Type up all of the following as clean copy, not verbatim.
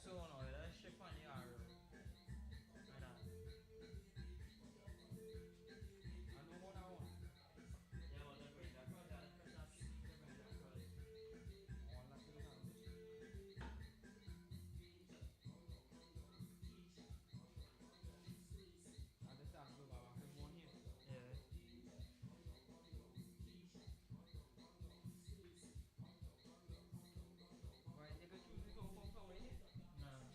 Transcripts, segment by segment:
sono, esce qua di aro. Hanno una. Andiamo da quella cosa, aspetta, ho la adesso anche va, che buoni. Vai, ne che tu con fa vedere? No.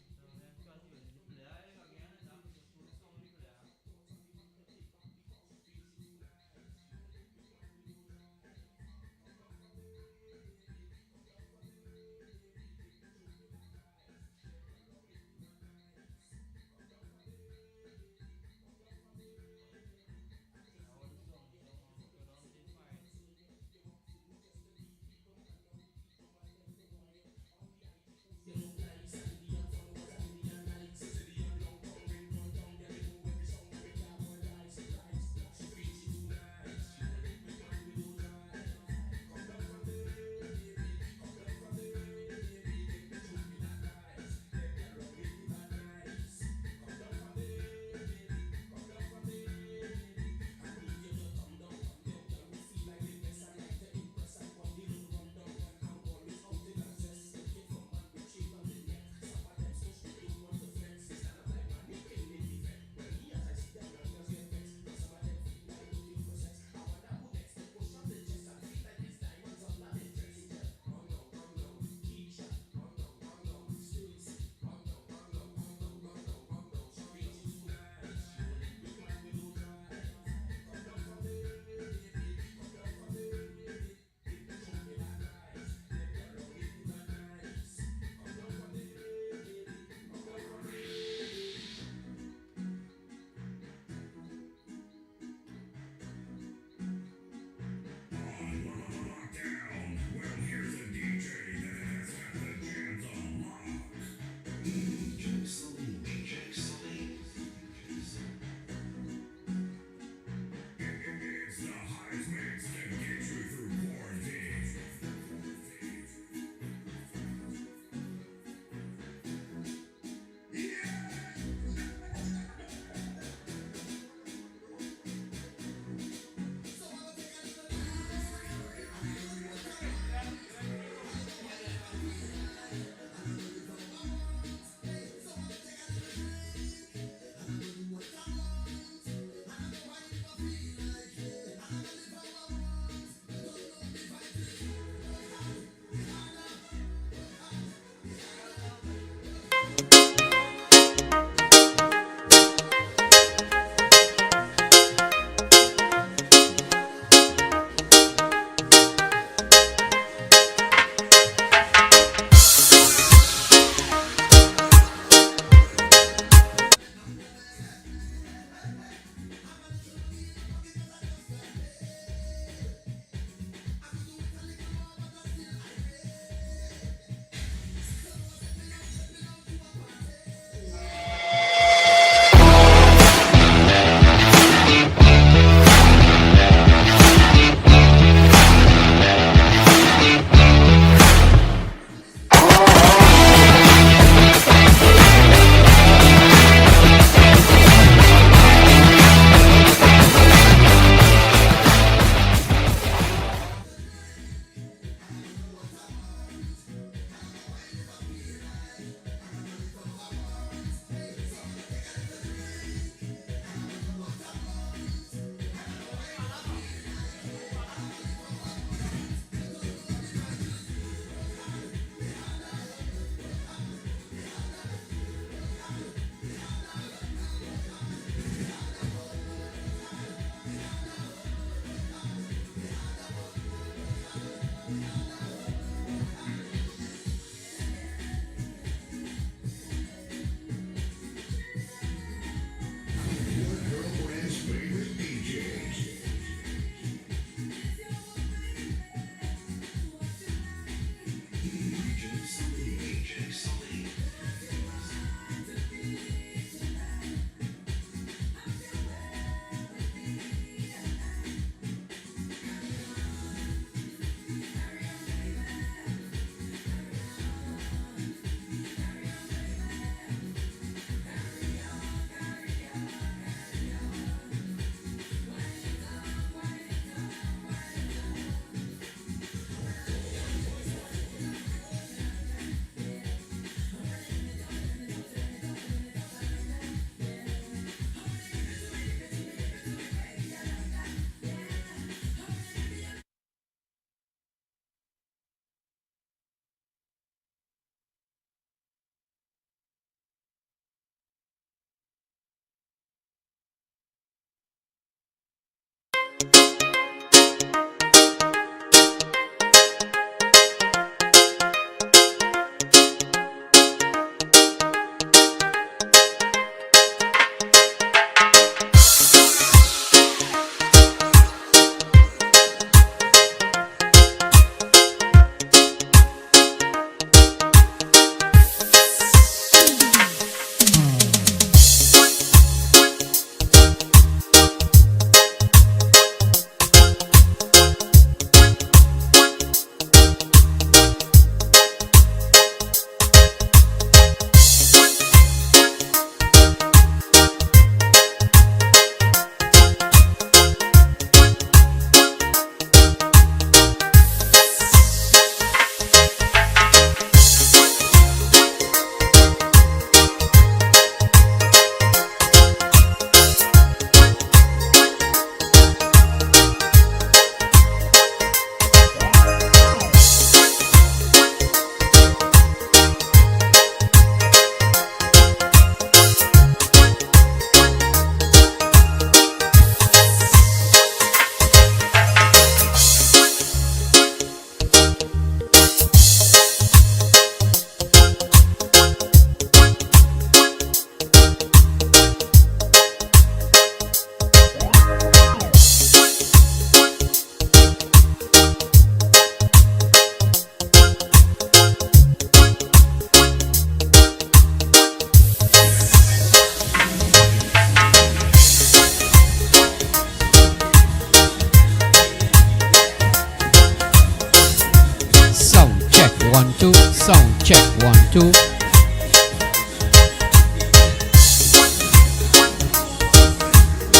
1 2. Sound check 1 2.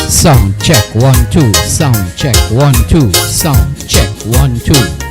Sound check 1 2. Sound check 1 2. Sound check 1 2.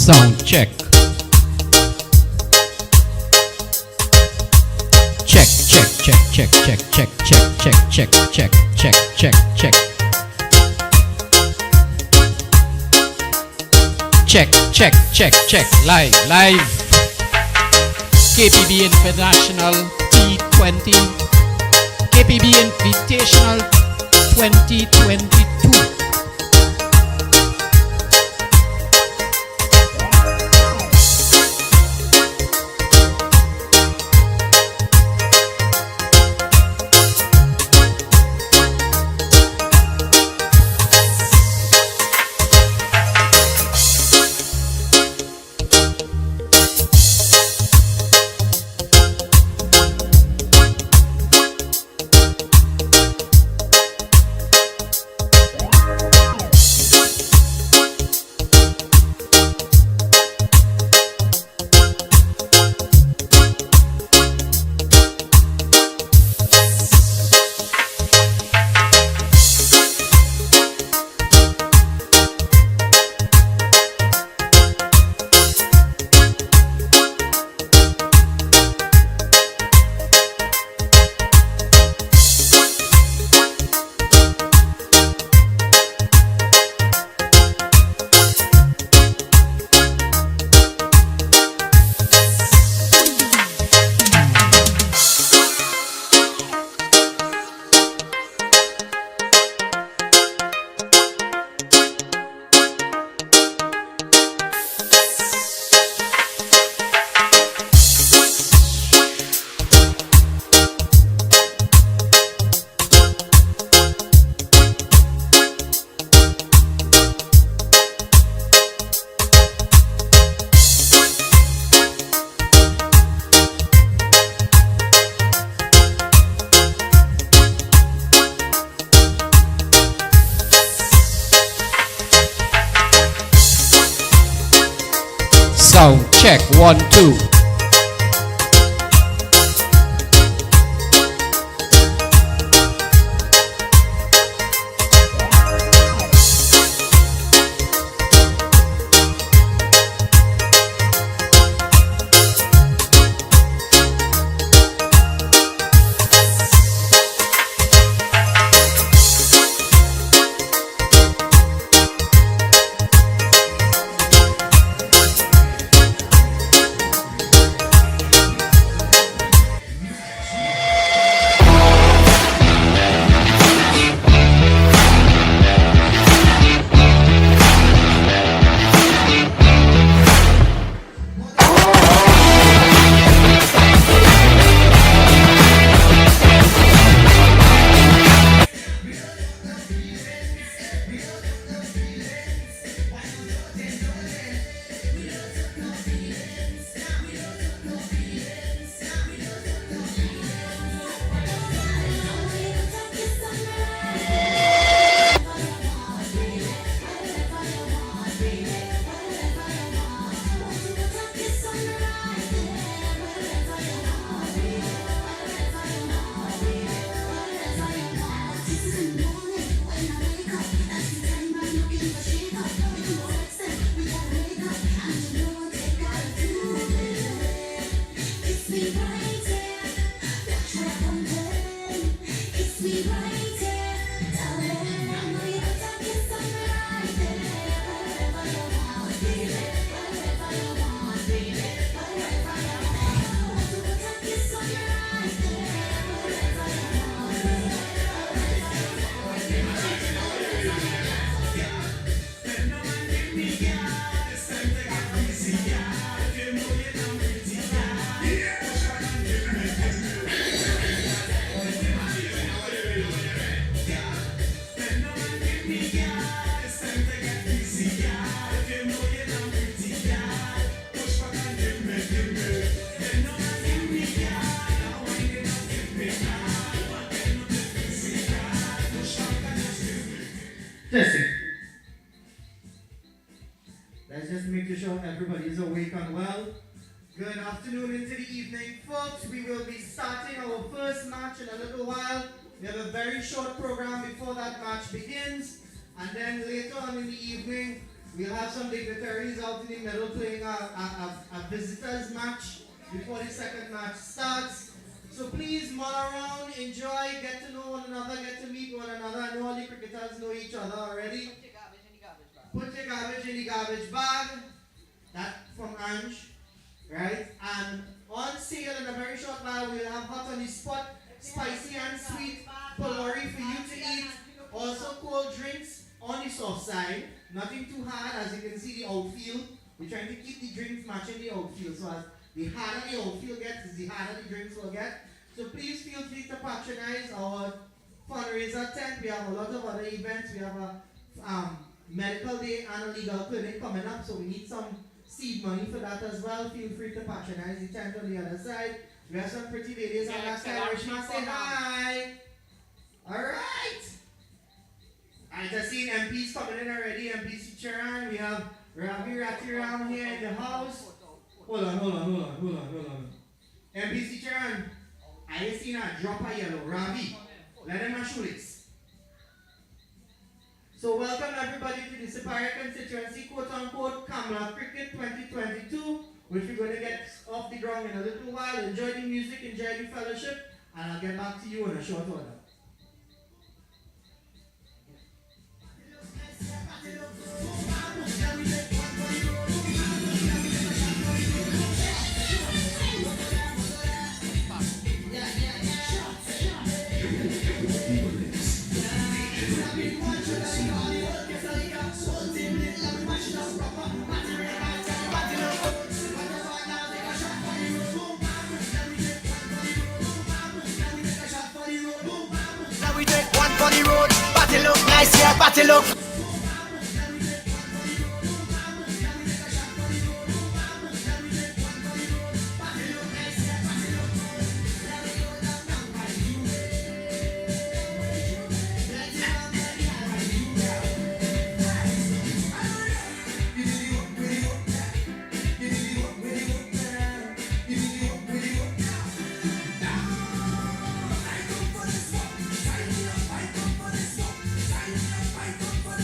Soundcheck. Check, check, check, check, check, check, check, check, check, check, check, check, check. Check, check, check, check, live, live. KPB Invitational T20. KPB Invitational 2022. Soundcheck 1 2. Testing. Let's just make sure everybody is awake and well. Good afternoon into the evening, folks. We will be starting our first match in a little while. We have a very short program before that match begins. And then later on in the evening, We'll have some dignitaries out in the middle playing a visitors match before the second match starts. So please mull around, enjoy, get to know one another, get to meet one another. I know all the cricketers know each other already. Put your garbage in the garbage bag. That from Ange. Right? And on sale in a very short while, we'll have hot on the spot, spicy and sweet pulori for you to eat. Also cold drinks on the soft side. Nothing too hard, as you can see the outfield. We're trying to keep the drinks matching the outfield. So as the harder the outfield gets, the harder the drinks will get. So please feel free to patronize our fundraiser tent. We have a lot of other events. We have a medical day and a legal clinic coming up. So we need some seed money for that as well. Feel free to patronize the tent on the other side. We have some pretty ladies on that side. Rishma, say hi. Alright. I just seen MPs coming in already. MPs Charan. We have Ravi Ratiram here in the house. Hold on. MPC Charan. I ain't seen a drop of yellow. Ravi. Let him shoot it. So welcome everybody to the Superior Constituency, quote-unquote, Kamla Cricket 2022, which we're going to get off the ground in a little while. Enjoy the music, enjoy the fellowship, and I'll get back to you in a short order. Party look. Fight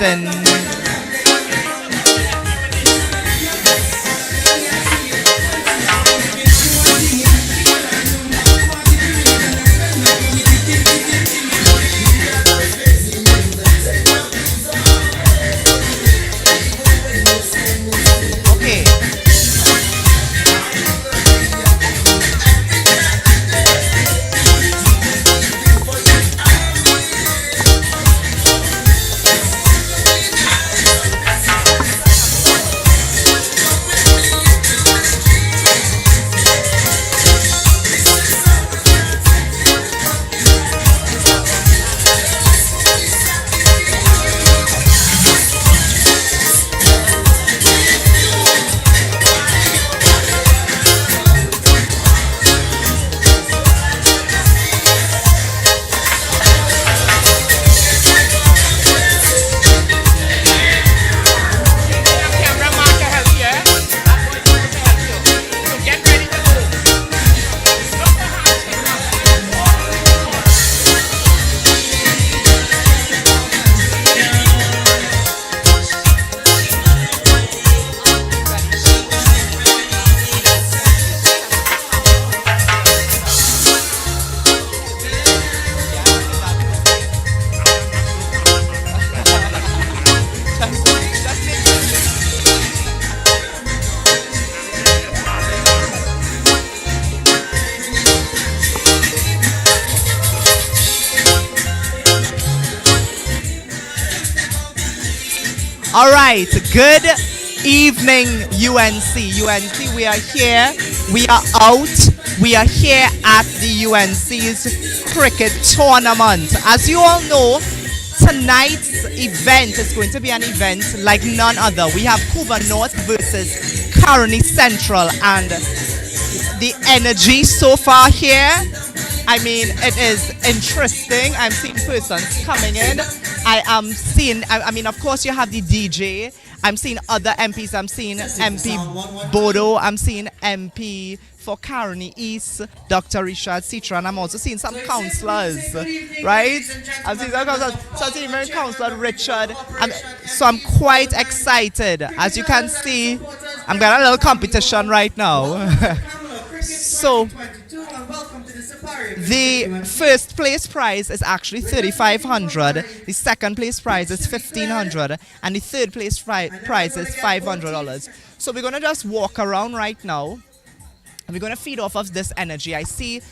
Justin. Okay. All right, good evening, UNC. UNC, we are here, we are out, we are here at the UNC's cricket tournament. As you all know, tonight's event is going to be an event like none other. We have Cuba North versus Caroni Central, and the energy so far here, I mean, it is interesting. I'm seeing persons coming in. I mean, of course, you have the DJ. I'm seeing other MPs. I'm seeing MP Bodo. I'm seeing MP for Caroni East, Dr. Richard Citra. And I'm also seeing some councillors, right? I'm seeing some councillors. So I'm seeing very councillor Richard. So I'm quite excited. As you can see, I'm getting a little competition right now. So the first place prize is actually $3,500. The second place prize is $1,500, and the third place prize is $500. So we're gonna just walk around right now, and we're gonna feed off of this energy. I see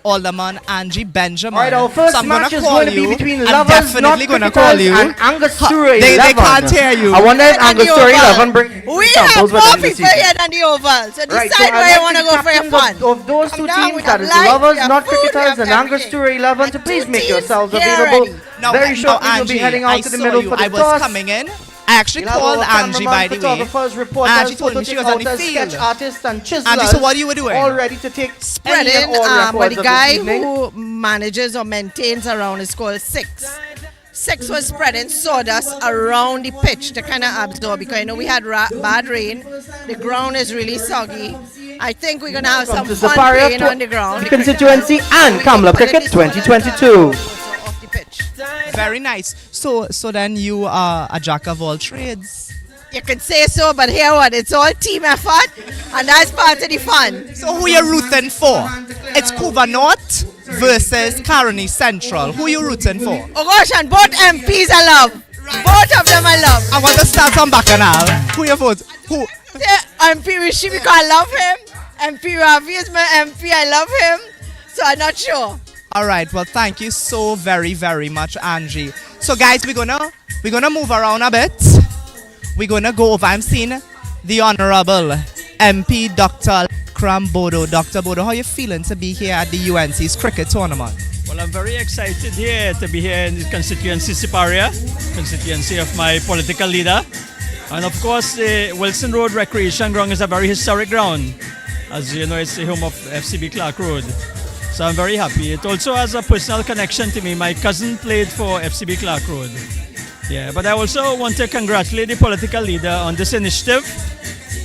Alderman Angie Benjamin. Alright, our first match is going to be between Lovers Not Cricketers and Angostura 11. They can't hear you. I wonder if Angostura 11 bring we have more people here than the Oval, so decide where you want to go for your fun. Of those two teams, that is Lovers Not Cricketers and Angostura 11, so please make yourselves available. Very shortly we'll be heading out to the middle for the toss. I was coming in. I actually called Angie, by the way. Angie told me she was on the field. Sketch artists and chiselers, Angie, so what you were doing? all ready to take Spreading, but the guy who manages or maintains around is called Six. Six was spreading sawdust around the pitch to kind of absorb, because you know we had bad rain. The ground is really soggy. I think we're going to have some fun playing on the ground. Constituency and Kamla Cricket 2022. Very nice. So then you are a jack of all trades. You could say so, but here what? It's all team effort, and that's part of the fun. So who you rooting for? It's Cuba North versus Caroni Central. Who you rooting for? Oh gosh, and both MPs I love. Both of them I love. I want to start from Bacchanal. Who you vote? Who? MP Rishi, because I love him. MP Ravi is my MP. I love him. So I'm not sure. All right. Well, thank you so very, very much, Angie. So, guys, we're gonna move around a bit. We're gonna go over. I'm seeing the Honorable MP Dr. Bodo. Dr. Bodo, how are you feeling to be here at the UNC's cricket tournament? Well, I'm very excited here to be here in the constituency Siparia, constituency of my political leader. And of course, the Wilson Road Recreation Ground is a very historic ground. As you know, it's the home of FCB Clark Road. So I'm very happy. It also has a personal connection to me. My cousin played for FCB Clark Road. Yeah, but I also want to congratulate the political leader on this initiative.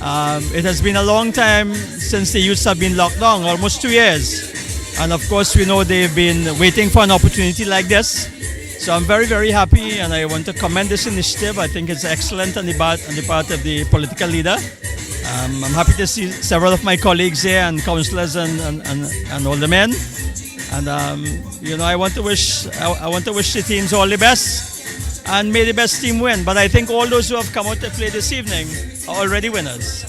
It has been a long time since the youths have been locked down, almost 2 years. And of course, we know they've been waiting for an opportunity like this. So I'm very, very happy, and I want to commend this initiative. I think it's excellent on the part of the political leader. I'm happy to see several of my colleagues here and councillors and all the men. And I want to wish the teams all the best, and may the best team win. But I think all those who have come out to play this evening are already winners.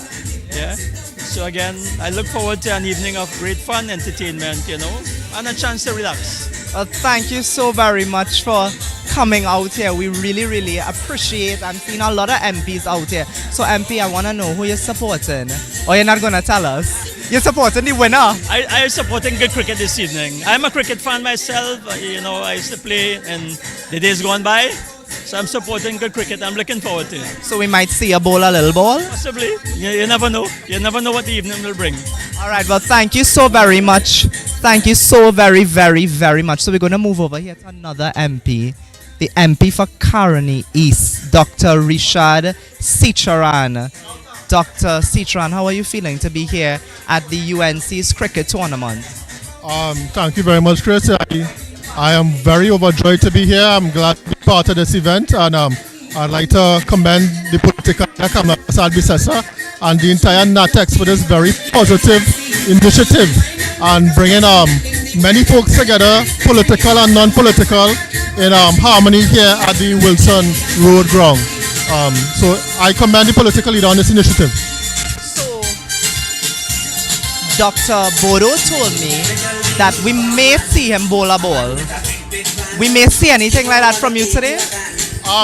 Yeah. So again, I look forward to an evening of great fun, entertainment, and a chance to relax. Well, thank you so very much for coming out here. We really, really appreciate. I'm seeing a lot of MPs out here. So MP, I want to know who you're supporting. Or you're not going to tell us? You're supporting the winner. I am supporting good cricket this evening. I'm a cricket fan myself. I used to play in the days gone by. So I'm supporting good cricket. I'm looking forward to it. So we might see a bowl, a little ball? Possibly. You never know. You never know what the evening will bring. All right. Well, thank you so very much. Thank you so very, very, very much. So we're going to move over here to another MP. The MP for Caroni East, Dr. Richard Cicharan. Dr. Cicharan, how are you feeling to be here at the UNC's cricket tournament? Thank you very much, Chris. I am very overjoyed to be here. I'm glad to be part of this event, and I'd like to commend the political Bisesa and the entire NATEX for this very positive initiative and bringing many folks together, political and non-political, in harmony here at the Wilson Road ground. So I commend the political leader on this initiative. So, Dr. Bodo told me that we may see him bowl a ball. We may see anything like that from you today?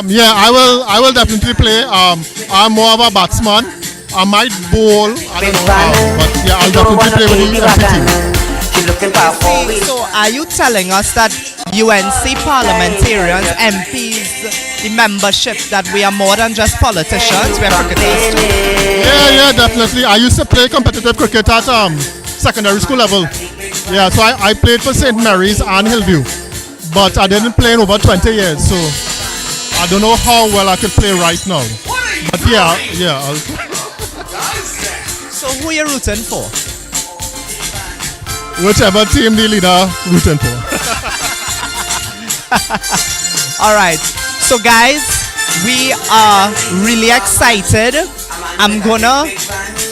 Yeah, I will definitely play. I'm more of a batsman. I might bowl, I don't know how, but yeah, I'll definitely play with the MC team. So are you telling us that UNC parliamentarians, MPs, the membership, that we are more than just politicians, we're cricketers too? Yeah, definitely. I used to play competitive cricket at secondary school level. Yeah, so I played for St. Mary's and Hillview, but I didn't play in over 20 years, so I don't know how well I could play right now. But yeah. So who are you rooting for? Whichever team the leader rooting for. All right. So guys, we are really excited. I'm gonna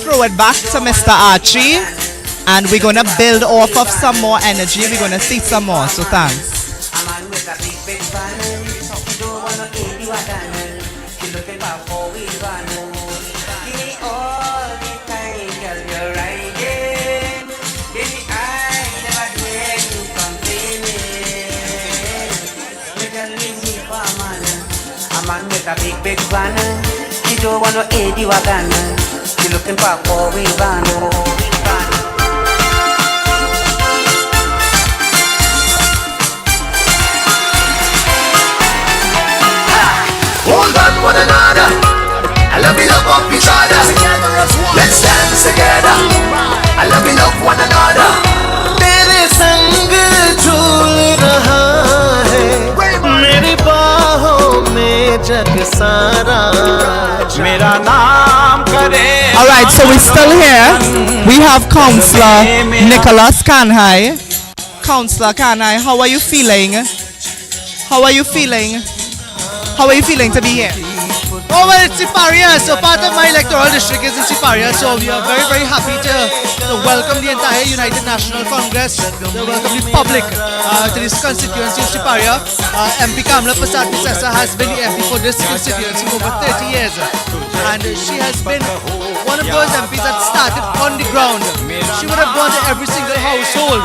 throw it back to Mr. Archie, and we're gonna build off of some more energy. We're gonna see some more. So thanks. A big van, you don't want to aid you again. You're looking for a four-wheel van. Hold on one another, I love you love up each other. Let's dance together, I love you love one another. तेरे संग झूल रहा है मेरी बाहों में जग सारा मेरा नाम करे. All right, so we're still here. We have Councillor Nicholas Kanhai. Councillor Kanhai, how are you feeling? How are you feeling? How are you feeling to be here? Oh, well, it's Siparia, so part of my electoral district is in Siparia, so we are very, very happy to welcome the entire United National Congress, to welcome the public to this constituency of Siparia. MP Kamla Prasad Bisesa has been the MP for this constituency for over 30 years, and she has been one of those MPs that started on the ground. She would have gone to every single household.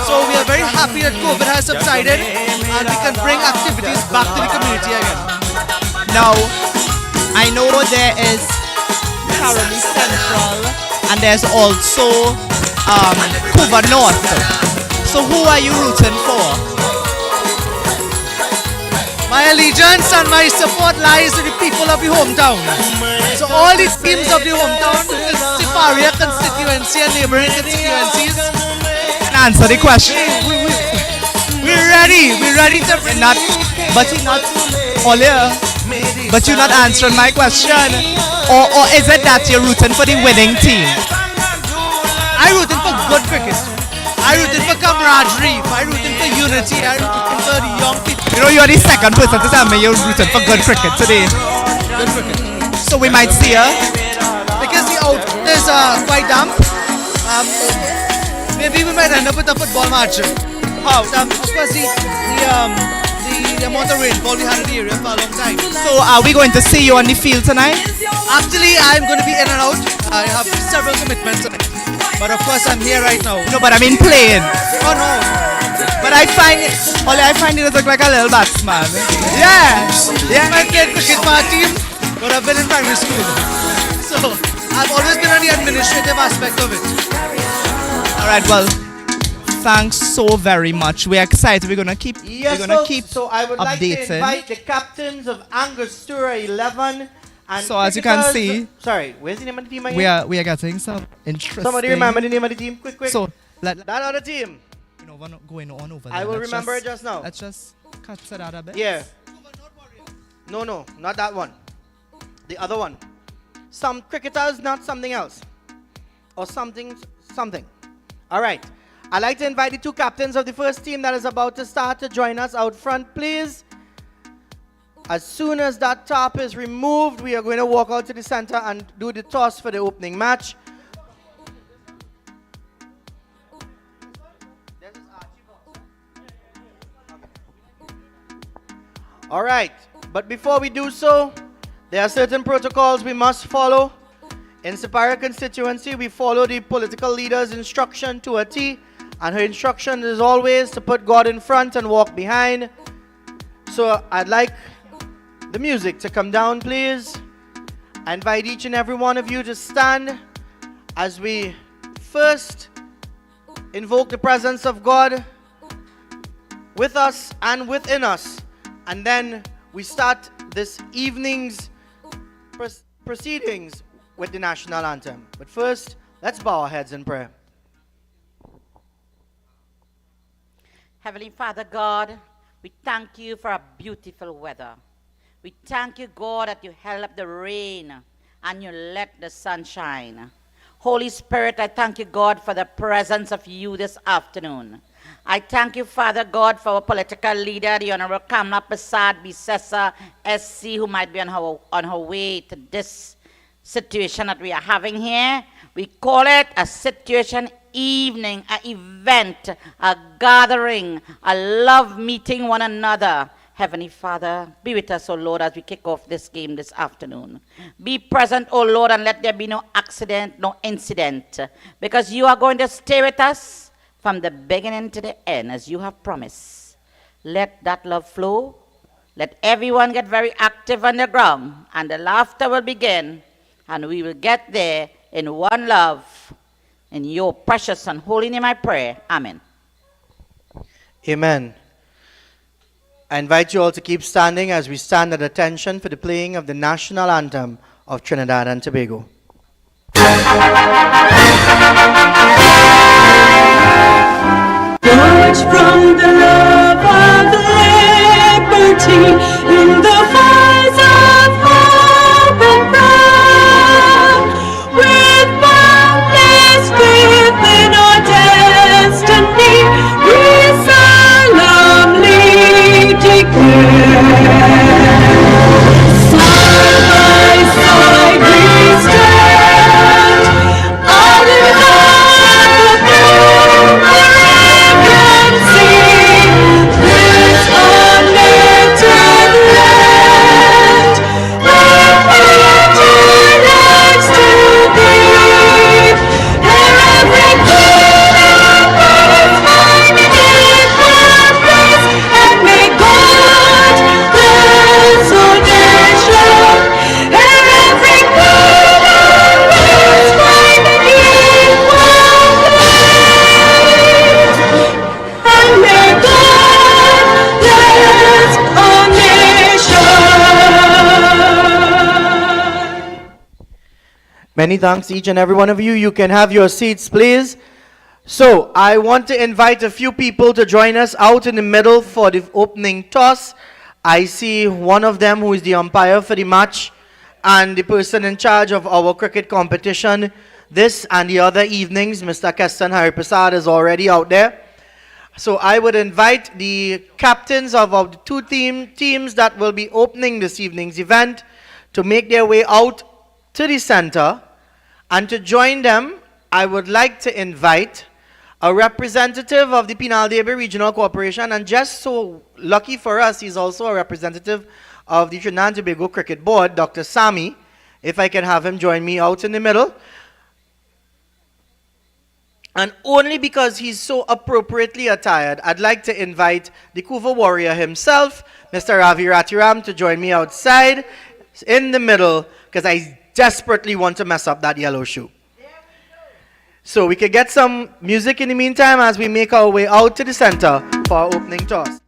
So we are very happy that COVID has subsided and we can bring activities back to the community again. Now, I know there is Caroni Central and there's also Cuba North. So who are you rooting for? My allegiance and my support lies with the people of the hometown. So all the teams of the hometown, Siparia constituency and neighboring constituencies. Answer the question. We're ready to bring not, but you're not all here. But you're not answering my question. Or is it that you're rooting for the winning team? I'm rooting for good cricket. I rooted for camaraderie. I rooted for unity. I rooted for the young people. You know, you're the second person to tell me you're rooting for good cricket today. Good cricket. So we might see her. Because the out is quite damp. Maybe we might end up with a football match. How? Of course, the amount of rainfall we had in the area for a long time. So are we going to see you on the field tonight? Actually, I'm going to be in and out. I have several commitments tonight. But of course, I'm here right now. No, but I mean playing. Oh no. But I find it look like a little batsman. Yeah. Yeah. I played cricket for a team, but I've been in primary school. So I've always been on the administrative aspect of it. All right, well, thanks so very much. We're excited. We're gonna keep. Yes, we're gonna keep. So I would like to updating. invite the captains of Angostura 11. And So as you can see, sorry, where's the name of the team again? we are getting some interesting. Somebody remember the name of the team? Quick. So that other team. Going on over there. I will remember it just now. Let's just cut that out a bit. Yeah. No, not that one. The other one. Some cricketers, not something else. Or something. All right. I'd like to invite the two captains of the first team that is about to start to join us out front, please. As soon as that top is removed, we are going to walk out to the center and do the toss for the opening match. All right, but before we do so, there are certain protocols we must follow. In Siparia constituency, we follow the political leader's instruction to a T, and her instruction is always to put God in front and walk behind. So I'd like the music to come down, please. I invite each and every one of you to stand as we first invoke the presence of God with us and within us. And then we start this evening's proceedings with the national anthem. But first, let's bow our heads in prayer. Heavenly Father God, we thank you for a beautiful weather. We thank you, God, that you held up the rain and you let the sun shine. Holy Spirit, I thank you, God, for the presence of you this afternoon. I thank you, Father God, for our political leader, the Honorable Kamla Prasad Bisesa, SC, who might be on her way to this situation that we are having here. We call it a situation evening, an event, a gathering, a love meeting one another. Heavenly Father, be with us, O Lord, as we kick off this game this afternoon. Be present, O Lord, and let there be no accident, no incident, because you are going to stay with us from the beginning to the end, as you have promised. Let that love flow. Let everyone get very active on the ground, and the laughter will begin, and we will get there in one love. In your precious and holy name I pray. Amen. Amen. I invite you all to keep standing as we stand at attention for the playing of the national anthem of Trinidad and Tobago. Forged from the love of liberty in the fires of hope and pride, with boundless faith in our destiny, we solemnly declare. Side by side we stand, all in the blue American sea, this unlimited land, with lives to thee, and every kingdom is mine in equal praise, and may God bless our nation, and every kingdom is mine in equal praise, and may God bless our nation. Many thanks each and every one of you. You can have your seats, please. So, I want to invite a few people to join us out in the middle for the opening toss. I see one of them who is the umpire for the match and the person in charge of our cricket competition, this and the other evenings. Mr. Keston Hariprasad is already out there. So I would invite the captains of the two teams that will be opening this evening's event to make their way out to the center. And to join them, I would like to invite a representative of the Penal Debe Regional Corporation, and just so lucky for us, he's also a representative of the Trinidad and Tobago Cricket Board, Dr. Sami. If I can have him join me out in the middle. And only because he's so appropriately attired, I'd like to invite the Kuva warrior himself, Mr. Ravi Ratiram, to join me outside in the middle, because I desperately want to mess up that yellow shoe. So we could get some music in the meantime as we make our way out to the center for our opening toss.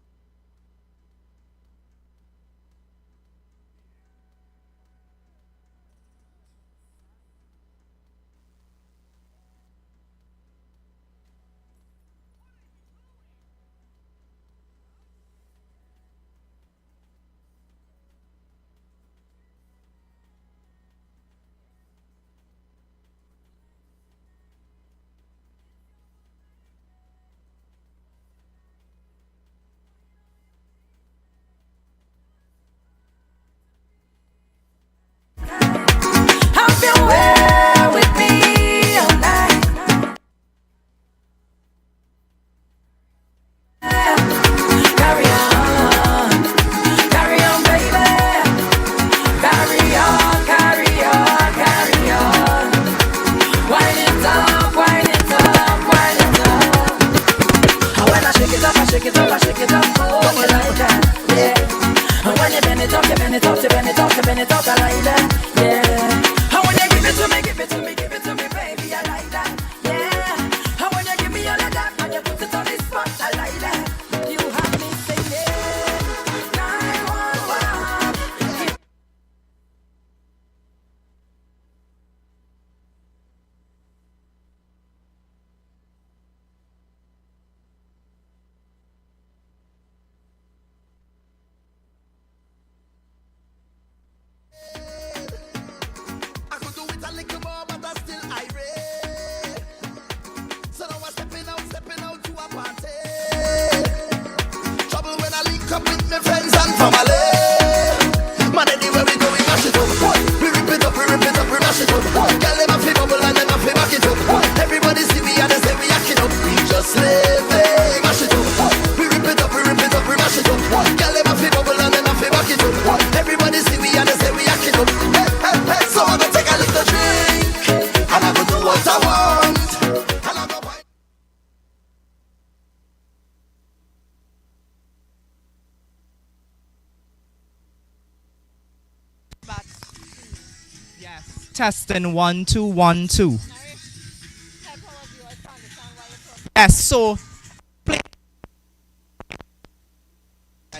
Testing 1 2 1 2. Yes, so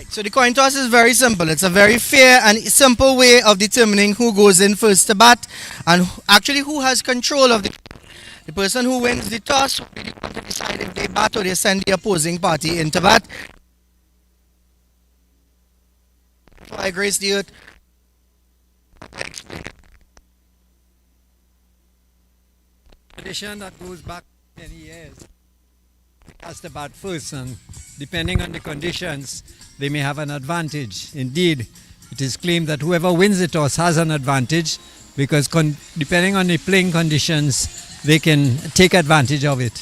so the coin toss is very simple. It's a very fair and simple way of determining who goes in first to bat and actually who has control of the person who wins the toss will be the one to decide if they bat or they send the opposing party into bat. I grace the earth. Tradition that goes back many years. Cast the bat first, and depending on the conditions, they may have an advantage. Indeed, it is claimed that whoever wins the toss has an advantage because depending on the playing conditions, they can take advantage of it.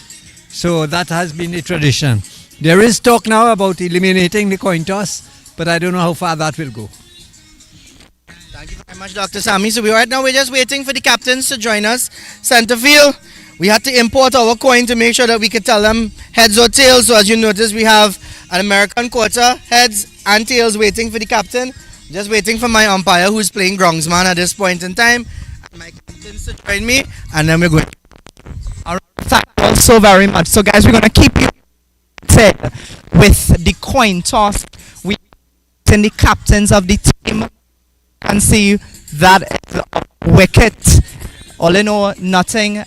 So that has been the tradition. There is talk now about eliminating the coin toss, but I don't know how far that will go. Thank you very much, Dr. Sami. So right now we're just waiting for the captains to join us. Center field, we had to import our coin to make sure that we could tell them heads or tails. So as you notice, we have an American quarter, heads and tails waiting for the captain. Just waiting for my umpire who's playing groundsman at this point in time. And my captains to join me, and then we're going. Alright, thank you all so very much. So guys, we're going to keep you with the coin toss. We send the captains of the team and see that is a wicket. All in all, nothing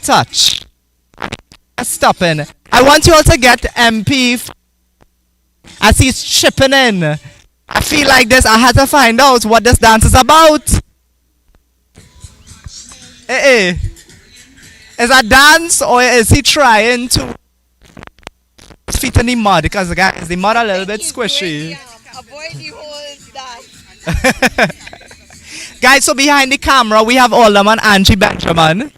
touch. Stopping. I want you all to get MP as he's chipping in. I feel like this. I had to find out what this dance is about. Eh, is a dance or is he trying to feet in the mud? Because guys, the mud a little bit squishy. Avoid the whole that. Guys, so behind the camera we have Alderman Angie Benjamin.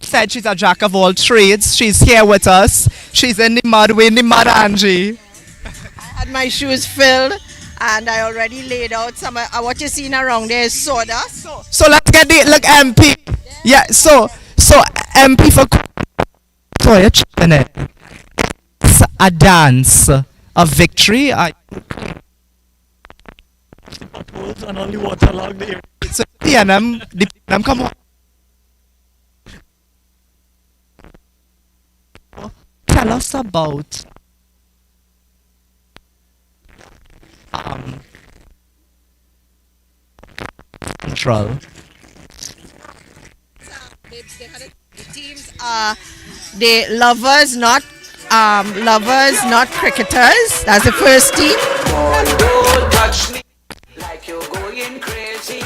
Said she's a jack of all trades. She's here with us. She's in the mud. We're in the mud, Angie. I had my shoes filled and I already laid out some what you're seeing around there is sawdust. So let's get the look MP. Yeah, so MP for so you're checking it. It's a dance of victory. And only waterlogged the area. So the them come on. Tell us about control. The teams are the lovers, not cricketers. That's the first team. Don't touch me like you're going crazy.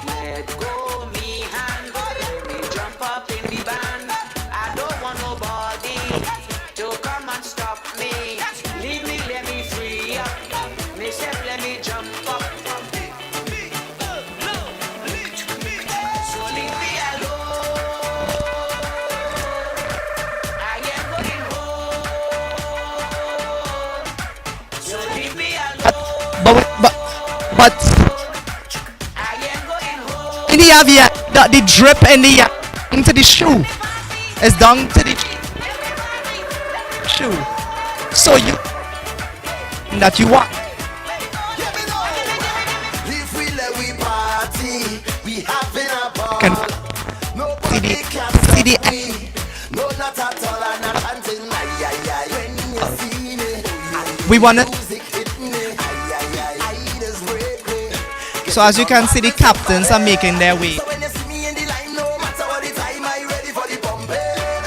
Let go me hand, let me jump up in the band. I don't want nobody to come and stop me. Leave me, let me free up. Myself, let me jump up. So leave me alone. I am going home. So leave me alone. But in the avian, the drip in the into the shoe is down to the shoe. So you that you want. If we let we party, we having a ball. Can see the No, not at all, I'm not hunting. When you see me, we wanna. music hit me. Just break me. So as you can see, the captains are making their way. So when you see me in the line, no matter what the time, I ready for the pumping.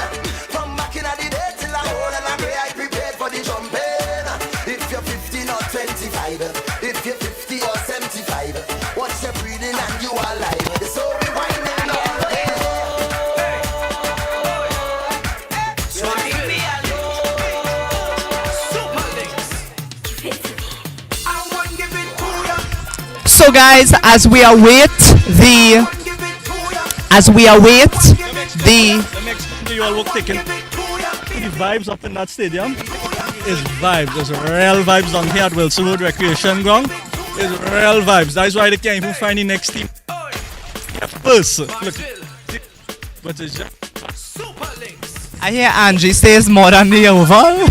From back in the day till I hold and I pray, I prepared for the jumping. If you're 15 or 25, if you're 50 or 75, what's your breathing and you are alive? So we wind it up. So leave me alone. I won't give it to ya. So guys, as we await the Let me explain to you all what's taking the vibes up in that stadium. Is vibes. There's real vibes down here at Wilson Road Recreation Ground. There's real vibes. That's why they can't even find the next team. First, look. But it's just I hear Angie says more than the oval.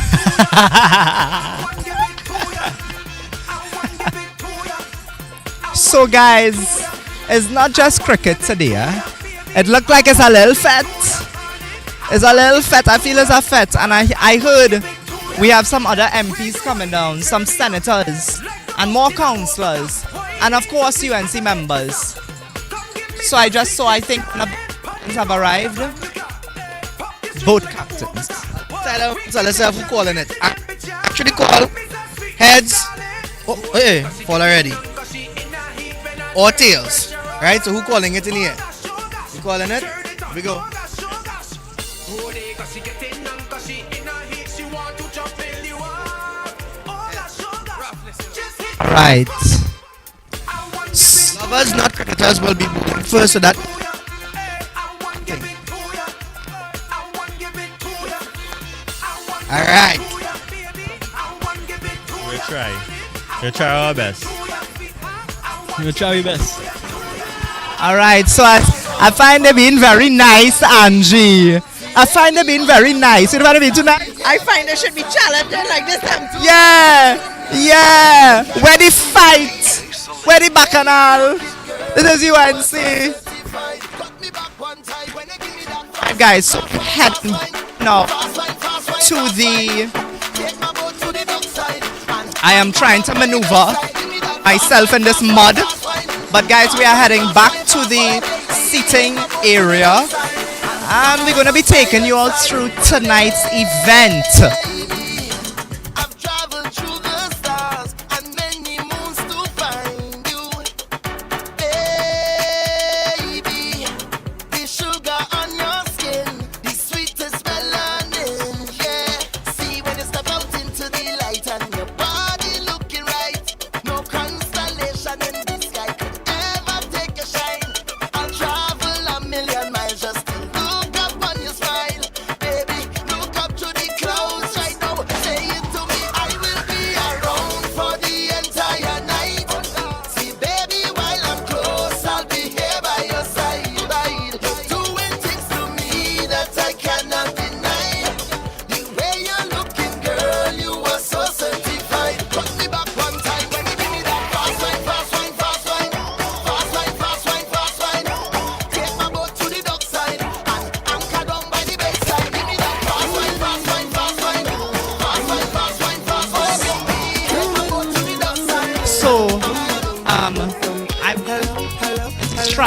So guys, it's not just cricket today. It looked like it's a little fete. It's a little fete. I feel it's a fete. And I heard we have some other MPs coming down, some senators and more councillors, and of course UNC members. So I think have arrived. Both captains. Tell yourself who calling it. Actually call heads. Oh, hey, fall already. Or tails. Right? So who calling it in here? You calling it? Here we go. Right. Lovers, not cricketers, will be moving first, so that. Alright. We'll try our best. We'll try our best. Alright, so I find them being very nice, Angie. I find them being very nice. You don't want to be too nice? I find they should be challenging like this time. Yeah. Where the fight? Where the bacchanal? This is UNC. Alright guys, so heading now to the... I am trying to maneuver myself in this mud. But guys, we are heading back to the seating area. And we're going to be taking you all through tonight's event. I've traveled through the stars and many moons to find you. Baby, this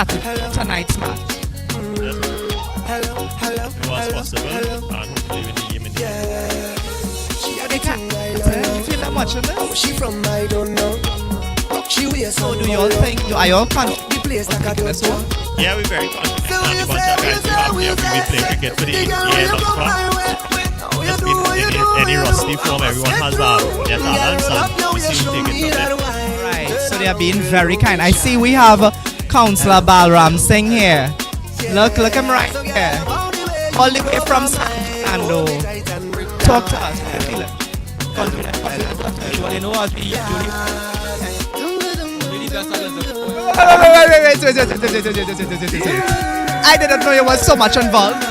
tonight's match. It was possible, and hopefully win the game in the end. Feel that much on this? She from I don't know. So do you all think? Are you all confident? Yeah, we're very confident. And the bunch of guys we have here, we've been playing cricket for the year thus far. Just been in any rusty form, everyone has their talents, and we see we take it from there. Right, so they are being very kind. I see we have Councillor Balram Singh here. Look him right here. All the way from San Fernando. Talk to us. How you feeling? You know what we usually Wait. I didn't know you were so much involved.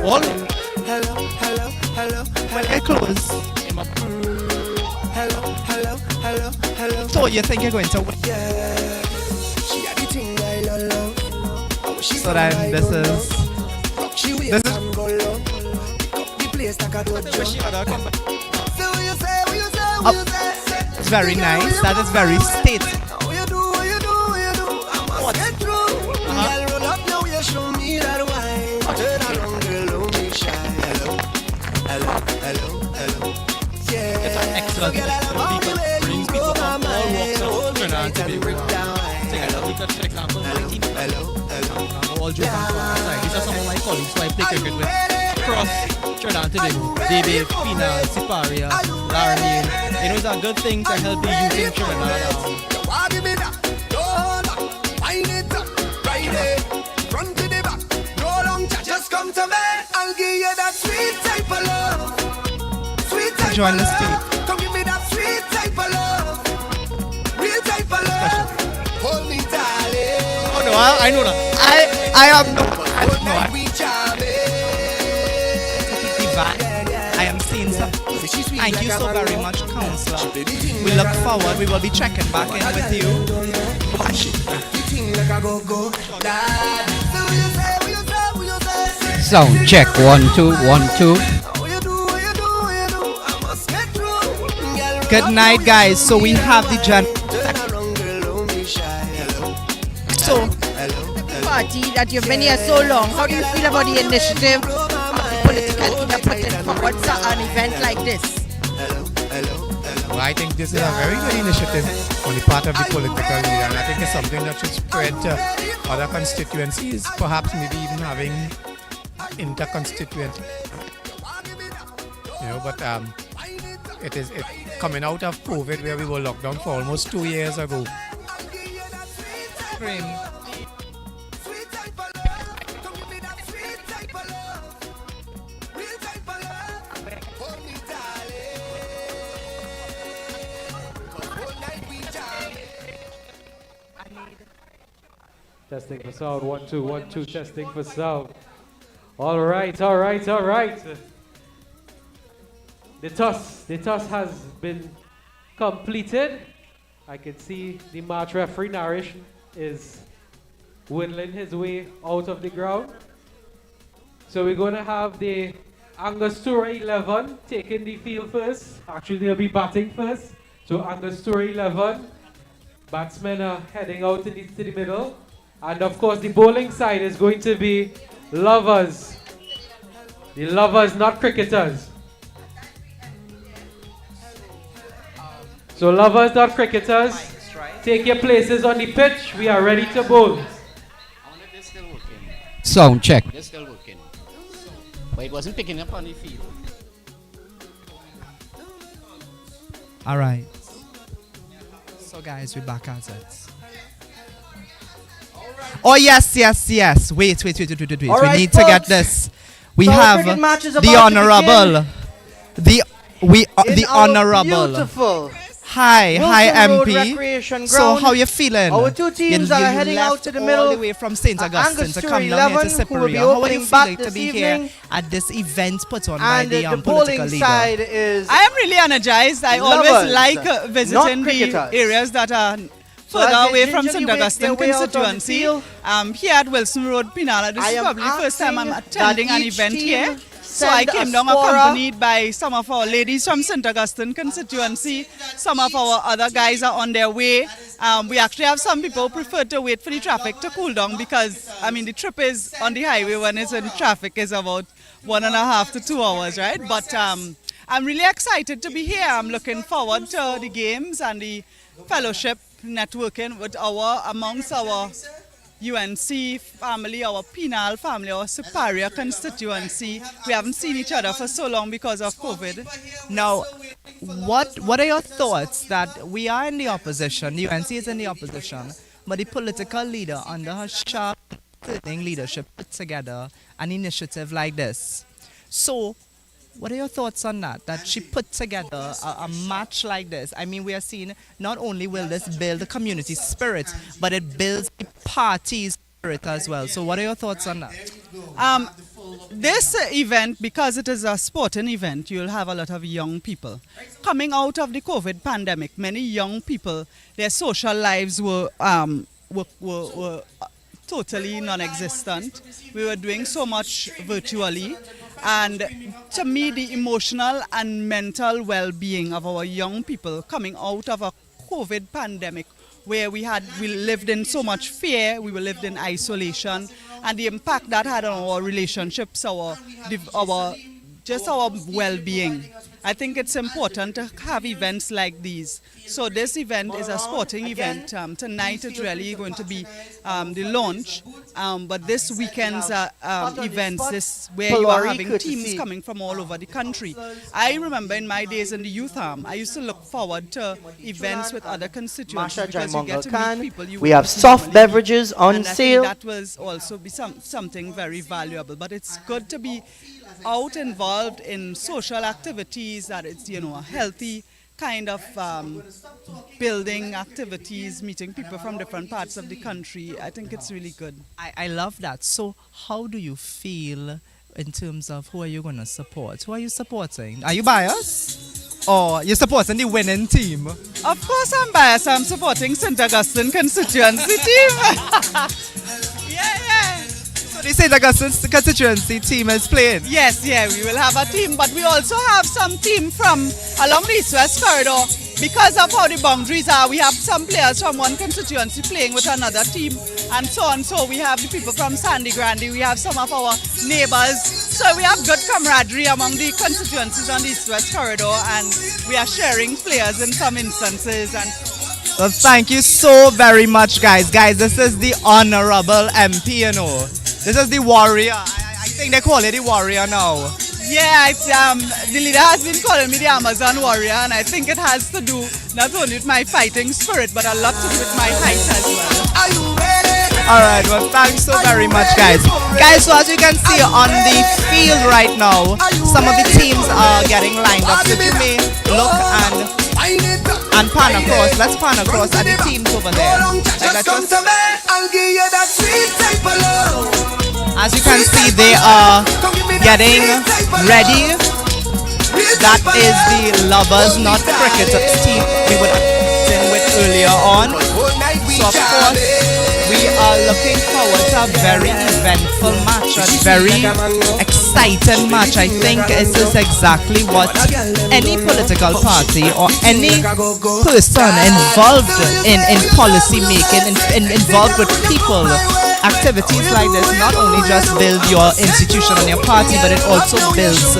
all When I close. So you think you're going to win? So then this is it's very nice. That is very state. it's an excellent because brings people from all walks of Trinidad to be take for example, 19 all jokes aside. These are some of my colleagues who I play cricket with across Trinidad and Tobago. David, Pina, Siparia, Laramie. You know, it's a good thing to help the youth in Trinidad. Just come to me, I'll give you that sweet type of love. Sweet type Join of the love. Come give me that sweet type of love. Real type of love. Hold me, darling. Oh no, I know that. I am no. I am seeing some. Thank you so very much, Councillor. We look forward. We will be checking back in with you. Sound check 1 2 1 2. Good night, guys. So we have the So, the party that you've been here so long, how do you feel about the initiative of the political leader putting forward an event like this? Well, I think this is a very good initiative on the part of the political leader, and I think it's something that should spread to other constituencies, perhaps maybe even having inter-constituent. You know, but it is coming out of COVID where we were locked down for almost 2 years ago. Testing for sound. 1 2 1 2. Testing for sound. All right. The toss has been completed. I can see the match referee Narish is whittling his way out of the ground. So we're going to have the Angostura 11 taking the field first. Actually, they'll be batting first. So Angostura 11, batsmen are heading out to the middle. And of course, the bowling side is going to be Lovers. The Lovers, not cricketers. So Lovers, not cricketers. Take your places on the pitch. We are ready to bowl. Sound check. They're still working. But it wasn't picking up on the field. All right. So guys, we're back at it. Oh yes. Wait. We right, need to get this. We So have cricket match is the about to honorable, the honorable. Beautiful. Hi Wilson Road MP. Recreation So Ground. how you feeling? Our two teams you, are you heading out left to the all middle. the way from St. Augustine to come down here to 11 who will be Siparia. How are you opening back feeling to this be here evening. at this event put on by And the the political bowling leader? side is I am really energized. I Lovers, always like not visiting the cricketers. areas that are as further they away from gingerly St. work their Augustine way out on the constituency. field, Here at Wilson Road, Pinala. This I is am probably the first time I'm asking attending that an each event team here. So I came down accompanied by some of our ladies from St. Augustine constituency. Some of our other guys are on their way. We actually have some people who prefer to wait for the traffic to cool down because, I mean, the trip is on the highway when it's in traffic is about 1.5 to 2 hours, right? But I'm really excited to be here. I'm looking forward to the games and the fellowship networking with amongst our UNC family, our penal family, our superior constituency. We haven't seen each other for so long because of COVID. Now, what are your thoughts that we are in the opposition, the UNC is in the opposition, but the political leader under her sharp leadership put together an initiative like this? So, what are your thoughts on that? That she put together a match like this. I mean, we are seeing not only will this build the community spirit, but it builds the party's spirit as well. So what are your thoughts on that? This event, because it is a sporting event, you'll have a lot of young people. Coming out of the COVID pandemic, many young people, their social lives were totally non-existent. We were doing so much virtually. And to me, the emotional and mental well-being of our young people coming out of a COVID pandemic where we lived in so much fear, we lived in isolation, and the impact that had on our relationships, our well-being. I think it's important to have events like these. So this event is a sporting event. Tonight it's really going to be the launch, but this weekend's events, where you are having teams coming from all over the country. I remember in my days in the youth arm, I used to look forward to events with other constituencies because you get to meet people. We have soft beverages on sale. That was also be something very valuable, but it's good to be out involved in social activities that it's, a healthy kind of building activities, meeting people from different parts of the country. I think it's really good. I love that. So how do you feel in terms of who are you going to support? Who are you supporting? Are you biased? Or you're supporting the winning team? Of course I'm biased. I'm supporting St. Augustine constituency team. Yeah. So the St. Augustine constituency team is playing? Yes, we will have a team, but we also have some team from along the East-West corridor. Because of how the boundaries are, we have some players from one constituency playing with another team, and so on. So we have the people from Sandy Grande, we have some of our neighbors. So we have good camaraderie among the constituencies on the East-West corridor, and we are sharing players in some instances. And well, thank you so very much, guys. Guys, this is the honorable MP, This is the warrior. I think they call it the warrior now. Yeah, the leader has been calling me the Amazon warrior, and I think it has to do not only with my fighting spirit, but a lot to do with my height as well. Alright, well, thanks so very much, guys. Guys, so as you can see on the field right now, some of the teams are getting lined up. So you may look and pan across. Let's pan across at the teams over there. As you can see, they are getting ready. That is the Lovers Not Cricketers team we were in with earlier on. So of course, we are looking forward to a very eventful match, a very exciting match. I think this is exactly what any political party or any person involved in policy making, involved with people, activities like this not only just build your institution and your party, but it also builds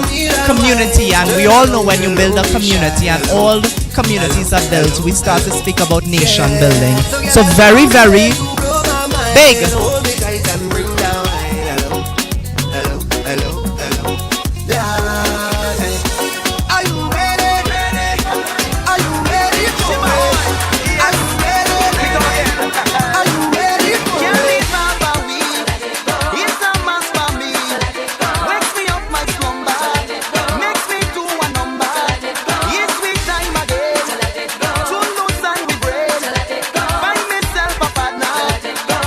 community. And we all know when you build a community, and all communities are built, we start to speak about nation building. So very, very big.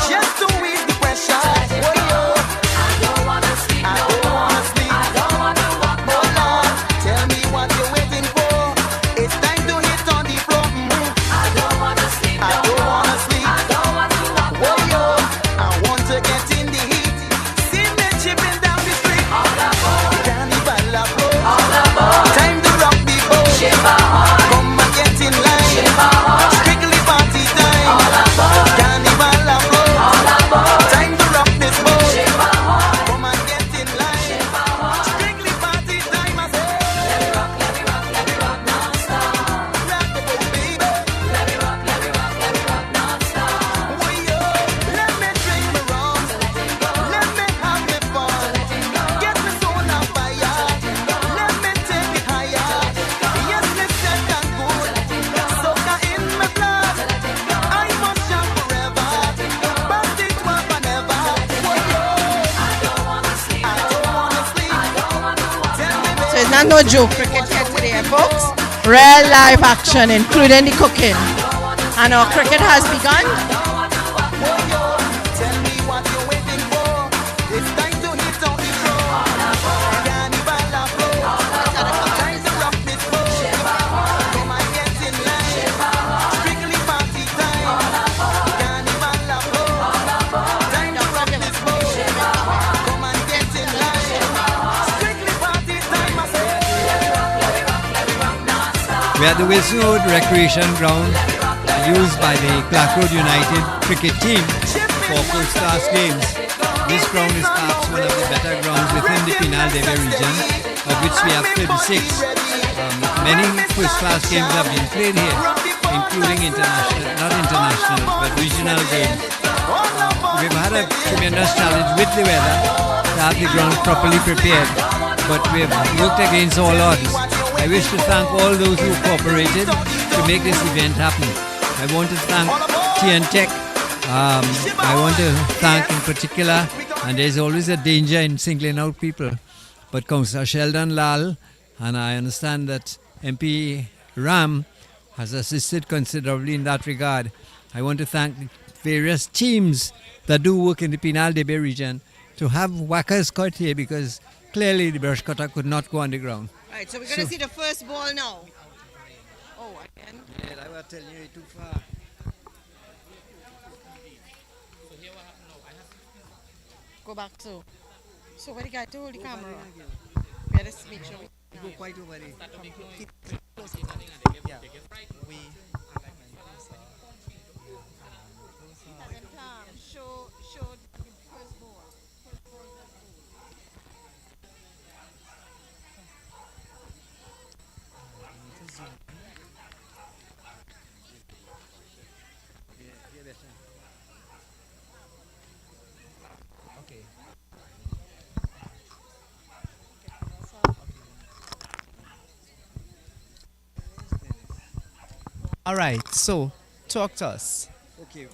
Just to with So it's not no joke cricket here today, folks. Real live action, including the cooking. And our cricket has begun. We are at the Wilson Road Recreation Ground used by the Clark Road United cricket team for first-class games. This ground is perhaps one of the better grounds within the Penal Debe region, of which we have 36. Many first-class games have been played here, including not international, but regional games. We've had a tremendous challenge with the weather to have the ground properly prepared, but we've worked against all odds. I wish to thank all those who cooperated to make this event happen. I want to thank Tech. I want to thank in particular, and there's always a danger in singling out people, but Councillor Sheldon Lal, and I understand that MP Ram has assisted considerably in that regard. I want to thank the various teams that do work in the Penal Debe region to have whackers caught here, because clearly the brush cutter could not go on the ground. Right, so we're going to see the first ball now. Oh, again. Yeah, I was telling you it's too far. Go back to. So where the guy to hold the camera? We had to make sure we go quite over there. Yeah. We show the first ball. All right, so talk to us. Okay,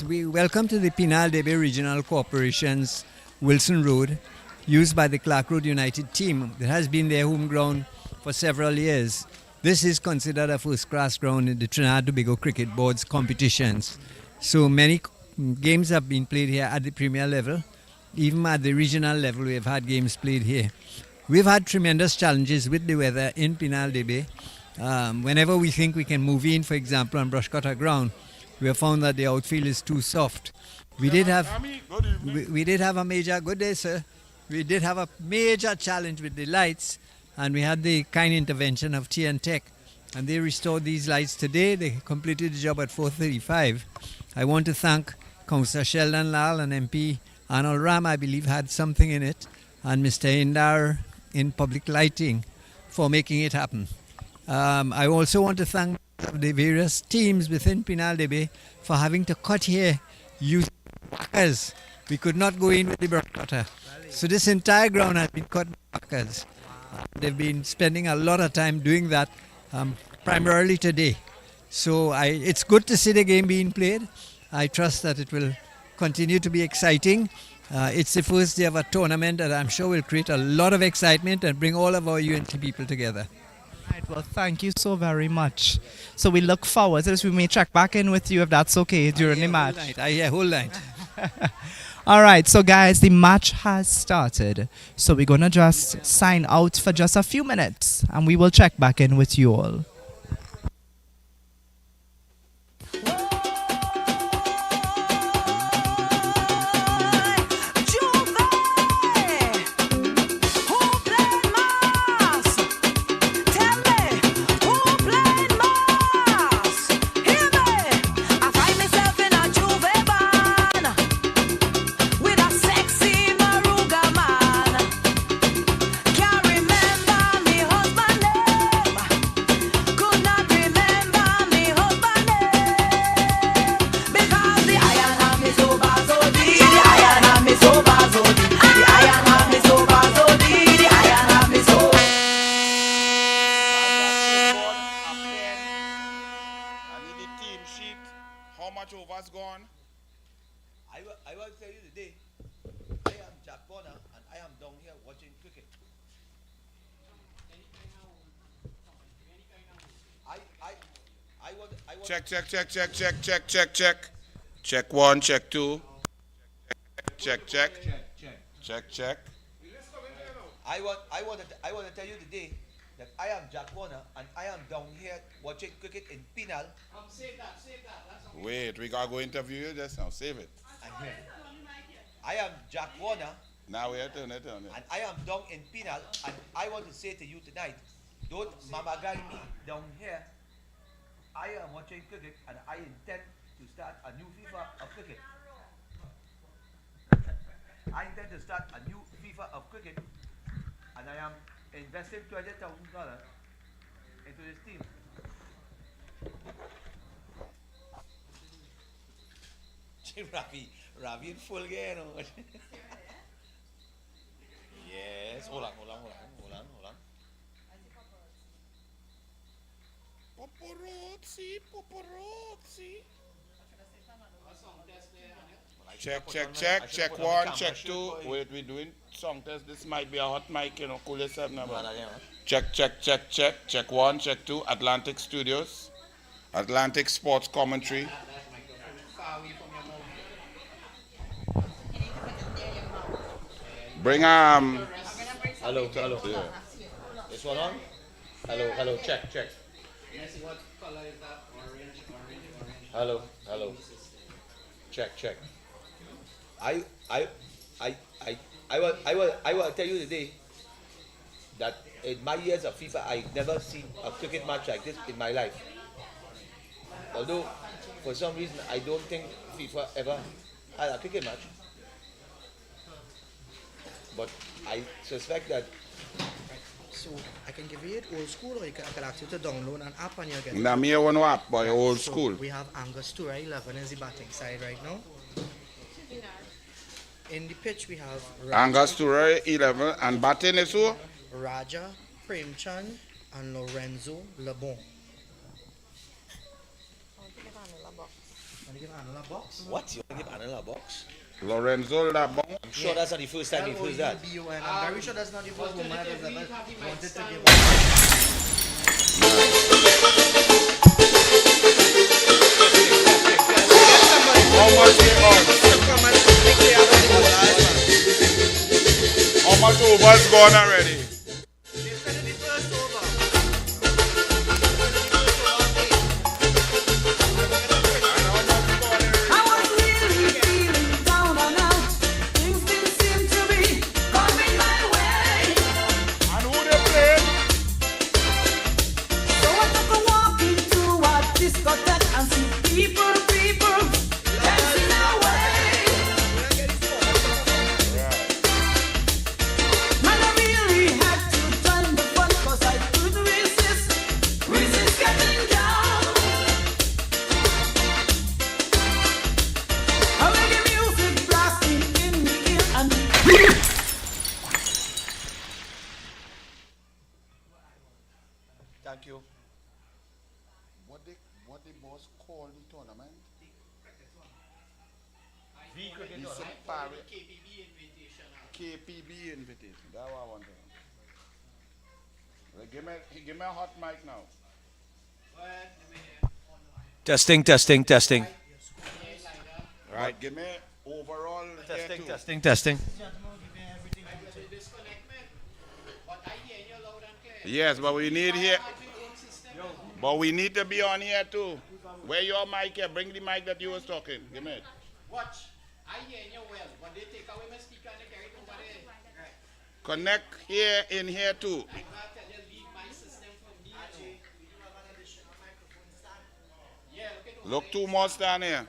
we welcome to the Penal Debe Regional Corporation's Wilson Road, used by the Clark Road United team. It has been their home ground for several years. This is considered a first-class ground in the Trinidad and Tobago Cricket Board's competitions. So many games have been played here at the premier level. Even at the regional level, we have had games played here. We've had tremendous challenges with the weather in Penal Debe. Whenever we think we can move in, for example, on brush cutter ground, we have found that the outfield is too soft. We did have a major, good day sir, we did have a major challenge with the lights, and we had the kind intervention of Tech, and they restored these lights today. They completed the job at 4:35. I want to thank Councillor Sheldon Lal and MP Arnold Ram, I believe, had something in it, and Mr. Indar in public lighting for making it happen. I also want to thank the various teams within Penal Debe for having to cut here using whackers. We could not go in with the brush cutter. So this entire ground has been cut with whackers. They've been spending a lot of time doing that, primarily today. So it's good to see the game being played. I trust that it will continue to be exciting. It's the first day of a tournament that I'm sure will create a lot of excitement and bring all of our UNT people together. Right, well, thank you so very much. So we look forward to this. We may check back in with you if that's okay during the match. Whole night. All right, so guys, the match has started. So we're going to just sign out for just a few minutes, and we will check back in with you all. Check, check, check, check, check, check, check, check. Check one, check two. Check, check. Check, check. I want to tell you today that I am Jack Warner and I am down here watching cricket in Penal. Save that. Wait, we gotta go interview you just now. Save it. I am Jack Warner. Now we have to turn it on. And I am down in Penal, and I want to say to you tonight, don't mamagai me down here. I am watching cricket, and I intend to start a new FIFA of cricket. I intend to start a new FIFA of cricket, and I am investing $20,000 into this team. Ravi in full gear, no? Yes, hold on. Paparazzi. Check. Check one, check two. Wait, we're doing song test. This might be a hot mic, cool yourself now. Check. Check one, check two. Atlantic Studios. Atlantic Sports Commentary. Bring Hello. Yeah. This one on? Hello, check. What color is that? Orange. Hello. Check. I want to tell you today that in my years of FIFA, I've never seen a cricket match like this in my life. Although, for some reason, I don't think FIFA ever had a cricket match. But I suspect that. So I can give you it old school, or I can ask you to download an app and you'll get it. Now me one app by old school. We have Angus Tura 11 is the batting side right now. In the pitch we have Angus Tura 11 and batting is who? Raja, Premchand and Lorenzo Lebon. Want to give Anila a box? What? You want to give Anila a box? Lorenzo Labon. I'm sure that's not the first time he feels that. I'm very sure that's not the first woman that has ever wanted to give How much over's gone already? Thank you. What the boss call the tournament? KPB Invitation. That's what I want to know. Well, give me a hot mic now. Testing. Right, give me overall Testing. Yes, but we need here. But we need to be on here too. Where your mic here? Bring the mic that you was talking. Give me it. Watch. I hear you well, but they take away my speaker and they carry it over there. Connect here in here too. I gotta tell you, leave my system for me. Yeah, Look, two more stand here.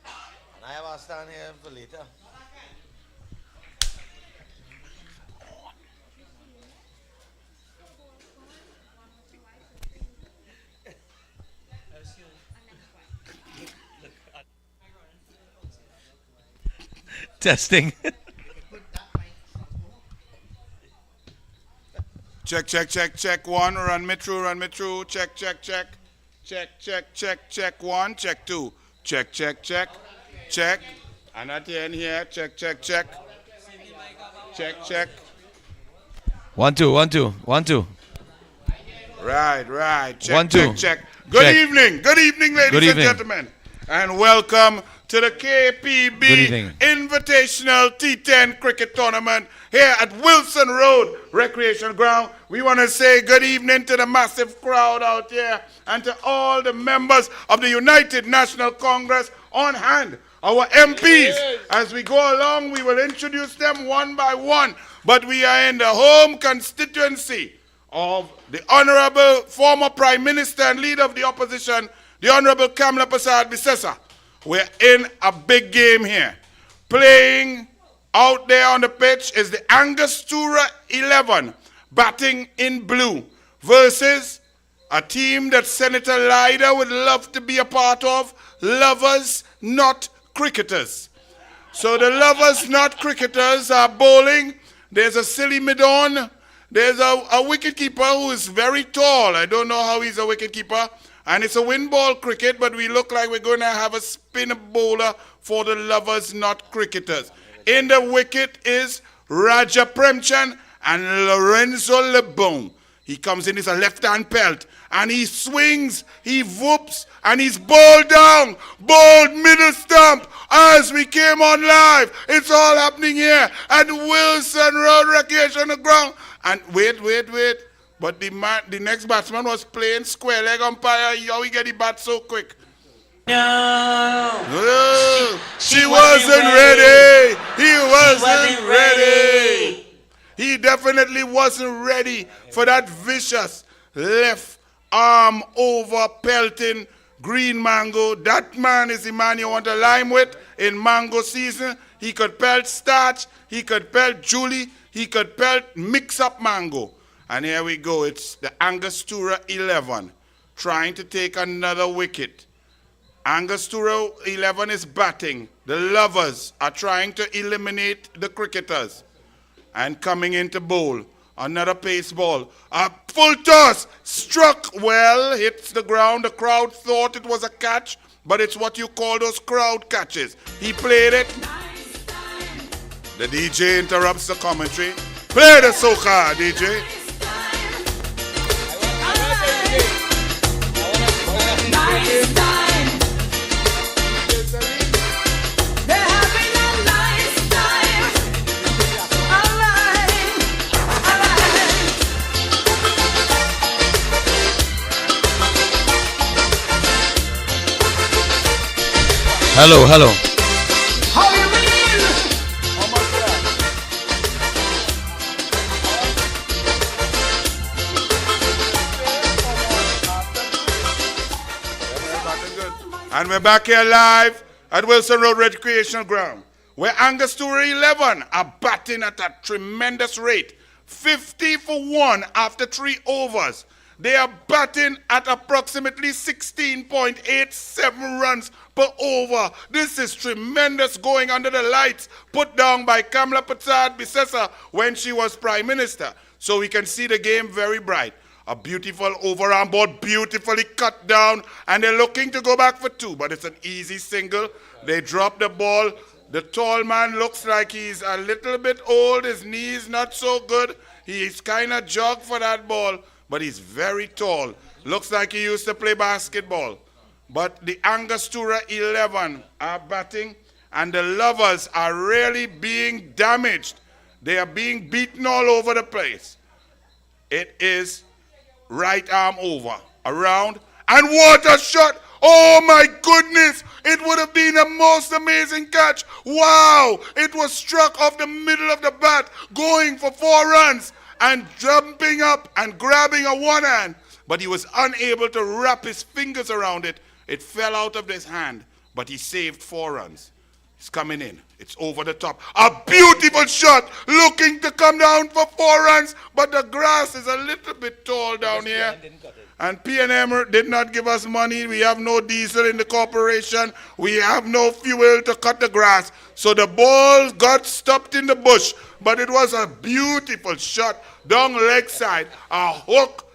And I have a stand here for later. Testing. Check one. Run me through. Check one. Check two. Check. And at the end here, check. Check. 1 2 1 2 1 2. Right. One, two. Check. Good evening, ladies Good and evening. gentlemen, and welcome to the Good KPB evening. Invitational T10 Cricket Tournament here at Wilson Road Recreation Ground. We want to say good evening to the massive crowd out here and to all the members of the United National Congress on hand. Our MPs, as we go along, we will introduce them one by one, but we are in the home constituency of the Honorable former Prime Minister and Leader of the Opposition, the Honorable Kamla Prasad Bisesa. We're in a big game here. Playing out there on the pitch is the Angostura 11, batting in blue, versus a team that Senator Lyda would love to be a part of, lovers, not cricketers. So the lovers, not cricketers, are bowling. There's a silly mid-on. There's a wicketkeeper who is very tall. I don't know how he's a wicketkeeper. And it's a wind ball cricket, but we look like we're going to have a spin bowler for the lovers, not cricketers. In the wicket is Raja Premchand and Lorenzo Lebon. He comes in, it's a left-hand pelt, and he swings, he whoops, and he's bowled down, bowled middle stump as we came on live. It's all happening here at Wilson Road Recreational Ground. And wait. But the next batsman was playing square leg umpire. How he get the bat so quick? No, she wasn't ready. He wasn't ready. He definitely wasn't ready for that vicious left arm over pelting green mango. That man is the man you want to lime with in mango season. He could pelt starch. He could pelt Julie. He could pelt mix-up mango. And here we go. It's the Angostura 11 trying to take another wicket. Angostura 11 is batting. The lovers are trying to eliminate the cricketers. And coming into bowl, another pace ball. A full toss, struck well, hits the ground. The crowd thought it was a catch, but it's what you call those crowd catches. He played it. The DJ interrupts the commentary. Play the soca, DJ. Hello. And we're back here live at Wilson Road Recreational Ground, where Angostura 11 are batting at a tremendous rate. 50 for 1 after 3 overs. They are batting at approximately 16.87 runs per over. This is tremendous going under the lights put down by Kamla Prasad Bisesa when she was Prime Minister. So we can see the game very bright. A beautiful overarm ball, beautifully cut down, and they're looking to go back for 2, but it's an easy single. They drop the ball. The tall man looks like he's a little bit old. His knees not so good. He's kind of jogged for that ball, but he's very tall. Looks like he used to play basketball. But the Angostura 11 are batting, and the lovers are really being damaged. They are being beaten all over the place. It is right arm over, around, and what a shot! Oh my goodness! It would have been a most amazing catch. Wow! It was struck off the middle of the bat, going for 4 runs, and jumping up and grabbing a one hand. But he was unable to wrap his fingers around it. It fell out of his hand, but he saved 4 runs. It's coming in. It's over the top. A beautiful shot, looking to come down for 4 runs, but the grass is a little bit tall down here. And P&M did not give us money. We have no diesel in the corporation. We have no fuel to cut the grass. So the ball got stopped in the bush, but it was a beautiful shot down leg side. A hook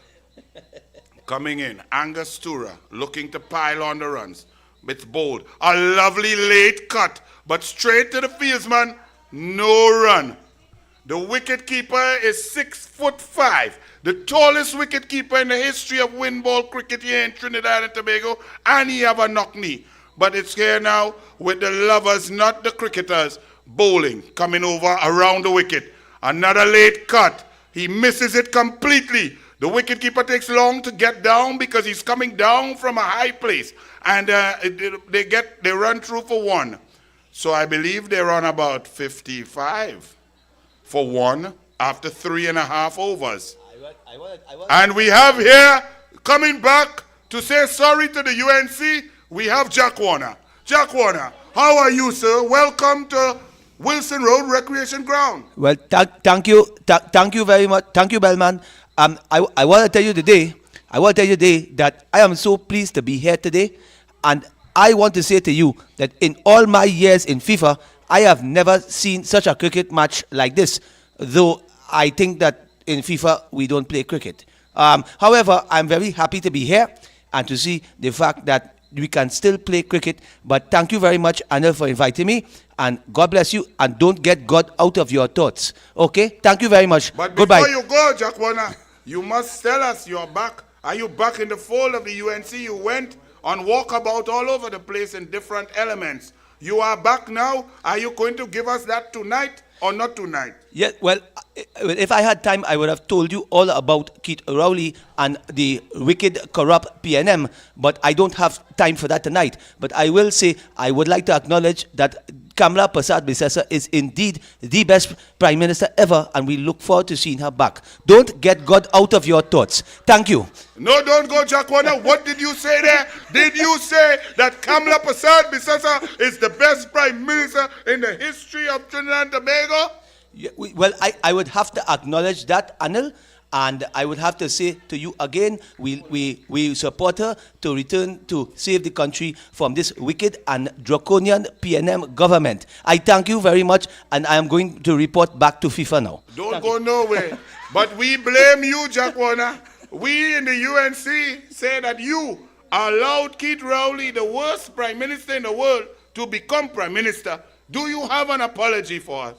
coming in. Angostura looking to pile on the runs. It's bold. A lovely late cut, but straight to the fieldsman. No run. The wicketkeeper is 6'5", the tallest wicketkeeper in the history of wind ball cricket here in Trinidad and Tobago, and he have a knock knee. But it's here now with the lovers, not the cricketers, bowling, coming over around the wicket. Another late cut. He misses it completely. The wicketkeeper takes long to get down because he's coming down from a high place. And they run through for one. So I believe they're on about 55 for one after 3.5 overs. And we have here, coming back to say sorry to the UNC, we have Jack Warner. Jack Warner, how are you, sir? Welcome to Wilson Road Recreation Ground. Well, thank you very much. Thank you, Bellman. I want to tell you today that I am so pleased to be here today, and I want to say to you that in all my years in FIFA, I have never seen such a cricket match like this, though I think that in FIFA we don't play cricket. However, I'm very happy to be here and to see the fact that we can still play cricket. But thank you very much, Anil, for inviting me, and God bless you, and don't get God out of your thoughts. Okay? Thank you very much. But goodbye. Before you go, Jack Warner, you must tell us you're back. Are you back in the fold of the UNC? You went on walkabout all over the place in different elements. You are back now. Are you going to give us that tonight or not tonight? Yeah, well, if I had time, I would have told you all about Keith Rowley and the wicked, corrupt PNM, but I don't have time for that tonight. But I will say, I would like to acknowledge that Kamala Persad-Bissessar is indeed the best Prime Minister ever, and we look forward to seeing her back. Don't get God out of your thoughts. Thank you. No, don't go, Jack Warner. What did you say there? Did you say that Kamala Persad-Bissessar is the best Prime Minister in the history of Trinidad and Tobago? Yeah, well, I would have to acknowledge that, Anil, and I would have to say to you again, we support her to return to save the country from this wicked and draconian PNM government. I thank you very much, and I am going to report back to FIFA now. Don't go nowhere. But we blame you, Jack Warner. We in the UNC say that you allowed Keith Rowley, the worst Prime Minister in the world, to become Prime Minister. Do you have an apology for us?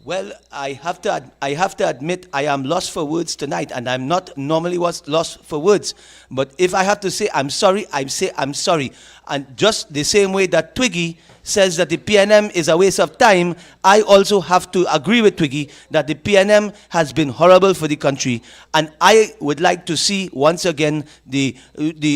Well, I have to admit I am lost for words tonight, and I'm not normally lost for words. But if I have to say I'm sorry, I say I'm sorry. And just the same way that Twiggy says that the PNM is a waste of time, I also have to agree with Twiggy that the PNM has been horrible for the country. And I would like to see once again the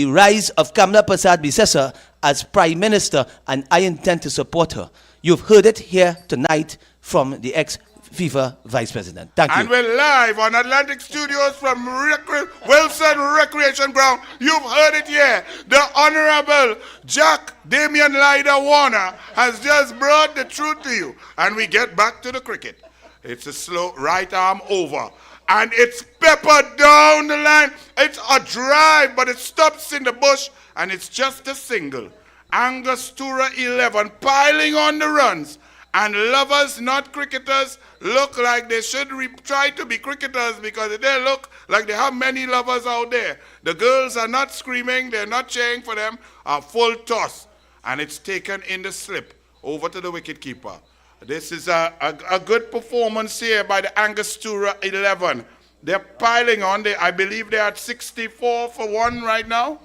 rise of Kamala Persad-Bissessar as Prime Minister, and I intend to support her. You've heard it here tonight from the ex-FIFA Vice President. Thank you. And we're live on Atlantic Studios from Wilson Recreation Ground. You've heard it here. The Honorable Jack Damian Lyda Warner has just brought the truth to you. And we get back to the cricket. It's a slow right arm over. And it's peppered down the line. It's a drive, but it stops in the bush. And it's just a single. Angostura 11 piling on the runs. And lovers, not cricketers, look like they should try to be cricketers because they look like they have many lovers out there. The girls are not screaming, they're not cheering for them, a full toss. And it's taken in the slip over to the wicketkeeper. This is a good performance here by the Angostura 11. They're piling on. I believe they're at 64 for one right now.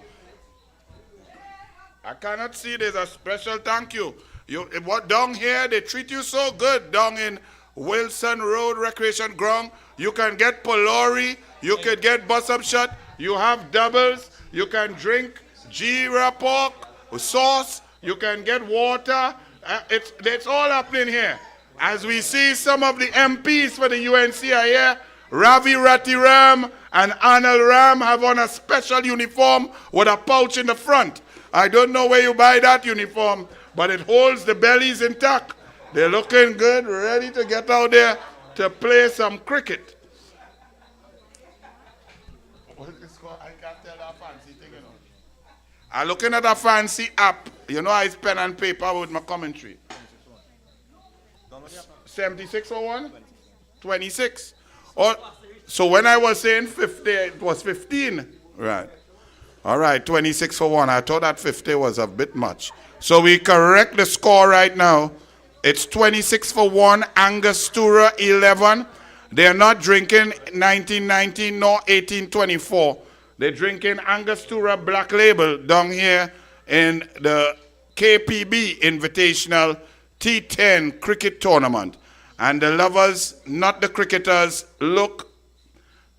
I cannot see. There's a special thank you. Down here, they treat you so good down in Wilson Road Recreation Ground. You can get Polori, you can get bus-up shot, you have doubles, you can drink Jira pork, sauce, you can get water. It's all happening here. As we see some of the MPs for the UNC are here, Ravi Ratiram and Anil Ram have on a special uniform with a pouch in the front. I don't know where you buy that uniform, but it holds the bellies intact. They're looking good, ready to get out there to play some cricket. What is this called? I can't tell that fancy thing, you know. I'm looking at a fancy app. You know, I pen and paper with my commentary. 76 or 1? 26. So when I was saying 50, it was 15. Right. All right, 26 for 1. I thought that 50 was a bit much. So we correct the score right now. It's 26 for 1, Angostura 11. They are not drinking 1919 nor 1824. They're drinking Angostura Black Label down here in the KPB Invitational T10 cricket tournament. And the lovers, not the cricketers, look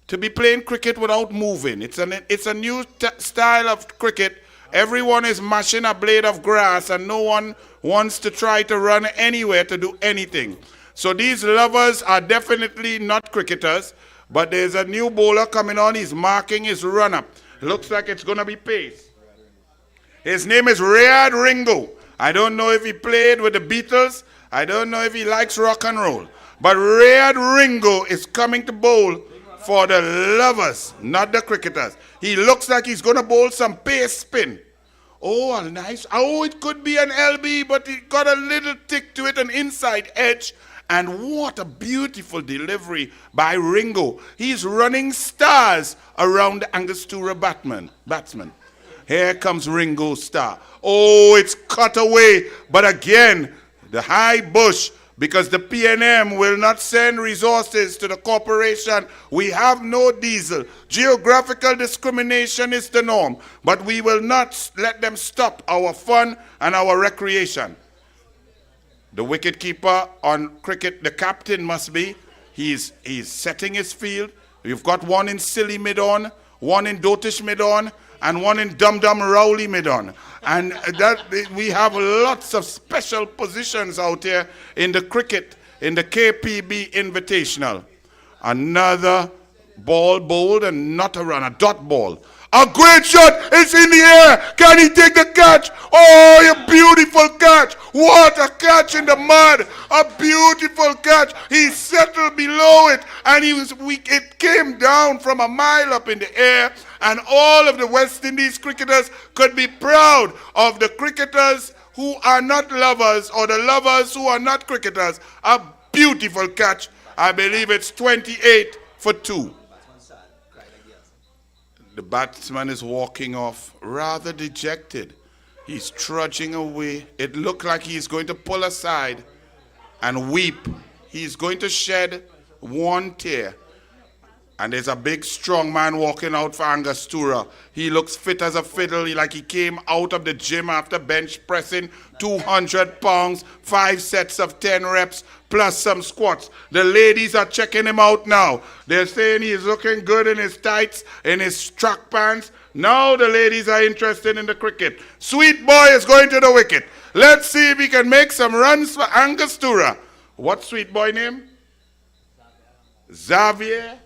to be playing cricket without moving. It's a new style of cricket. Everyone is mashing a blade of grass and no one wants to try to run anywhere to do anything. So these lovers are definitely not cricketers, but there's a new bowler coming on. He's marking his run-up. Looks like it's going to be pace. His name is Riyad Ringo. I don't know if he played with the Beatles. I don't know if he likes rock and roll. But Riyad Ringo is coming to bowl for the lovers, not the cricketers. He looks like he's going to bowl some pace spin. Oh, nice. Oh, it could be an LB, but it got a little tick to it, an inside edge. And what a beautiful delivery by Ringo. He's running stars around the Angostura batsman. Here comes Ringo Star. Oh, it's cut away. But again, the high bush, because the PNM will not send resources to the corporation. We have no diesel. Geographical discrimination is the norm, but we will not let them stop our fun and our recreation. The wicketkeeper on cricket, the captain must be, he's setting his field. You've got one in Silly mid-on, one in Dotish mid-on, and one in Dum Dum Rowley mid-on. And that we have lots of special positions out here in the cricket, in the KPB Invitational. Another ball bowled and not a run, a dot ball. A great shot, it's in the air. Can he take the catch? Oh, a beautiful catch. What a catch in the mud. A beautiful catch. He settled below it and it came down from a mile up in the air, and all of the West Indies cricketers could be proud of the cricketers who are not lovers or the lovers who are not cricketers. A beautiful catch. I believe it's 28 for 2. The batsman is walking off rather dejected. He's trudging away. It looked like he's going to pull aside and weep. He's going to shed one tear. And there's a big strong man walking out for Angostura. He looks fit as a fiddle, like he came out of the gym after bench pressing 200 pounds, 5 sets of 10 reps, plus some squats. The ladies are checking him out now. They're saying he's looking good in his tights, in his track pants. Now the ladies are interested in the cricket. Sweet boy is going to the wicket. Let's see if he can make some runs for Angostura. What's sweet boy name? Xavier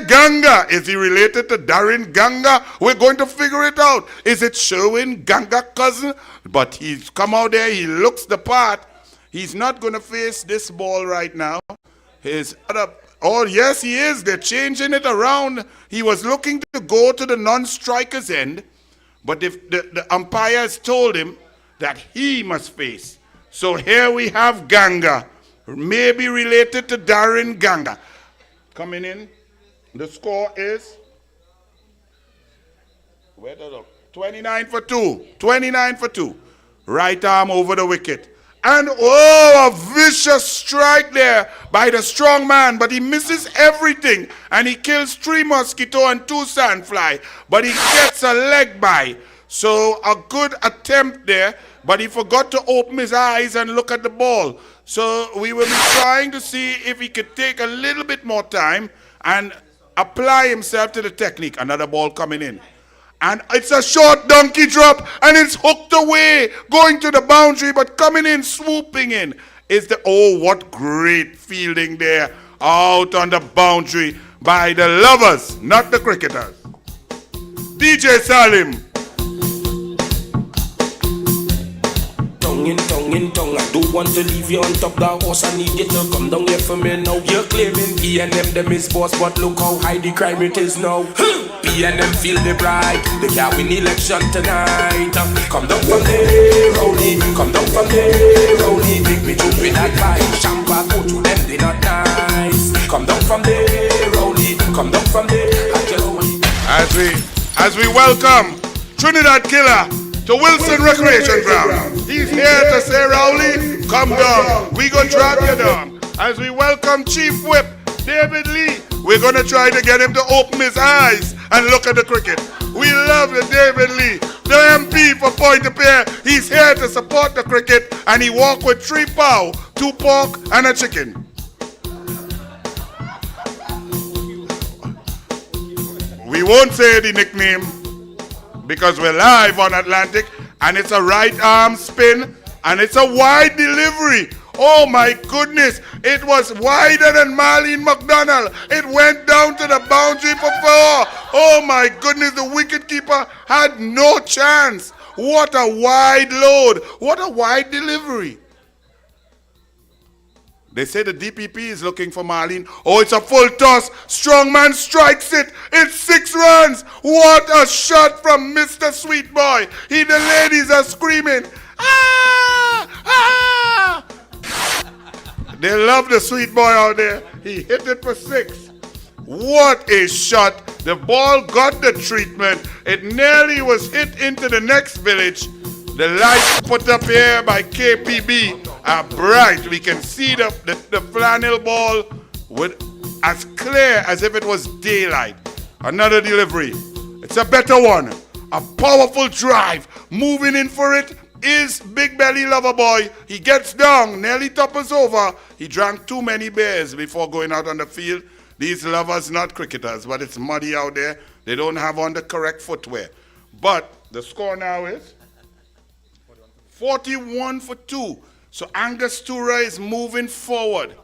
Ganga. Is he related to Darren Ganga? We're going to figure it out. Is it Sherwin Ganga cousin? But he's come out there, he looks the part. He's not going to face this ball right now. Oh, yes, he is. They're changing it around. He was looking to go to the non-striker's end, but if the umpires told him that he must face. So here we have Ganga, maybe related to Darren Ganga. Coming in, the score is 29 for 2. 29 for 2. Right arm over the wicket. And oh, a vicious strike there by the strong man, but he misses everything. And he kills 3 mosquito and 2 sandfly, but he gets a leg by. So a good attempt there, but he forgot to open his eyes and look at the ball. So we will be trying to see if he could take a little bit more time and apply himself to the technique. Another ball coming in. And it's a short donkey drop, and it's hooked away, going to the boundary, but coming in, swooping in. Oh, what great fielding there, out on the boundary by the lovers, not the cricketers. DJ Salim. Tongue, I don't want to leave you on top the horse. I need you to come down here for me now. You're claiming PNM them is boss, but look how high the crime it is now. PNM feel the bright, they can't win election tonight. Come down from there, Rowley. Come down from there, Rowley. Make me jump with that vibe. Shampa go to them, they not nice. Come down from there, Rowley. Come down from there. As we welcome Trinidad Killer to to Wilson Recreation Ground. He's here to say, Rowley, come down. We gonna drop you down. As we welcome Chief Whip David Lee, we're gonna try to get him to open his eyes and look at the cricket. We love the David Lee, the MP for Point-a-Pierre. He's here to support the cricket, and he walked with 3 pow, 2 pork, and a chicken. We won't say the nickname because we're live on Atlantic, and it's a right arm spin, and it's a wide delivery. Oh my goodness, it was wider than Marlene McDonald. It went down to the boundary for 4. Oh my goodness, the wicketkeeper had no chance. What a wide load. What a wide delivery. They say the DPP is looking for Marlene. Oh, it's a full toss. Strongman strikes it. It's 6 runs. What a shot from Mr. Sweet Boy. The ladies are screaming. Ah! Ah! They love the Sweet Boy out there. He hit it for 6. What a shot. The ball got the treatment. It nearly was hit into the next village. The lights put up here by KPB are bright. We can see the flannel ball with as clear as if it was daylight. Another delivery. It's a better one. A powerful drive. Moving in for it is Big Belly Lover Boy. He gets down, nearly topples over. He drank too many beers before going out on the field. These lovers, not cricketers, but it's muddy out there. They don't have on the correct footwear. But the score now is 41 for 2. So Angostura is moving forward.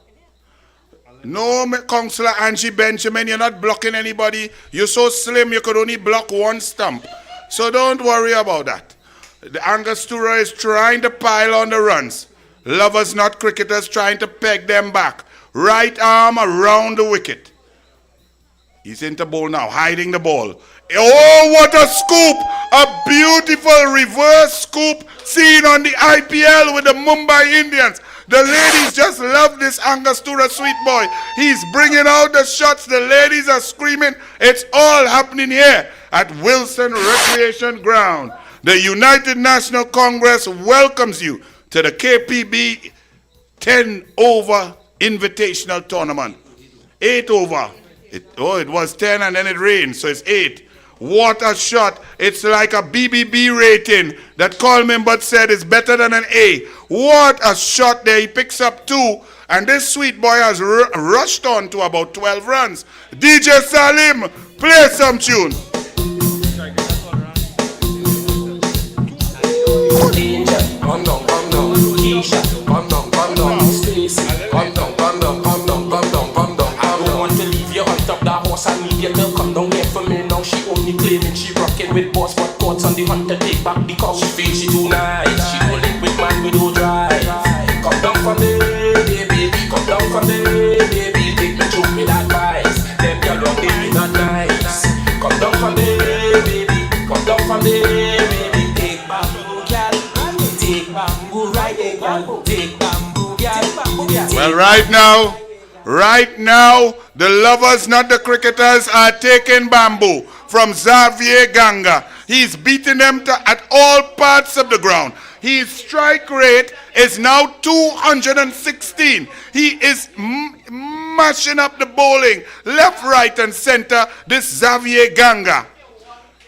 No, Councillor Angie Benjamin, you're not blocking anybody. You're so slim you could only block 1 stump. So don't worry about that. The Angostura is trying to pile on the runs. Lovers, not cricketers, trying to peg them back. Right arm around the wicket. He's into bowl now, hiding the ball. Oh, what a scoop! A beautiful reverse scoop seen on the IPL with the Mumbai Indians. The ladies just love this Angostura Sweet Boy. He's bringing out the shots. The ladies are screaming. It's all happening here at Wilson Recreation Ground. The United National Congress welcomes you to the KPB 10-over Invitational Tournament. 8 over. It was 10 and then it rained, so it's 8. What a shot. It's like a BBB rating that Coleman Butt said is better than an A. What a shot there. He picks up 2, and this Sweet Boy has rushed on to about 12 runs. DJ Salim, play some tune. Come down, Keisha, come down, Stacy, come down, I don't want to leave you on top that horse. I need you to come down here for me now. She only claiming she rocking with boss, but courts on the hunt to take back because she feels she too nice. She don't link with man with no drive. Come down for me, baby, come down for me, baby. Take me through with advice. Them girl don't they be not nice. Come down for me, baby, come down for me, baby. Take bamboo, girl. Take bamboo, right there, girl. Take bamboo, girl. Well, right now, the lovers, not the cricketers, are taking bamboo from Xavier Ganga. He's beating them at all parts of the ground. His strike rate is now 216. He is mashing up the bowling, left, right, and center, this Xavier Ganga.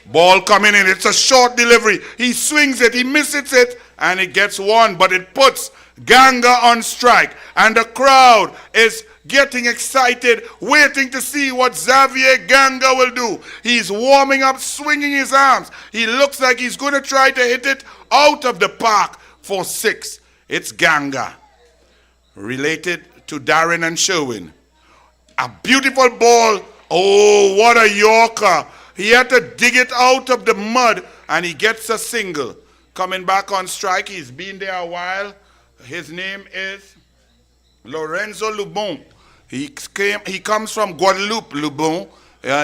Ball coming in, it's a short delivery. He swings it, he misses it, and it gets 1, but it puts Ganga on strike. And the crowd is getting excited, waiting to see what Xavier Ganga will do. He's warming up, swinging his arms. He looks like he's going to try to hit it out of the park for 6. It's Ganga, related to Darren and Sherwin. A beautiful ball. Oh, what a Yorker. He had to dig it out of the mud, and he gets a single. Coming back on strike, he's been there a while. His name is Lorenzo Lubon. He comes from Guadeloupe, Lubon.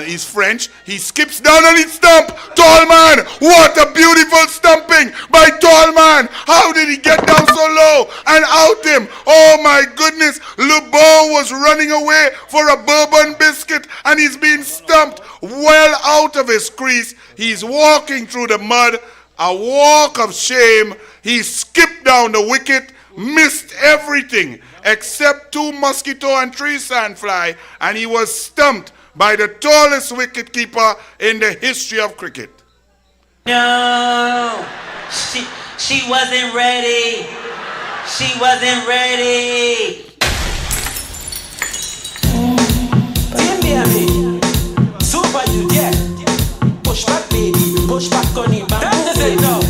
He's French. He skips down on his stump. Tall man. What a beautiful stumping by Tall man. How did he get down so low and out him? Oh my goodness. Lubon was running away for a bourbon biscuit, and he's being stumped well out of his crease. He's walking through the mud. a walk of shame. He skipped down the wicket, missed everything except 2 mosquito and 3 sandfly, and he was stumped by the tallest wicketkeeper in the history of cricket. No, she wasn't ready. She wasn't ready. Super you get. Push back baby, push back on the bamboo.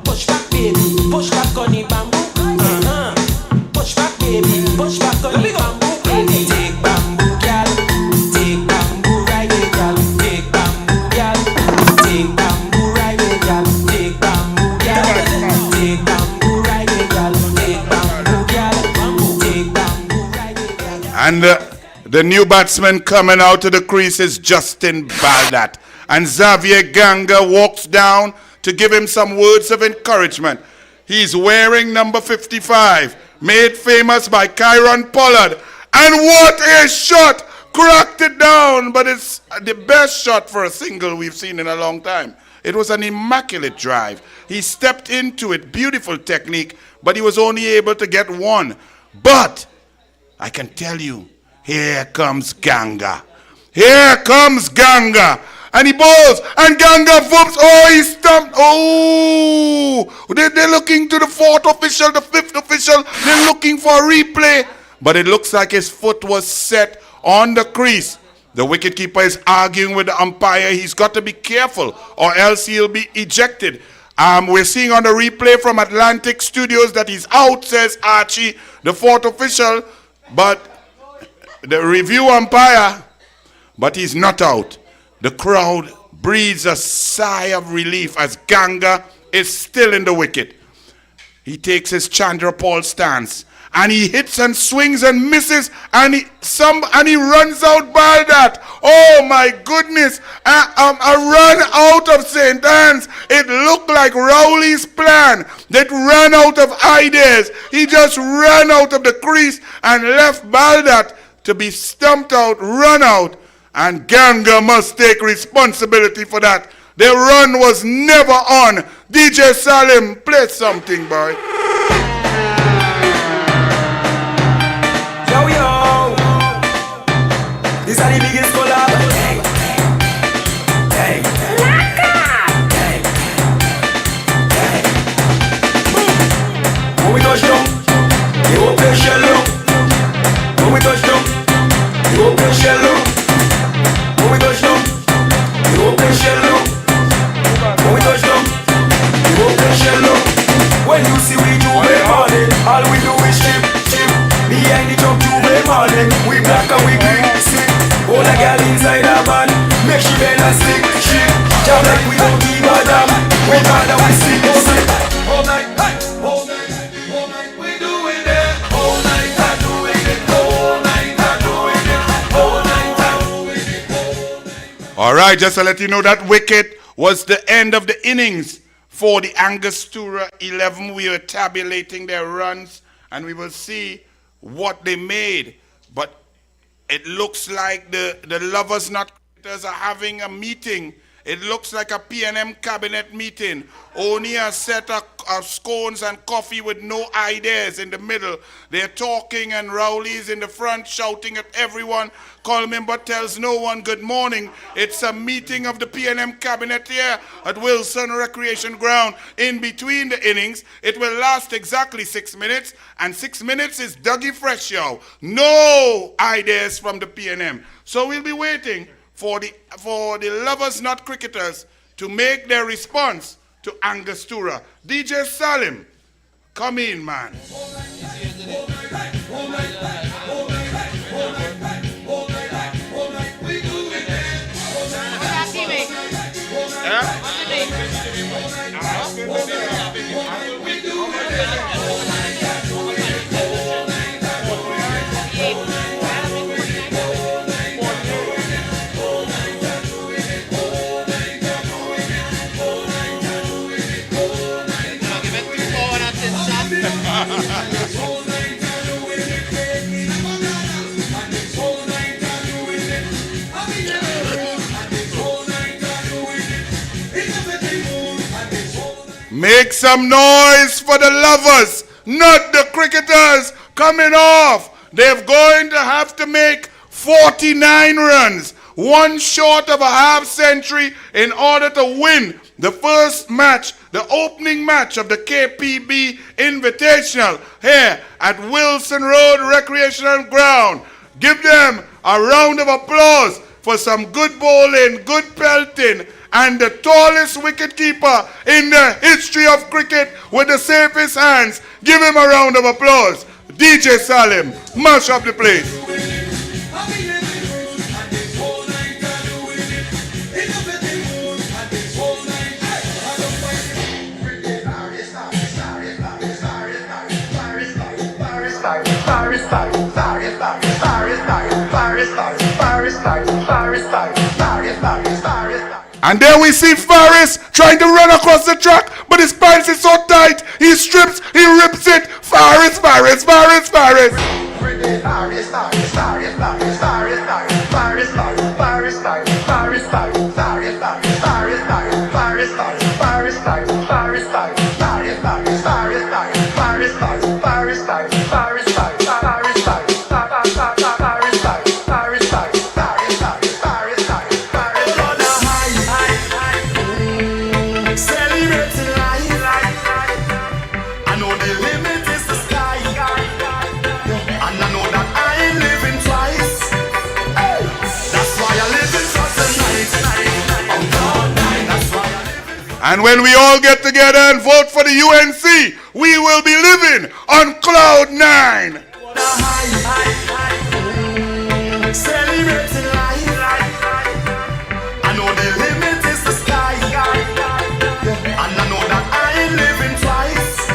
Push back baby, push back on the bamboo. Push back baby, push back on the bamboo. Take bamboo, girl. Take bamboo, right there, girl. Take bamboo, girl. Take bamboo, right there, girl. Take bamboo, girl. Take bamboo, right there, girl. Take bamboo, girl. Take bamboo, right there, girl. And the new batsman coming out of the crease is Justin Baldat. And Xavier Ganga walks down to give him some words of encouragement. He's wearing number 55, made famous by Kyron Pollard. And what a shot! Cracked it down, but it's the best shot for a single we've seen in a long time. It was an immaculate drive. He stepped into it, beautiful technique, but he was only able to get 1. But I can tell you, here comes Ganga. Here comes Ganga. And he bowls, and Ganga whoops. Oh, he stumped. Oh, they're looking to the 4th official, the 5th official. They're looking for a replay. But it looks like his foot was set on the crease. The wicketkeeper is arguing with the umpire. He's got to be careful, or else he'll be ejected. We're seeing on the replay from Atlantic Studios that he's out, says Archie, the 4th official. But the review umpire, but he's not out. The crowd breathes a sigh of relief as Ganga is still in the wicket. He takes his Chandra Paul stance and he hits and swings and misses and he runs out Baldat. Oh my goodness! A run out of St. Anne's. It looked like Rowley's plan that ran out of ideas. He just ran out of the crease and left Baldat to be stumped out, run out. And Ganga must take responsibility for that. The run was never on. DJ Salim, play something, boy. Yo, yo. These are the biggest collab. Hey. Hey. Hey. Hey. When we touch down, you open shell up. When we touch down, you open shell up. When we touch down, you open shell up. When we touch down, you open shell up. When you see we do it morning, all we do is chip, chip. Behind the jump to it morning, we black and we green, sweet. All the girl inside a van, make she bend and stick, shit. Jam like we don't give a damn. We mad and we sick, sick. All night, hey, all night, we doing it. All night I'm doing it. All night I'm doing it. All night I'm doing it. All right, just to let you know, that wicket was the end of the innings for the Angostura 11. We are tabulating their runs and we will see what they made. But it looks like the lovers not critters are having a meeting. It looks like a P&M cabinet meeting. Only a set of scones and coffee with no ideas in the middle. They're talking and Rowley's in the front shouting at everyone. Coleman but tells no one good morning. It's a meeting of the P&M cabinet here at Wilson Recreation Ground. In between the innings, it will last exactly 6 minutes. And 6 minutes is Dougie Fresh Show. No ideas from the P&M. So we'll be waiting for the lovers not cricketers to make their response to Angostura. DJ Salim, come in, man. Make some noise for the lovers, not the cricketers coming off. They're going to have to make 49 runs, one short of a half century, in order to win the first match, the opening match of the KPB Invitational here at Wilson Road Recreational Ground. Give them a round of applause for some good bowling, good pelting, and the tallest wicketkeeper in the history of cricket with the safest hands. Give him a round of applause. DJ Salim, mash up the place. And there we see Faris trying to run across the track, but his pants is so tight, he strips, he rips it. Faris, Faris, Faris, Faris. And when we all get together and vote for the UNC, we will be living on cloud 9. Celebrating life. I know the limit is the sky. And I know that I ain't living twice.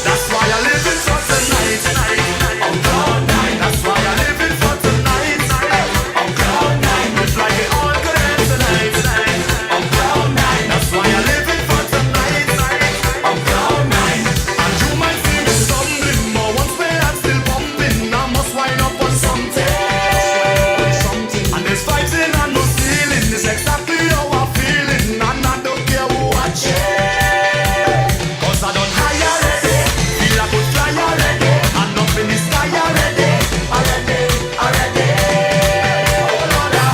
That's why I live it for tonight. On cloud 9. That's why I live it for tonight. On cloud 9. It's like it all could end tonight. On cloud 9. That's why I live it for tonight. On cloud 9. And you might see me stumbling, but once my heart's still pumping, I must wind up on something. And there's vibes in and no ceiling. It's exactly how I'm feeling, and I don't care who watch it. Cause I don't high already, feel I could fly already, and up in the sky already. Oh Lord, I'm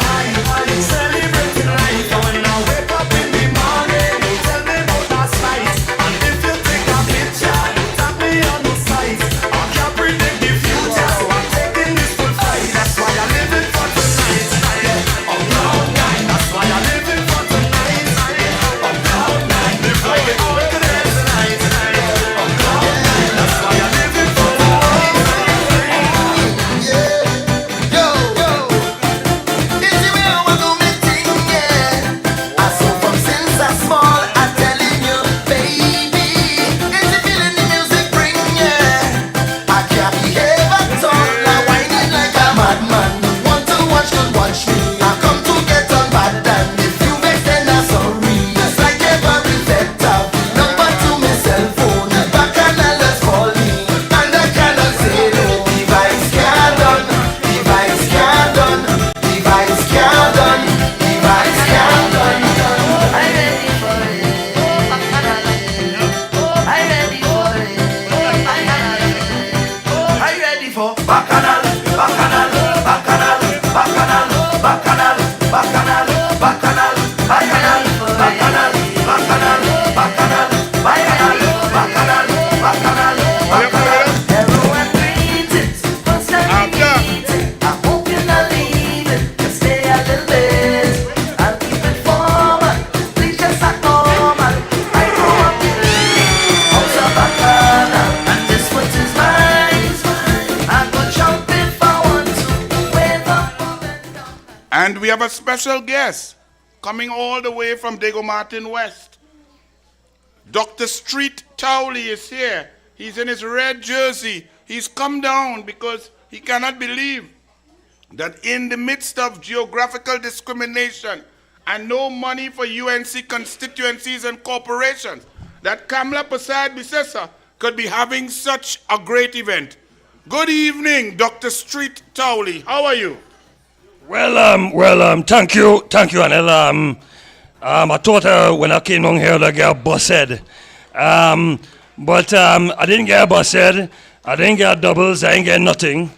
high, celebrating life. And when I wake up in the morning, you tell me about that sight. And if you take a picture, tag me on the site. I can't predict the future, so I'm taking this full fight. That's why I live it for tonight. On cloud 9, that's why I live it for tonight. On cloud 9, live like it all could end tonight. On cloud 9, that's why I live it for tonight. This is where I do me thing, yeah. I saw from since I'm small, I'm telling you, baby. Is it feeling the music bring, yeah? I can't behave at all, I'm whining like a madman. Want to watch, don't watch me. I come to get on bad, and if you vex, then I'm sorry. Just like every vector, number to my cell phone. Bacchanal is calling, and I cannot say no. Device can't done, device can't done, device can't done, device can't done. I'm ready for it. I'm ready for it. I'm ready for bacchanal, bacchanal, bacchanal, bacchanal, bacchanal, bacchanal, bacchanal, bacchanal, bacchanal, bacchanal, bacchanal, bacchanal, bacchanal, bacchanal. Everyone greetings, constantly meeting. I hope you're not leaving. Just stay a little bit. I'll keep it formal. Please just act normal. I grew up in the house of bacchanal, and this foot is mine. I go jump if I want to. Wave up. And we have a special guest coming all the way from Diego Martin West. Dr. Street Towley is here. He's in his red jersey. He's come down because he cannot believe that in the midst of geographical discrimination and no money for UNC constituencies and corporations, that Kamla Prasad Bisesa could be having such a great event. Good evening, Dr. Street Towley. How are you? Well, thank you, Anel. I thought when I came down here I'd get busted. But I didn't get busted. I didn't get doubles. I didn't get nothing.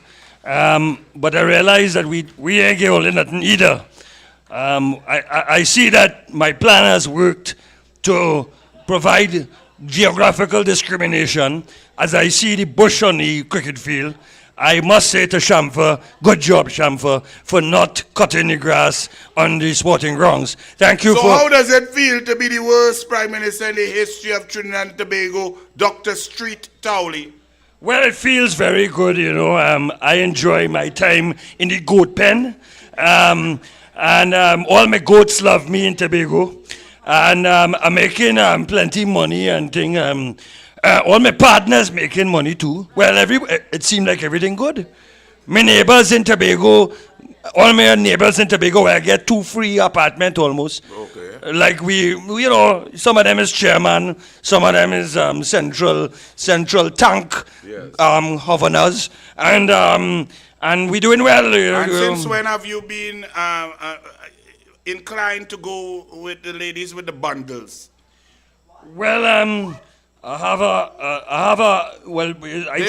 But I realized that we ain't get only nothing either. I see that my plan has worked to provide geographical discrimination. As I see the bush on the cricket field, I must say to Shamfa, good job, Shamfa, for not cutting the grass on the sporting grounds. Thank you So for... how does it feel to be the worst Prime Minister in the history of Trinidad and Tobago, Dr. Street Towley? Well, it feels very good, you know. I enjoy my time in the goat pen. And all my goats love me in Tobago. And I'm making plenty money and thing. All my partners making money too. Well, it seemed like everything good. My neighbors in Tobago, all my neighbors in Tobago, I get 2 free apartments almost. Okay. Like you know, some of them is chairman, some of them is central tank governors, and we doing well. And since when have you been inclined to go with the ladies with the bundles? Well, They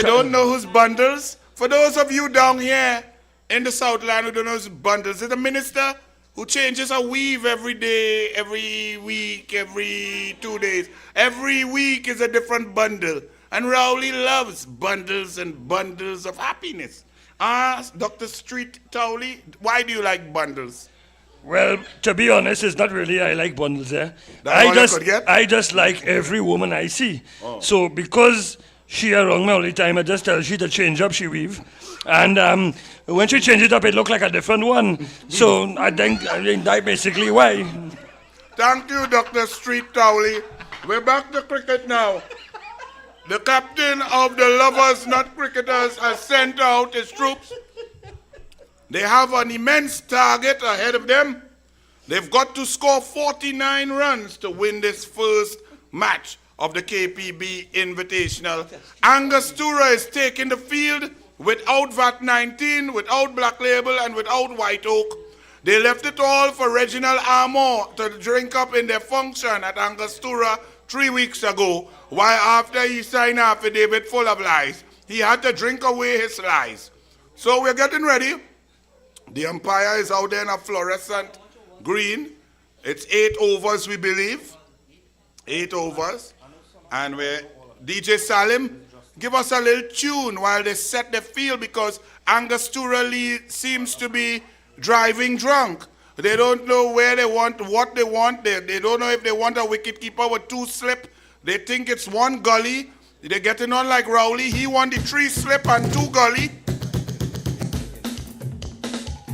don't know who's bundles. For those of you down here in the Southland who don't know who's bundles, it's a minister who changes a weave every day, every week, every 2 days. Every week is a different bundle. And Rowley loves bundles and bundles of happiness. Dr. Street Towley, why do you like bundles? Well, to be honest, it's not really I like bundles, eh? That's all you could get? I just like every woman I see. Oh. So because she around me all the time, I just tell she to change up she weave. And when she change it up, it look like a different one. So I think that's basically why. Thank you, Dr. Street Towley. We're back to cricket now. The captain of the Lovers Not Cricketers has sent out his troops. They have an immense target ahead of them. They've got to score 49 runs to win this first match of the KPB Invitational. Angostura is taking the field without VAT-19, without Black Label, and without White Oak. They left it all for Reginald Armour to drink up in their function at Angostura 3 weeks ago, while after he signed an affidavit full of lies, he had to drink away his lies. So we're getting ready. The umpire is out there in a fluorescent green. It's 8 overs, we believe. 8 overs. And DJ Salim, give us a little tune while they set the field, because Angostura seems to be driving drunk. They don't know where they want, what they want. They don't know if they want a wicketkeeper with 2 slip. They think it's 1 gully. They're getting on like Rowley. He won the 3 slip and 2 gully.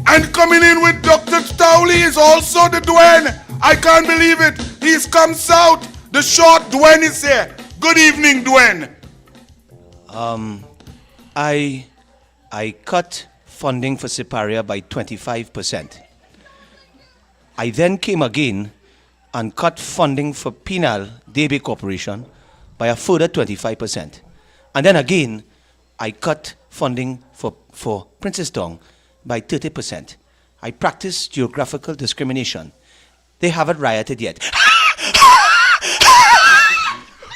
And coming in with Dr. Towley is also the Dwayne. I can't believe it. He's come south. The short Dwayne is here. Good evening, Dwayne. I cut funding for Siparia by 25%. I then came again and cut funding for Penal DB Corporation by a further 25%. And then again, I cut funding for Princess Dong by 30%. I practice geographical discrimination. They haven't rioted yet.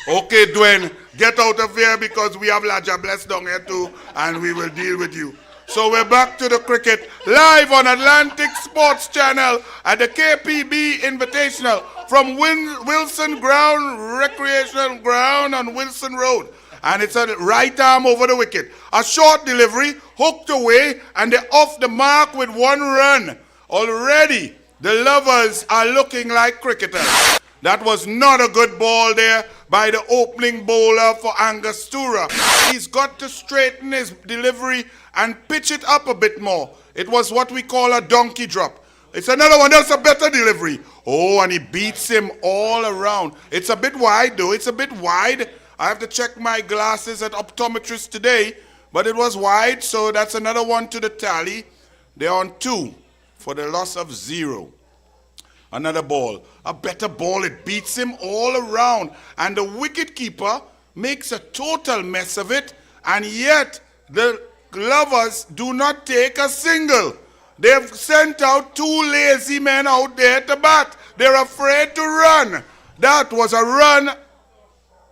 Okay, Dwayne, get out of here, because we have Laja Bless down here too, and we will deal with you. So we're back to the cricket, live on Atlantic Sports Channel at the KPB Invitational from Wilson Ground, Recreational Ground on Wilson Road. And it's a right arm over the wicket. A short delivery, hooked away, and they're off the mark with 1 run. Already, the Lovers are looking like cricketers. That was not a good ball there by the opening bowler for Angostura. He's got to straighten his delivery and pitch it up a bit more. It was what we call a donkey drop. It's another one. That's a better delivery. Oh, and he beats him all around. It's a bit wide, though. It's a bit wide. I have to check my glasses at optometrist today, but it was wide, so that's another one to the tally. They're on 2 for the loss of 0. Another ball, a better ball. It beats him all around, and the wicketkeeper makes a total mess of it, and yet the Lovers do not take a single. They've sent out 2 lazy men out there to bat. They're afraid to run. That was a run.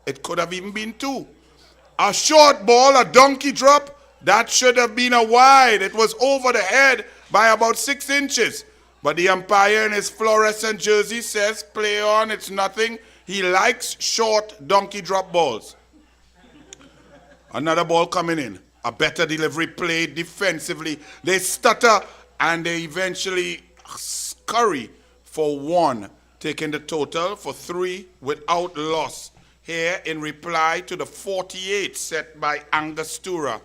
It could have even been 2. A short ball, a donkey drop, that should have been a wide. It was over the head by about 6 inches. But the umpire in his fluorescent jersey says, play on, it's nothing. He likes short donkey drop balls. Another ball coming in. A better delivery played defensively. They stutter and they eventually scurry for 1, taking the total for 3 without loss. Here in reply to the 48 set by Angostura.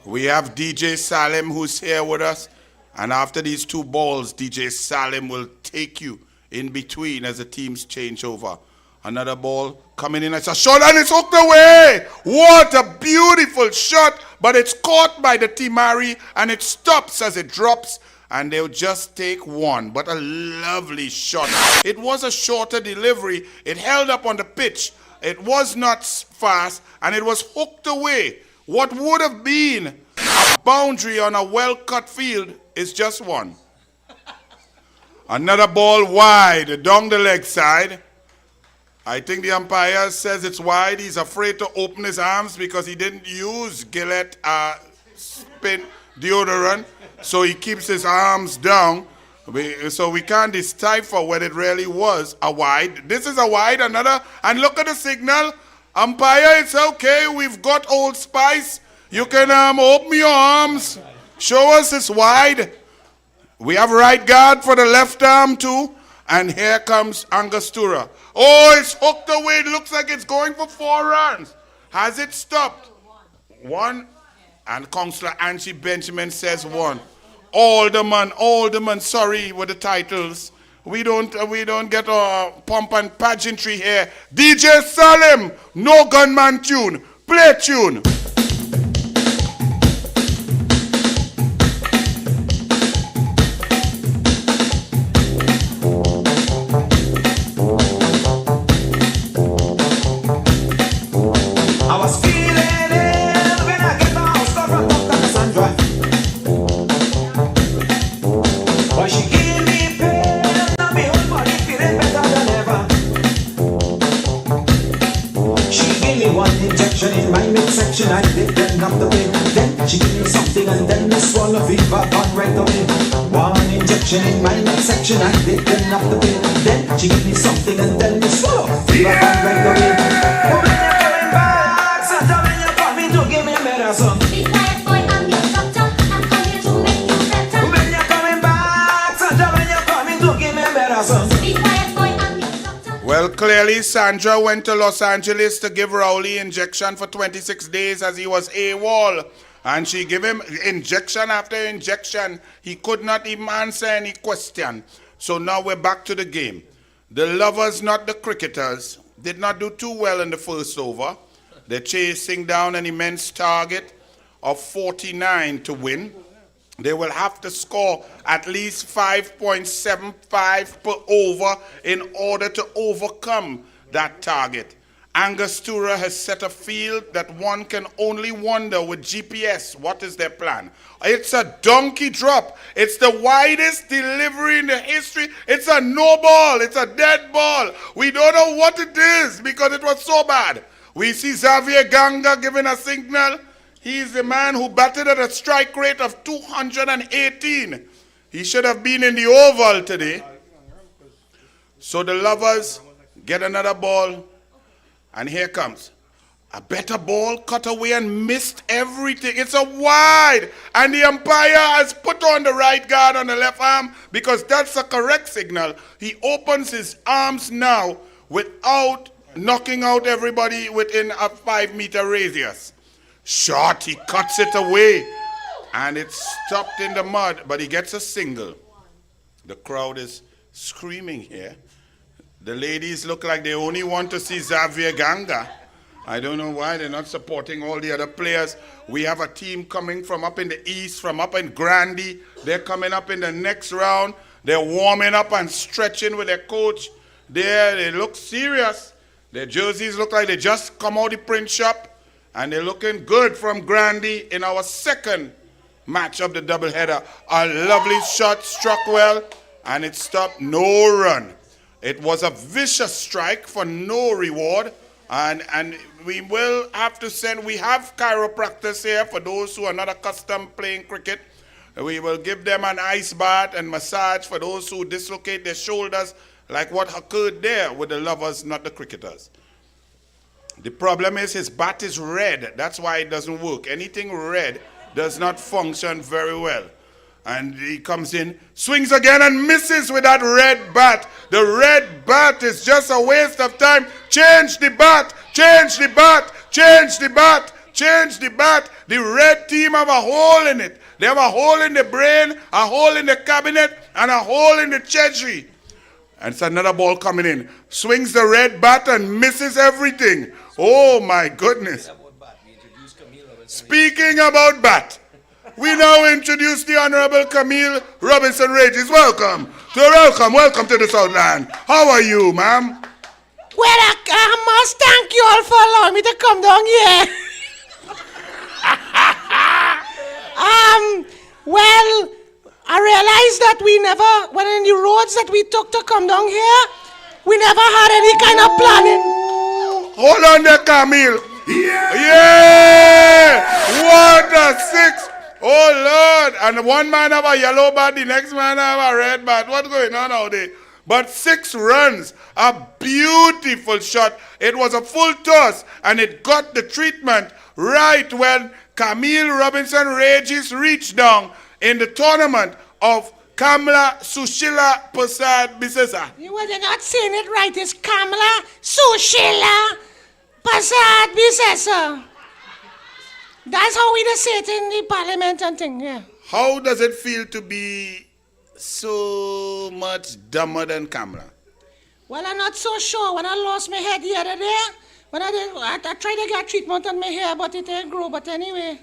We have DJ Salim who's here with us. And after these 2 balls, DJ Salim will take you in between as the teams change over. Another ball coming in. It's a shot and it's hooked away. What a beautiful shot. But it's caught by the Timari and it stops as it drops. And they'll just take 1. But a lovely shot. It was a shorter delivery. It held up on the pitch. It was not fast and it was hooked away. What would have been a boundary on a well-cut field is just 1. Another ball wide down the leg side. I think the umpire says it's wide. He's afraid to open his arms because he didn't use Gillette spin deodorant. So he keeps his arms down. So we can't decipher what it really was. A wide. This is a wide, another. And look at the signal. Umpire, it's okay. We've got Old Spice. You can open your arms. Show us it's wide. We have right guard for the left arm too. And here comes Angostura. Oh, it's hooked away. It looks like it's going for 4 runs. Has it stopped? 1. And Councillor Angie Benjamin says 1. Alderman, sorry with the titles. We don't get a pomp and pageantry here. DJ Salim, no gunman tune. Play tune. I was feeling it when I get down, stop and talk to Cassandra. But she gave me pain, and my whole body feeling better than ever. She gave me 1 injection in my midsection, I didn't have the pain. Then she gave me something, and then the swallow fever gone right away. 1 injection in my midsection, I didn't have the pain. Then she gave me something, and then the swallow fever gone right away. Oh, when you're coming back, Santa, when you're coming to give me a medicine. Be quiet, boy, I'm your doctor. I'm coming to make you better. When you're coming back, Santa, when you're coming to give me a medicine. Be quiet, boy, I'm your doctor. Well, clearly Sandra went to Los Angeles to give Rowley injection for 26 days as he was AWOL. And she gave him injection after injection. He could not even answer any question. So now we're back to the game. The lovers, not the cricketers, did not do too well in the first over. They're chasing down an immense target of 49 to win. They will have to score at least 5.75 per over in order to overcome that target. Angostura has set a field that one can only wonder with GPS, what is their plan? It's a donkey drop. It's the widest delivery in the history. It's a no ball. It's a dead ball. We don't know what it is because it was so bad. We see Xavier Ganga giving a signal. He's the man who batted at a strike rate of 218. He should have been in the oval today. So the lovers get another ball. And here comes a better ball, cut away and missed everything. It's a wide. And the umpire has put on the right guard on the left arm because that's a correct signal. He opens his arms now without knocking out everybody within a 5-meter radius. Shot, he cuts it away. And it's stopped in the mud, but he gets a single. The crowd is screaming here. The ladies look like they only want to see Xavier Ganga. I don't know why they're not supporting all the other players. We have a team coming from up in the east, from up in Grandy. They're coming up in the next round. They're warming up and stretching with their coach. They look serious. Their jerseys look like they just come out the print shop. And they're looking good from Grandy in our second match of the doubleheader. A lovely shot struck well, and it stopped. No run. It was a vicious strike for no reward, and we will have to send. We have chiropractors here for those who are not accustomed playing cricket. We will give them an ice bath and massage for those who dislocate their shoulders, like what occurred there with the lovers, not the cricketers. The problem is his bat is red. That's why it doesn't work. Anything red does not function very well. And he comes in, swings again and misses with that red bat. The red bat is just a waste of time. Change the bat, change the bat, change the bat, change the bat. The red team have a hole in it. They have a hole in the brain, a hole in the cabinet, and a hole in the treasury. And it's another ball coming in. Swings the red bat and misses everything. Oh my goodness. Speaking about bat, we now introduce the Honorable Camille Robinson Regis. Welcome to the Southland. How are you, ma'am? Well, I must thank you all for allowing me to come down here. Well, I realized that we never, when in the roads that we took to come down here, we never had any kind of planning. Hold on there, Camille. Yeah! What a six! Oh, Lord. And one man have a yellow bat, the next man have a red bat. What's going on out there? But 6 runs, a beautiful shot. It was a full toss, and it got the treatment right when Camille Robinson Regis reached down in the tournament of Kamla Sushila Prasad Bisesa. You were not saying it right. It's Kamla Sushila Prasad Bisesa. That's how we just say it in the parliament and thing, yeah. How does it feel to be so much dumber than Kamla? Well, I'm not so sure. When I lost my hair the other day, when I tried to get treatment on my hair, but it didn't grow. But anyway,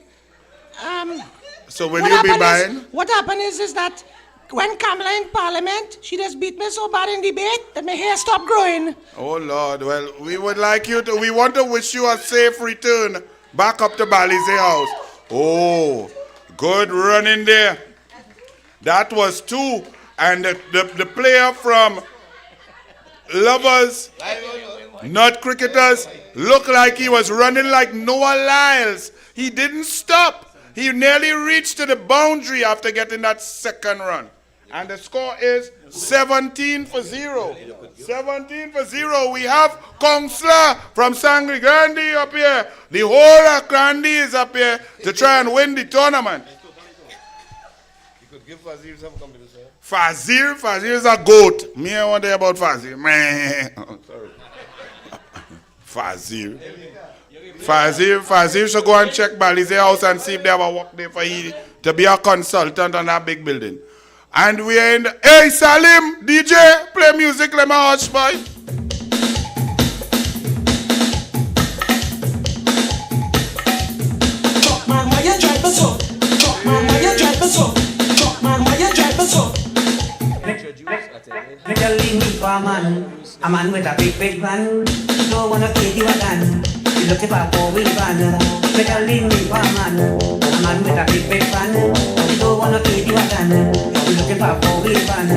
so will you be buying? What happened is that when Kamala in Parliament, she just beat me so bad in debate that my hair stopped growing. Oh Lord, well, we would like you to, we want to wish you a safe return back up to Balize House. Oh, good run in there. That was 2. And the player from Lovers, not Cricketers, looked like he was running like Noah Lyles. He didn't stop. He nearly reached to the boundary after getting that second run. And the score is 17-0. 17-0. We have Counselor from Sangre Grande up here. The whole of Grande is up here to try and win the tournament. You could give Fazil some company, sir. Fazil is a goat. Me, I want to hear about Fazil. Man. Oh, sorry. Fazil should go and check Balize House and see if they have a work there for he to be a consultant on that big building. And we are in the, hey Salim, DJ, play music, let me hush, boy. Truck man, why you driving so? Truck man, why you driving so? Truck man, why you driving so? Make a lean me for a man with a big van. Don't wanna keep you a gun. You looking for a 4-wheel van. Make a lean me for a man with a big van. You don't wanna keep you a gun. You looking for a 4-wheel van.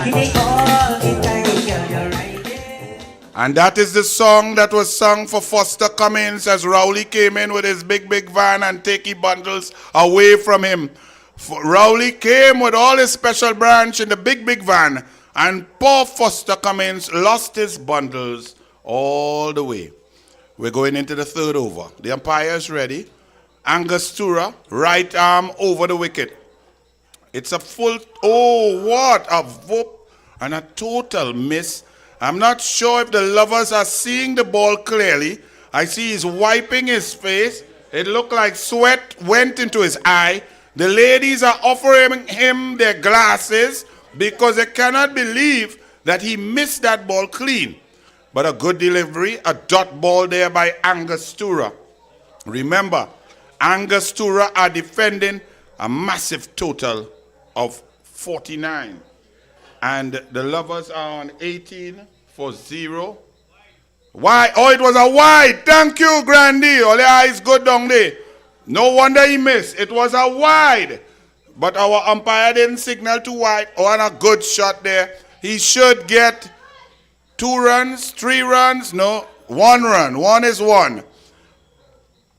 He take all the time, girl, you're right. And that is the song that was sung for Foster Cummins as Rowley came in with his big van and take his bundles away from him. Rowley came with all his special branch in the big van, and poor Foster Cummins lost his bundles all the way. We're going into the third over. The umpire is ready. Angostura, right arm over the wicket. It's a full, oh, what a whoop and a total miss. I'm not sure if the Lovers are seeing the ball clearly. I see he's wiping his face. It looked like sweat went into his eye. The ladies are offering him their glasses because they cannot believe that he missed that ball clean. But a good delivery, a dot ball there by Angostura. Remember, Angostura are defending a massive total of 49. And the Lovers are on 18-0. Why? Oh, it was a wide. Thank you, Grandy. All your eyes good down there. No wonder he missed. It was a wide. But our umpire didn't signal to wide. Oh, and a good shot there. He should get 2 runs, 3 runs. No, 1 run. 1 is 1.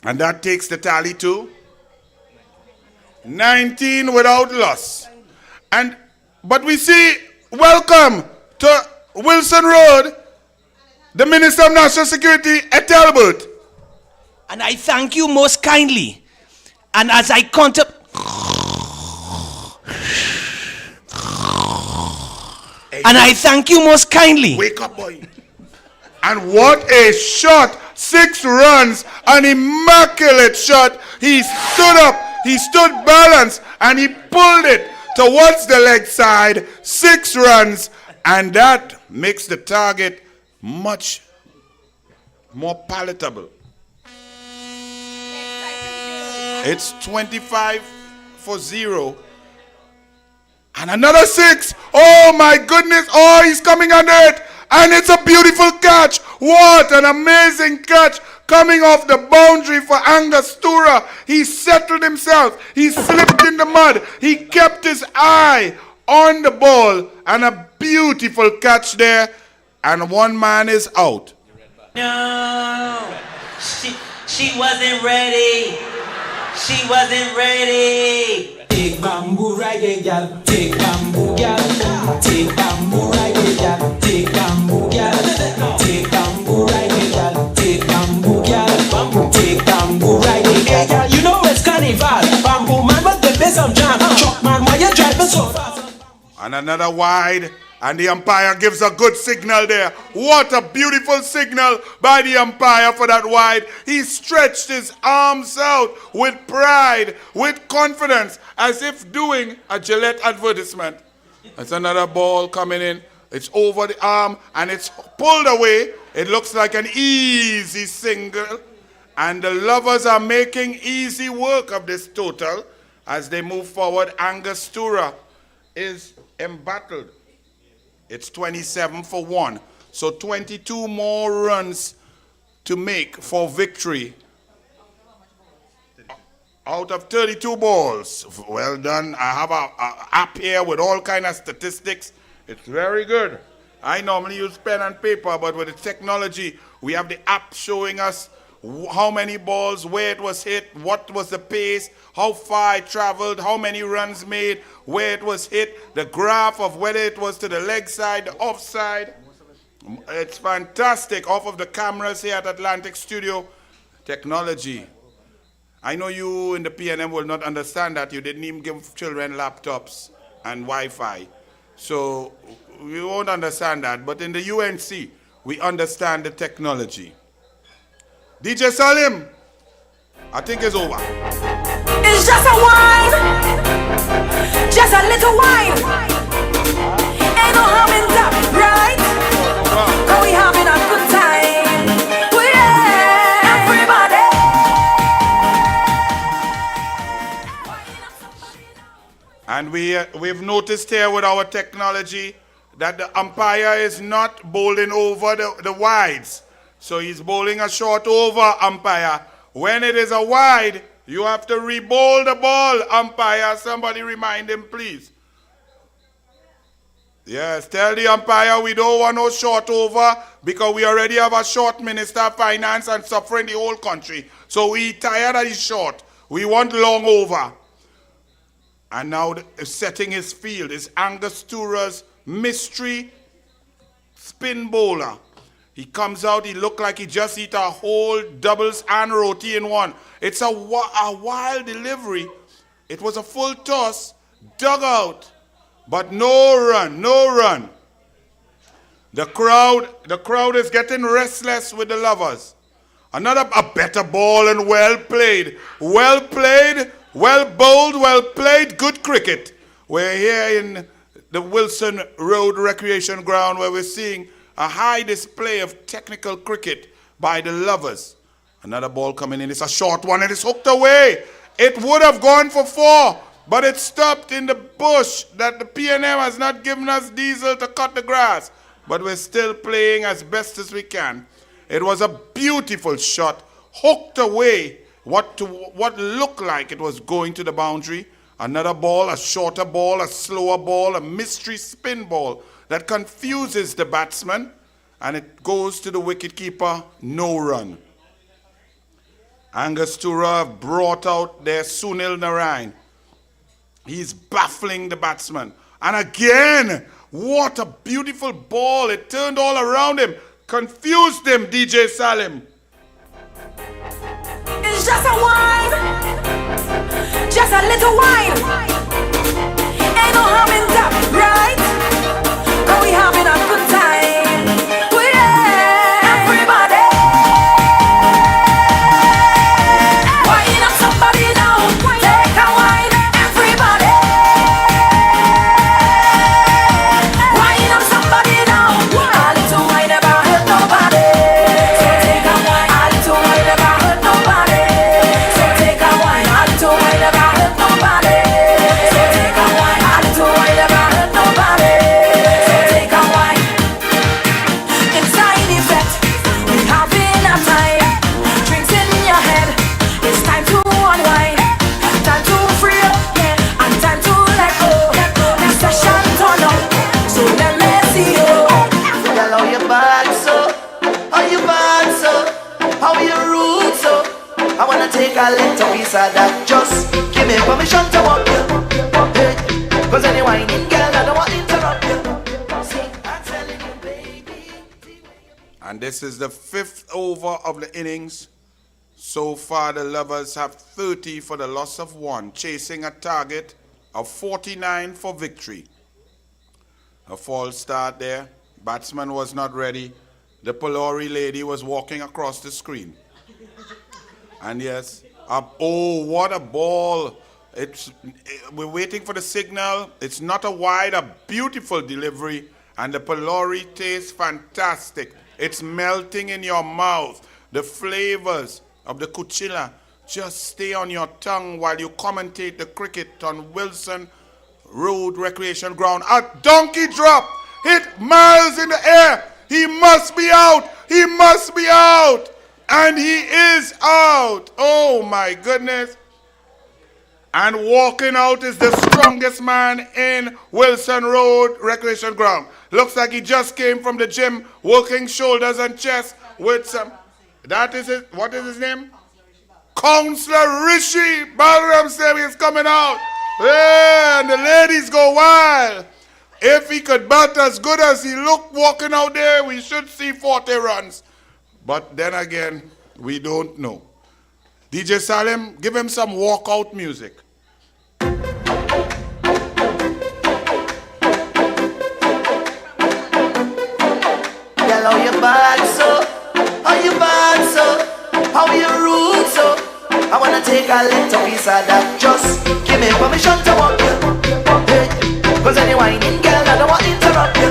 And that takes the tally to 19 without loss. But we see, welcome to Wilson Road, the Minister of National Security, Ed Talbot. And I thank you most kindly. And as I contemplate, and I thank you most kindly. Wake up, boy. And what a shot. 6 runs, an immaculate shot. He stood up, he stood balanced, and he pulled it towards the leg side. 6 runs, and that makes the target much more palatable. It's 25-0. And another 6. Oh my goodness. Oh, he's coming under it. And it's a beautiful catch. What an amazing catch. Coming off the boundary for Angostura. He settled himself. He slipped in the mud. He kept his eye on the ball. And a beautiful catch there. And 1 man is out. No, she wasn't ready. She wasn't ready. Take bamboo reggae, gal. Take bamboo, gal. Take bamboo reggae, gal. Take bamboo, gal. Take bamboo reggae, gal. Take bamboo, gal. Take bamboo reggae, hey, gal. You know it's carnival. Bamboo man, but the best of jam. Truck man, why you driving so fast? And another wide. And the umpire gives a good signal there. What a beautiful signal by the umpire for that wide. He stretched his arms out with pride, with confidence, as if doing a Gillette advertisement. That's another ball coming in. It's over the arm and it's pulled away. It looks like an easy single. And the lovers are making easy work of this total as they move forward. Angostura is embattled. It's 27-1. So 22 more runs to make for victory. Out of 32 balls. Well done. I have an app here with all kind of statistics. It's very good. I normally use pen and paper, but with the technology, we have the app showing us how many balls, where it was hit, what was the pace, how far it traveled, how many runs made, where it was hit, the graph of whether it was to the leg side, the offside. It's fantastic off of the cameras here at Atlantic Studio. Technology. I know you in the PNM will not understand that. You didn't even give children laptops and Wi-Fi. So we won't understand that. But in the UNC, we understand the technology. DJ Salim, I think it's over. It's just a wine, just a little wine. Ain't no harm in that, right? Cause we having a good time with everybody. And we've noticed here with our technology that the umpire is not bowling over the wides. So he's bowling a short over, umpire. When it is a wide, you have to re-bowl the ball, umpire. Somebody remind him, please. Yes, tell the umpire we don't want no short over because we already have a short Minister of Finance and suffering the whole country. So we tired of the short. We want long over. And now setting his field is Angostura's mystery spin bowler. He comes out, he looked like he just eat a whole doubles and roti in one. It's a wild delivery. It was a full toss, dug out, but no run, no run. The crowd is getting restless with the lovers. Another, a better ball and well played. Well played, well bowled, well played, good cricket. We're here in the Wilson Road Recreation Ground where we're seeing a high display of technical cricket by the lovers. Another ball coming in. It's a short one and it's hooked away. It would have gone for 4, but it stopped in the bush that the PNM has not given us diesel to cut the grass. But we're still playing as best as we can. It was a beautiful shot, hooked away what looked like it was going to the boundary. Another ball, a shorter ball, a slower ball, a mystery spin ball that confuses the batsman, and it goes to the wicketkeeper, no run. Angostura brought out their Sunil Narayan. He's baffling the batsman. And again, what a beautiful ball. It turned all around him, confused him, DJ Salim. It's just a wine, just a little wine. Ain't no harm in that, right? Are we having a good time? Yeah, everybody. Wine up somebody now, take a wine, everybody. Wine up somebody now, a little wine never hurt nobody. So take a wine, a little wine never hurt nobody. So take a wine, a little wine never hurt nobody. So take a wine, a little wine never hurt nobody. So take a wine. Inside effect, we having a time. Drinks in your head, it's time to unwind. Time to free up, yeah, and time to let go. The session turn up, so let me see you. Girl, how you bad so? How you bad so? How you rude so? I wanna take a little piece of that. Just give me permission to walk you. Hey, cause any whining girl, I don't want to interrupt you. See, I'm telling you, baby. And this is the 5th over of the innings. So far, the Lovers have 30 for the loss of 1, chasing a target of 49 for victory. A false start there. Batsman was not ready. The Polari lady was walking across the screen. And yes, oh, what a ball. We're waiting for the signal. It's not a wide, a beautiful delivery. And the Polari tastes fantastic. It's melting in your mouth. The flavors of the kuchila just stay on your tongue while you commentate the cricket on Wilson Road Recreation Ground. A donkey drop hit miles in the air. He must be out. He must be out. And he is out. Oh my goodness. And walking out is the strongest man in Wilson Road Recreation Ground. Looks like he just came from the gym, working shoulders and chest with some. That is it. What is his name? Counselor Rishi Balaram Sevi is coming out. Yeah, and the ladies go wild. If he could bat as good as he looked walking out there, we should see 40 runs. But then again, we don't know. DJ Salim, give him some walkout music. Girl, how you bad so? How you bad so? How you rude so? I wanna take a little piece of that. Just give me permission to walk you. Hey, cause any whining girl, I don't want to interrupt you.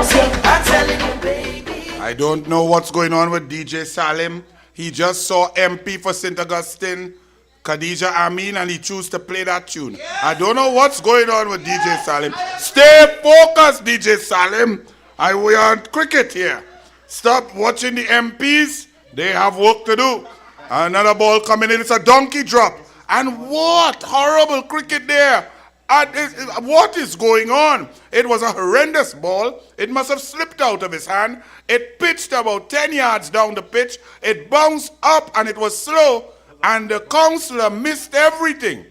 See, I'm telling you, baby. I don't know what's going on with DJ Salim. He just saw MP for St. Augustine, Khadija Amin, and he chose to play that tune. I don't know what's going on with DJ Salim. Stay focused, DJ Salim. We are on cricket here. Stop watching the MPs. They have work to do. Another ball coming in. It's a donkey drop. And what horrible cricket there. What is going on? It was a horrendous ball. It must have slipped out of his hand. It pitched about 10 yards down the pitch. It bounced up and it was slow. And the counselor missed everything.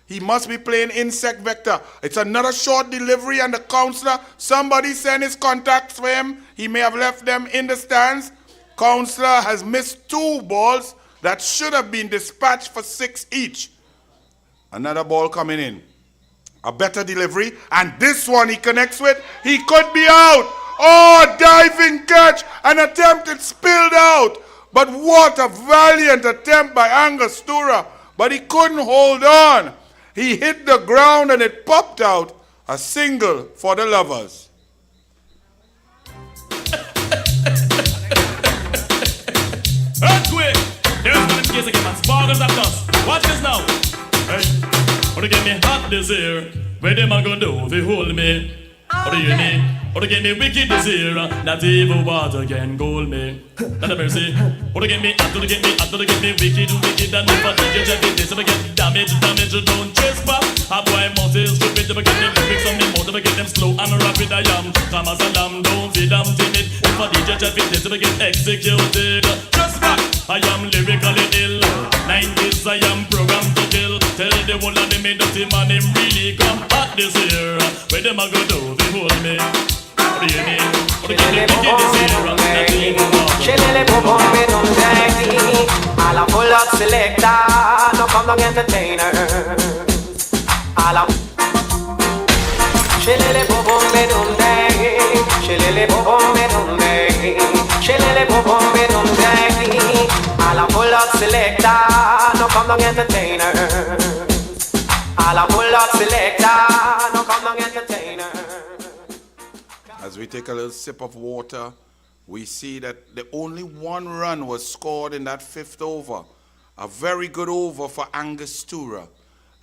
He must be playing insect vector. It's another short delivery and the counselor, somebody sent his contacts for him. He may have left them in the stands. Counselor has missed 2 balls that should have been dispatched for 6 each. Another ball coming in. A better delivery. And this one he connects with. He could be out. Oh, diving catch. An attempt, it spilled out. But what a valiant attempt by Angostura. But he couldn't hold on. He hit the ground and it popped out. A single for the Lovers. Earthquake! There's one in case again, man. Sparkles of dust. Watch this now. Hey, wanna get me hot this year? Where them a gonna do if they hold me? Or do you need? Or to get me wicked this year, not even water can hold me. Not a mercy. Or to get me, after to get me, after to get me wicked, wicked, and if I think you check it, this, if I get damage, don't trespass. How do I mount is stupid, if I get them lyrics on the mouth, if I get them slow and rapid, I am calm as a lamb, don't feel I'm timid. If I DJ check it, this, if I get executed, just back, I am lyrically ill. 90s, I am programmed to kill. Tell the whole of the me dirty man, him really come hot this year. Where them a go do, they hold me. What do you mean? What do you mean? Shillelagh boom boom me dum daggy. All a full up selector, no come down entertainers. All a Shillelagh boom boom me dum daggy. Shillelagh boom boom me dum daggy. Shillelagh boom boom me dum daggy. All a full up selector, no come down entertainers. All a full up selector, no come down entertainers. As we take a little sip of water, we see that the only one run was scored in that fifth over. A very good over for Angostura.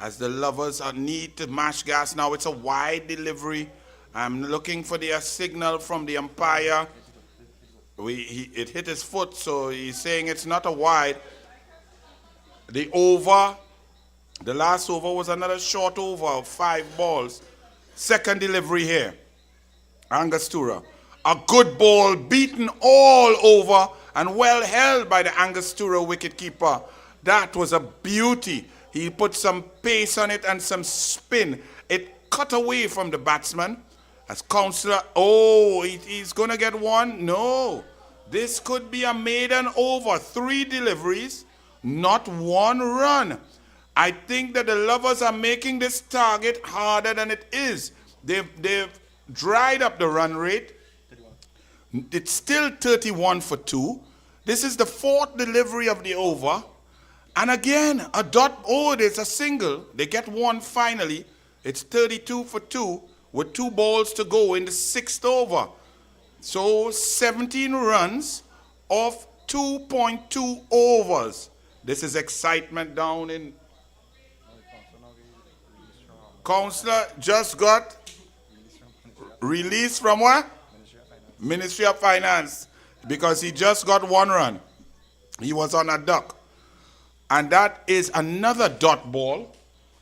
As the Lovers need to mash gas now, it's a wide delivery. I'm looking for the signal from the umpire. It hit his foot, so he's saying it's not a wide. The last over was another short over of 5 balls. Second delivery here. Angostura. A good ball beaten all over and well held by the Angostura wicketkeeper. That was a beauty. He put some pace on it and some spin. It cut away from the batsman. As Counselor, he's going to get one? No. This could be a maiden over. 3 deliveries, not 1 run. I think that the Lovers are making this target harder than it is. They've dried up the run rate. It's still 31 for 2. This is the 4th delivery of the over. And again, a dot, there's a single. They get 1 finally. It's 32 for 2 with 2 balls to go in the 6th over. So 17 runs of 2.2 overs. This is excitement down in. Counselor just got released from what? Ministry of Finance, because he just got 1 run. He was on a duck. And that is another dot ball,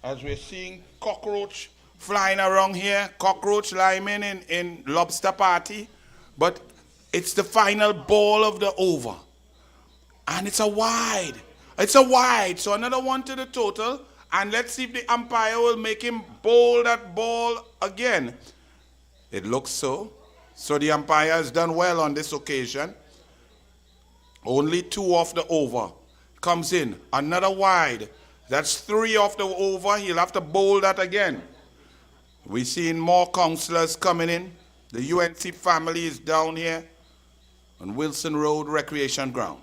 as we're seeing cockroach flying around here, cockroach liming in lobster party. But it's the final ball of the over. And it's a wide. It's a wide. So another 1 to the total. And let's see if the umpire will make him bowl that ball again. It looks so. So the umpire has done well on this occasion. Only 2 off the over. Comes in. Another wide. That's 3 off the over. He'll have to bowl that again. We're seeing more counselors coming in. The UNC family is down here on Wilson Road Recreation Ground.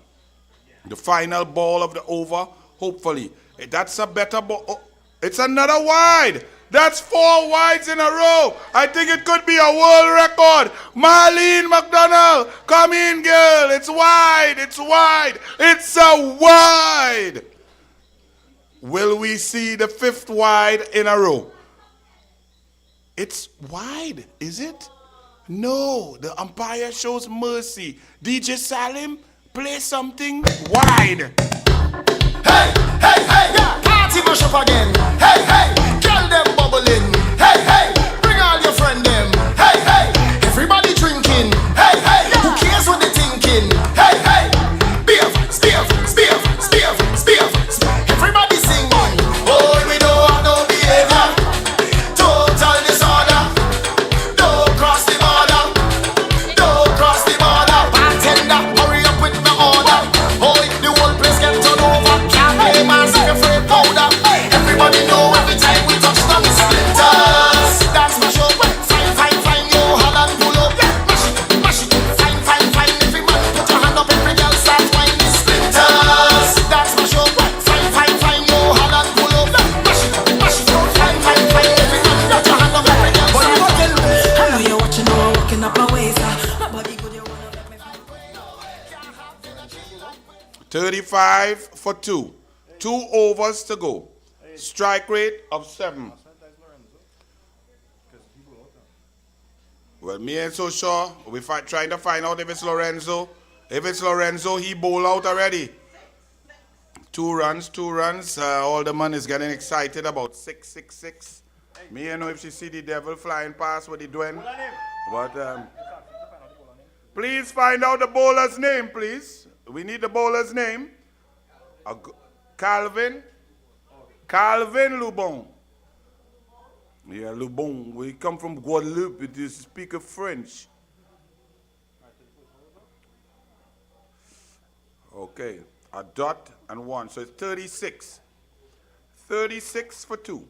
The final ball of the over, hopefully. That's a better ball. It's another wide. That's 4 wides in a row. I think it could be a world record. Marlene McDonald, come in, girl. It's wide. It's wide. It's a wide. Will we see the 5th wide in a row? It's wide, is it? No, the umpire shows mercy. DJ Salim, play something wide. Hey, hey, hey, yeah. Party mash up again. Hey, hey, girl them bubbling. Hey, hey, bring all your friend them. Hey, hey, everybody drinking. Hey, hey, yeah. Who cares what they thinking? Hey, hey, beer vibes, beer vibes, beer vibes, beer vibes, beer vibes. Everybody singing. Oh, we don't have no behavior. Total disorder. Don't cross the border. Don't cross the border. Bartender, hurry up with the order. Oh, the whole place get turned over. Everybody know every time we touch them splinters. That's my show. Fine, fine, fine, yo, Holland pull up. Mash it, fine, fine, fine. Every man put your hand up, every girl start whining splinters. That's my show. Fine, fine, fine, yo, Holland pull up. Mash it, fine, fine, fine. Every man put your hand up, every girl start whining. I know you're watching, now I'm walking up my ways. My body good, you wanna make me 35 for 2. 2 overs to go. Strike rate of 7. Well, me ain't so sure. We trying to find out if it's Lorenzo. If it's Lorenzo, he bowl out already. 2 runs. Alderman is getting excited about 666. Me, I know if she see the devil flying past what he doing. But please find out the bowler's name, please. We need the bowler's name. Calvin Lubon. Yeah, Lubon. We come from Guadeloupe. It is speak of French. Okay, a dot and 1. So it's 36. 36 for 2.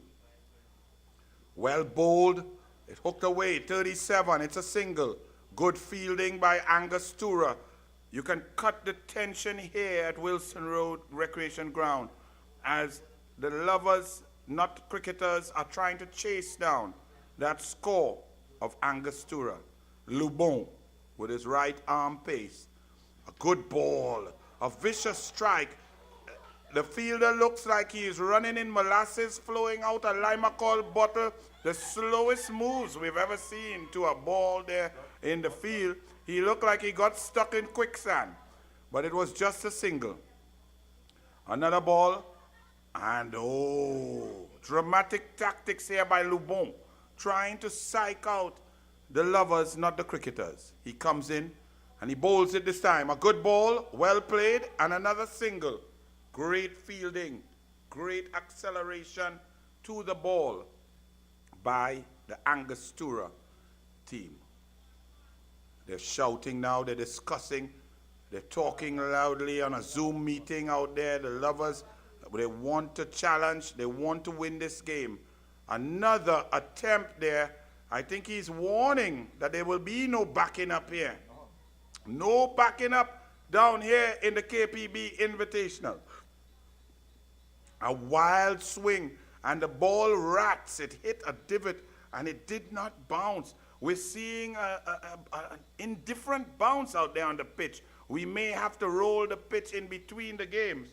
Well bowled. It hooked away. 37. It's a single. Good fielding by Angostura. You can cut the tension here at Wilson Road Recreation Ground as the lovers, not cricketers, are trying to chase down that score of Angostura. Lubon with his right arm pace. A good ball. A vicious strike. The fielder looks like he is running in molasses flowing out a Limacol bottle. The slowest moves we've ever seen to a ball there in the field. He looked like he got stuck in quicksand. But it was just a single. Another ball. And dramatic tactics here by Lubon. Trying to psych out the lovers, not the cricketers. He comes in and he bowls it this time. A good ball, well played, and another single. Great fielding, great acceleration to the ball by the Angostura team. They're shouting now, they're discussing, they're talking loudly on a Zoom meeting out there. The lovers, they want to challenge, they want to win this game. Another attempt there. I think he's warning that there will be no backing up here. No backing up down here in the KPB Invitational. A wild swing, and the ball rats. It hit a divot, and it did not bounce. We're seeing an indifferent bounce out there on the pitch. We may have to roll the pitch in between the games.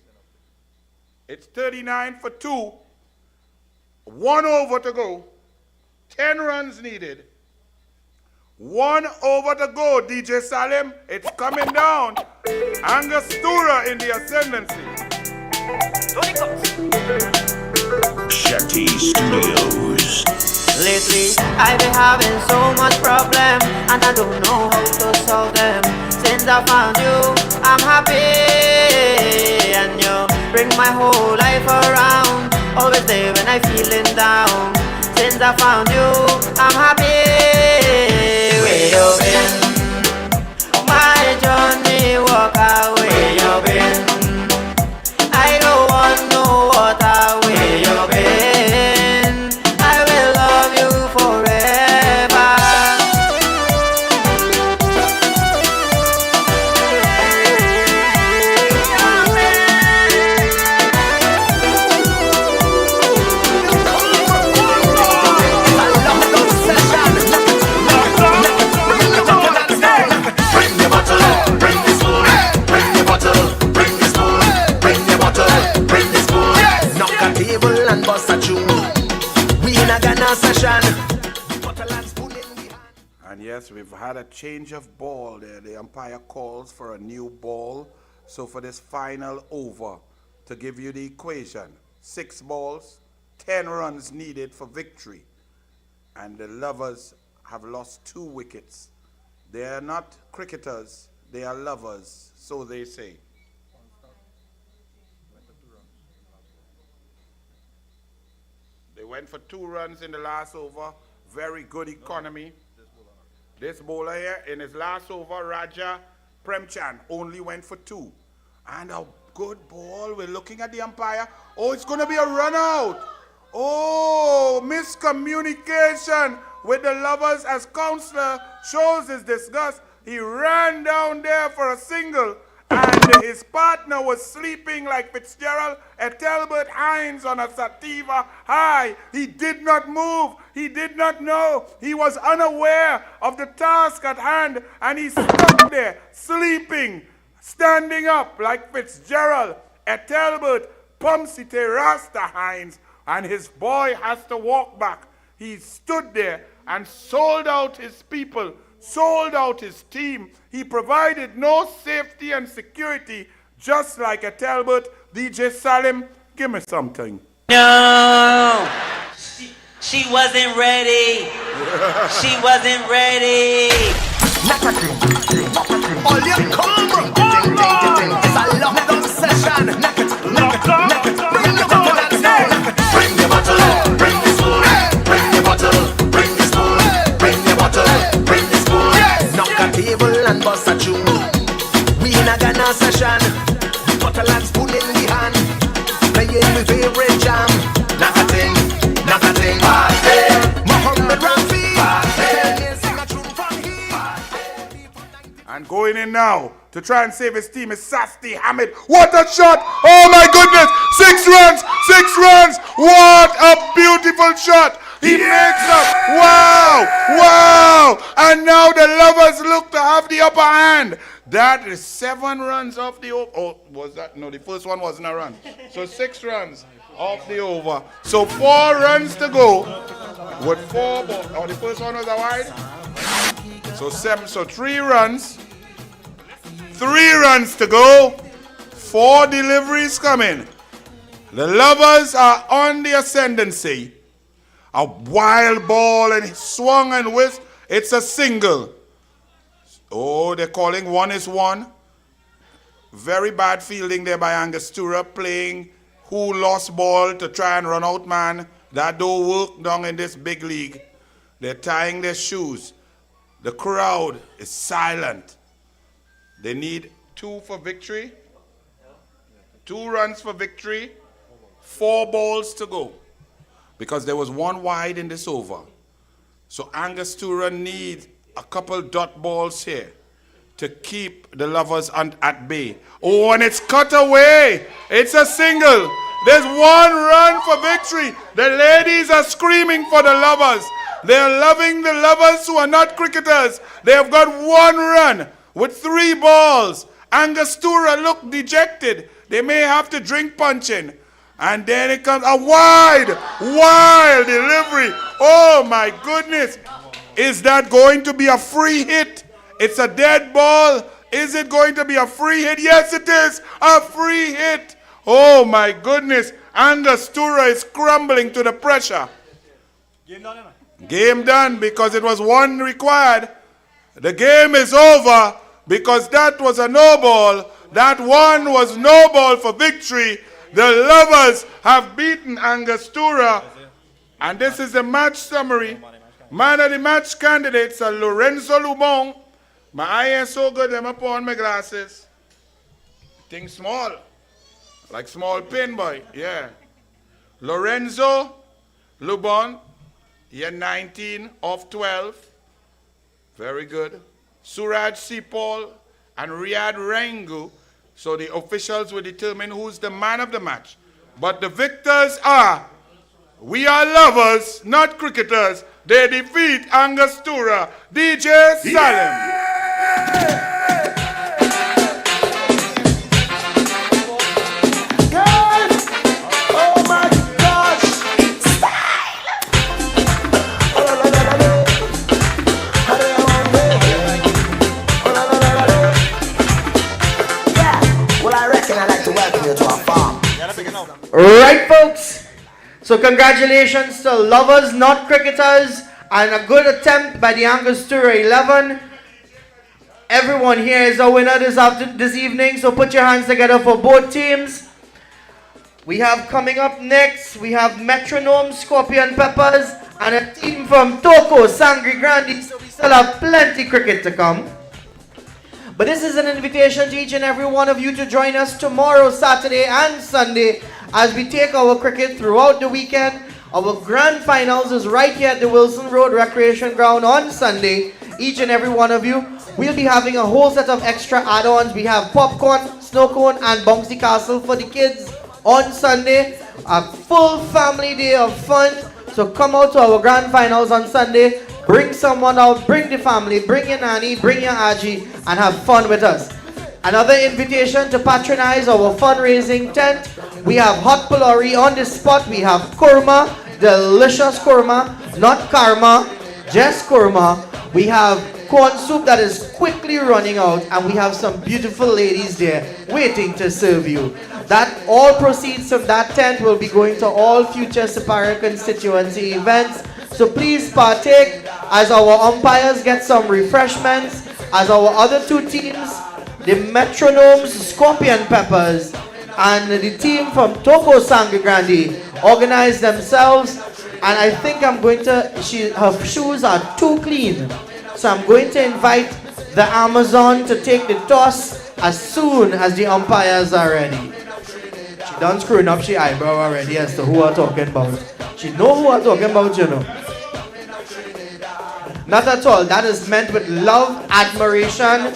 It's 39 for 2. 1 over to go. 10 runs needed. 1 over to go, DJ Salim. It's coming down. Angostura in the ascendancy. Shetty Studios. Lately, I've been having so much problem, and I don't know how to solve them. Since I found you, I'm happy, and you bring my whole life around. Always there when I'm feeling down. Since I found you, I'm happy. Where you been? My journey walk away. You been? I don't want no water. Where you been? I will love you forever. Bring your bottle, bring the spoon. Bring your bottle, bring the spoon. Bring your bottle, bring the spoon. Knock a table and bust a tune. We in a Ghana session. And yes, we've had a change of ball there. The umpire calls for a new ball. So for this final over, to give you the equation, 6 balls, 10 runs needed for victory. And the lovers have lost 2 wickets. They are not cricketers, they are lovers, so they say. They went for 2 runs in the last over. Very good economy. This bowler here, in his last over, Raja Premchand, only went for 2. And a good ball. We're looking at the umpire. Oh, it's going to be a run out. Oh, miscommunication with the lovers as Counselor shows his disgust. He ran down there for a single, and his partner was sleeping like Fitzgerald at Talbot Hines on a sativa high. He did not move. He did not know. He was unaware of the task at hand, and he stuck there, sleeping, standing up like Fitzgerald at Talbot, Pumsite Rasta Hines, and his boy has to walk back. He stood there and sold out his people, sold out his team. He provided no safety and security, just like a Talbot. DJ Salim, give me something. No, she wasn't ready. She wasn't ready. All you come, it's a lockdown session. Bring your bottle and spoon. Bring your bottle, bring the spoon. Bring your bottle, bring the spoon. Bring your bottle, bring the spoon. Knock a table and bust a tune. We in a Ghana session. Bottle and spoon in the hand. Playing my favorite jam. Knock a thing, party. Mohammed Rafi. And going in now to try and save his team is Sasti Hamid. What a shot! Oh my goodness! 6 runs! 6 runs! What a beautiful shot! He makes up! Wow! Wow! And now the Lovers look to have the upper hand. That is 7 runs off the over. Oh, was that? No, the first one wasn't a run. So 6 runs off the over. So 4 runs to go with 4 balls. Oh, the first one was a wide? So 7, so 3 runs. 3 runs to go. 4 deliveries coming. The Lovers are on the ascendancy. A wild ball and swung and whisked. It's a single. Oh, they're calling 1 is 1. Very bad fielding there by Angostura, playing who lost ball to try and run out man. That don't work down in this big league. They're tying their shoes. The crowd is silent. They need 2 for victory. 2 runs for victory. 4 balls to go. Because there was 1 wide in this over. So Angostura needs a couple dot balls here to keep the Lovers at bay. Oh, and it's cut away. It's a single. There's 1 run for victory. The ladies are screaming for the Lovers. They're loving the Lovers who are not cricketers. They have got 1 run with 3 balls. Angostura look dejected. They may have to drink punching. And then it comes a wild delivery. Oh my goodness. Is that going to be a free hit? It's a dead ball. Is it going to be a free hit? Yes, it is. A free hit. Oh my goodness. Angostura is crumbling to the pressure. Game done because it was 1 required. The game is over because that was a no ball. That 1 was no ball for victory. The Lovers have beaten Angostura. And this is the match summary. Man of the match candidates are Lorenzo Lubon. My eye is so good, I'm up on my glasses. Think small. Like small pin boy, yeah. Lorenzo Lubon, year 19 of 12. Very good. Suraj Sipol and Riyad Rengu. So the officials will determine who's the man of the match. But the victors are, we are Lovers, not cricketers. They defeat Angostura. DJ Salim. Yeah! Right, folks. So congratulations to Lovers, not cricketers, and a good attempt by the Angostura 11. Everyone here is a winner this evening, so put your hands together for both teams. We have coming up next, we have Metronome, Scorpion Peppers, and a team from Toko, Sangre Grande, so we still have plenty cricket to come. But this is an invitation to each and every one of you to join us tomorrow, Saturday and Sunday, as we take our cricket throughout the weekend. Our grand finals is right here at the Wilson Road Recreation Ground on Sunday. Each and every one of you. We'll be having a whole set of extra add-ons. We have popcorn, snow cone, and bouncy castle for the kids on Sunday. A full family day of fun. So come out to our grand finals on Sunday. Bring someone out, bring the family, bring your nanny, bring your aji, and have fun with us. Another invitation to patronize our fundraising tent. We have hot pulori on the spot. We have kurma, delicious kurma, not karma. just korma. We have corn soup that is quickly running out, and we have some beautiful ladies there waiting to serve you. That all proceeds from that tent will be going to all future Sapara constituency events. So please partake as our umpires get some refreshments, as our other two teams, the Metronomes, Scorpion Peppers, and the team from Togo Sangre Grande organize themselves. And I think I'm going to, her shoes are too clean. So I'm going to invite the Amazon to take the toss as soon as the umpires are ready. She done screwing up she eyebrow already as to who I'm talking about. She know who I'm talking about, you know. Not at all. That is meant with love, admiration.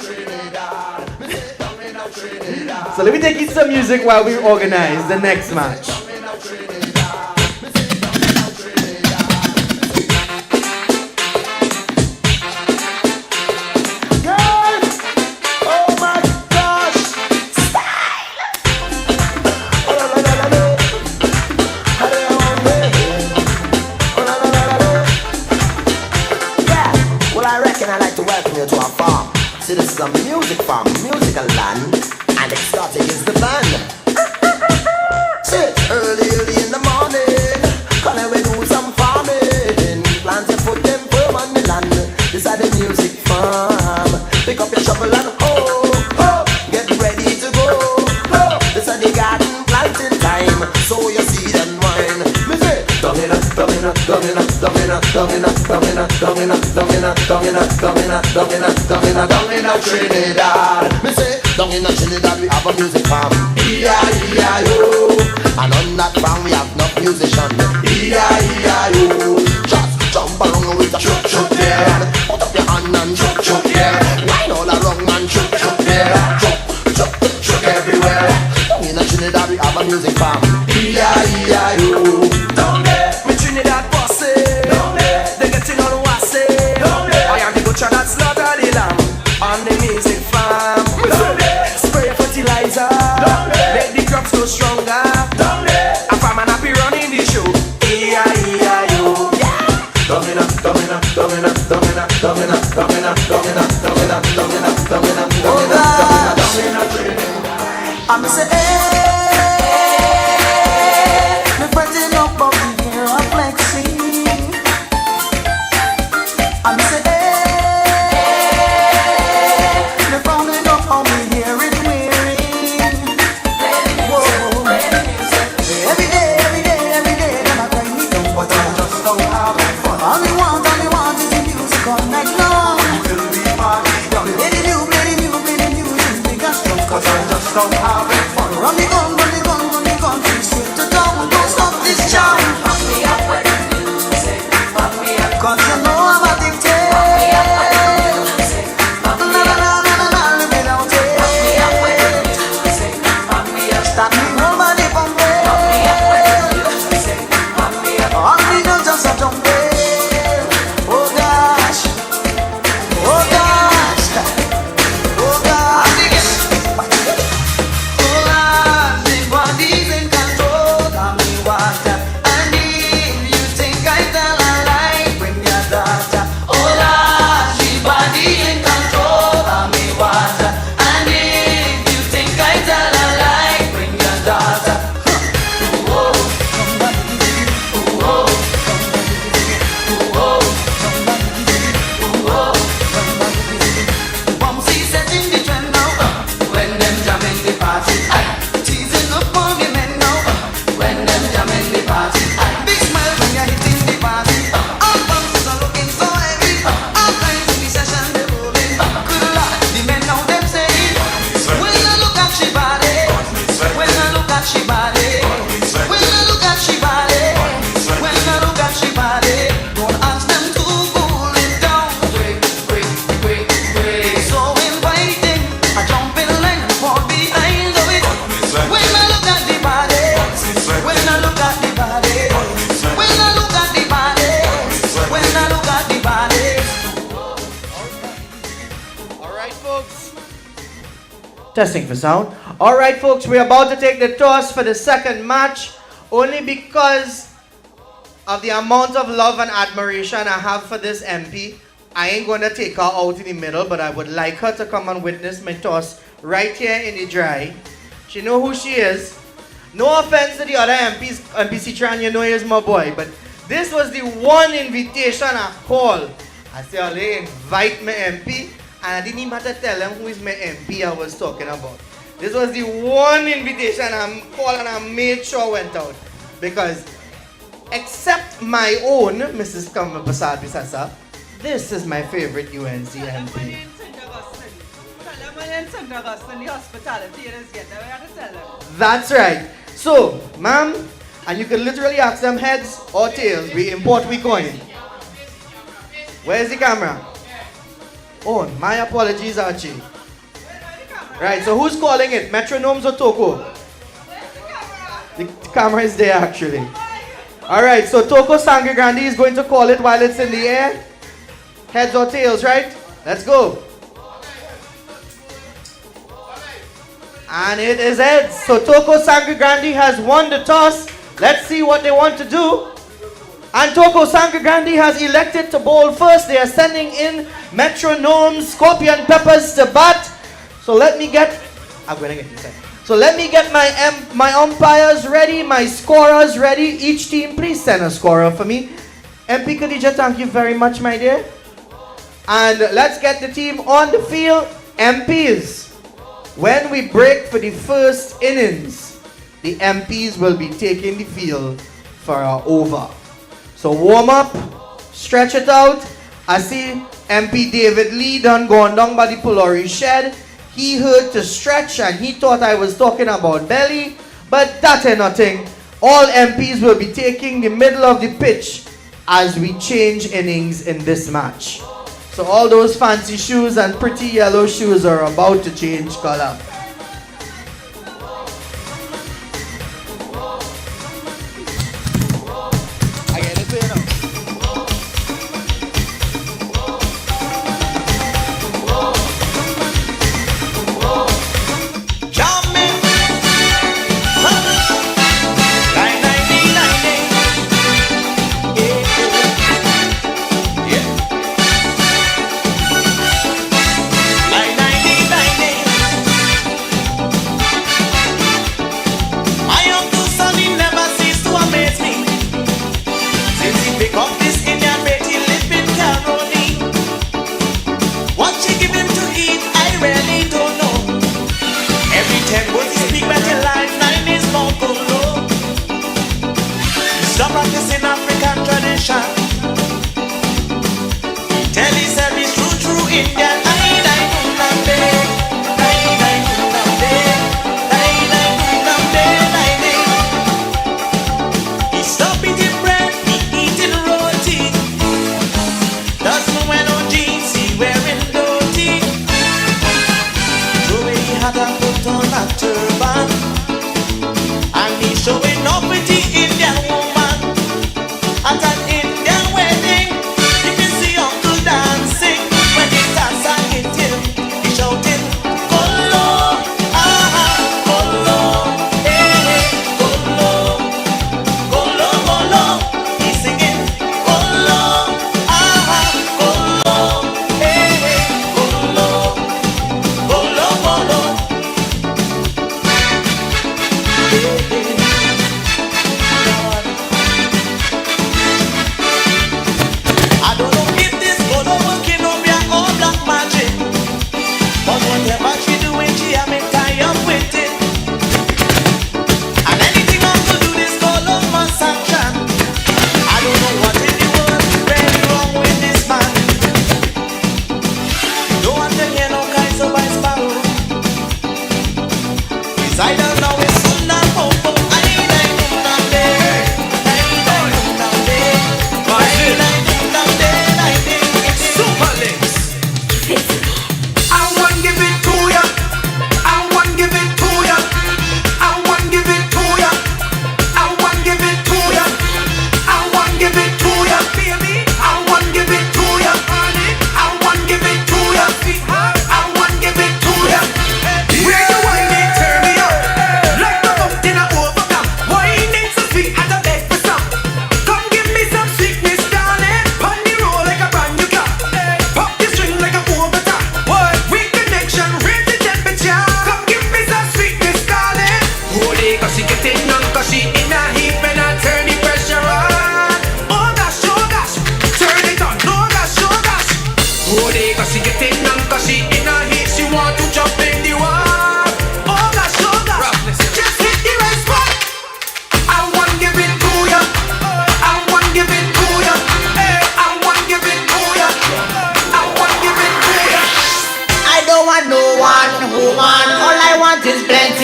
So let me take you some music while we organize the next match. To our farm. See, this is a music farm, musical land, and exotic is the band. Sit early in the morning, gonna we do some farming. Plant your foot them firm on the land. This is the music farm. Pick up your shovel and ho, get ready to go. This is the garden planting time. Sow your seed and wine. Me say, domina, domina, domina, domina, domina, domina, domina, domina, domina, domina, domina, domina, domina, Trinidad. Me say, down in Trinidad we have a music farm. E-I-E-I-O. And on that farm we have enough musicians. E-I-E-I-O. Just jump along with the chuck chuck there. Put up your hand and chuck chuck there. Wine all around man, chuck chuck there. Chuck chuck chuck everywhere. Down in Trinidad we have a music farm. E-I-E-I-O. Down there, me Trinidad bossy. Down there, they getting on wassy. Down there, I am the butcher that slaughter the lamb on the music farm. Down there, spray fertilizer. Down there, make the crops go stronger. Down there, a farmer happy running the show. E-I-E-I-O. Domina, domina, domina, domina, domina, domina, domina, domina, domina, domina, domina, domina, domina. I'm say, me fretting up about the year of flexing. I'm say, me frowning up how me hear it wearing. Whoa, every day, them a grind me down, but I just don't have fun. All me want is the music all night long. Will be party, play the new, big and strong, 'cause I just don't have fun. Run the gun, straight to town, don't stop this jam. Pump me up with the music, pump me up, 'cause you know I'm addicted. Pump me up with the music, pump me up, live without it. Pump me up with the music, pump me up, start me whole body pumping. Pump me up with the music, pump me up, all me do just a jumping. Oh gosh, oh gosh, oh gosh. Testing for sound. All right, folks, we're about to take the toss for the second match, only because of the amount of love and admiration I have for this MP, I ain't gonna take her out in the middle, but I would like her to come and witness my toss right here in the dry. She know who she is. No offense to the other MPs, MPC Tran, you know he's my boy, but this was the one invitation I called. I said, I'll invite my MP, and I didn't even have to tell them who is my MP I was talking about. This was the one invitation I called and I made sure went out. Because except my own, Mrs. Kamala Prasad Bisasa, this is my favorite UNC MP. That's right. So, ma'am, and you can literally ask them heads or tails. We import, we coin. Where's the camera? Oh, my apologies, Archie. Right, so who's calling it? Metronomes or Toko? The camera is there actually. Alright, so Toko Sangagrandi is going to call it while it's in the air. Heads or tails, right? Let's go. And it is heads. So Toko Sangagrandi has won the toss. Let's see what they want to do. And Toko Sangagrandi has elected to bowl first. They are sending in Metronomes, Scorpion Peppers to bat. So let me get, I'm going to get this. So let me get my umpires ready, my scorers ready. Each team, please send a scorer for me. MP Khadija, thank you very much, my dear. And let's get the team on the field. MPs, when we break for the first innings, the MPs will be taking the field for our over. So warm up, stretch it out. I see MP David Lee done gone down by the Pulori shed. He heard to stretch and he thought I was talking about belly, but that ain't nothing. All MPs will be taking the middle of the pitch as we change innings in this match. So all those fancy shoes and pretty yellow shoes are about to change color.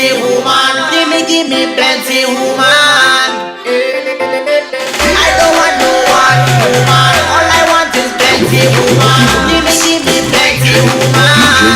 plenty woman. Give me plenty woman. I don't want no one woman. All I want is plenty woman. Give me plenty woman.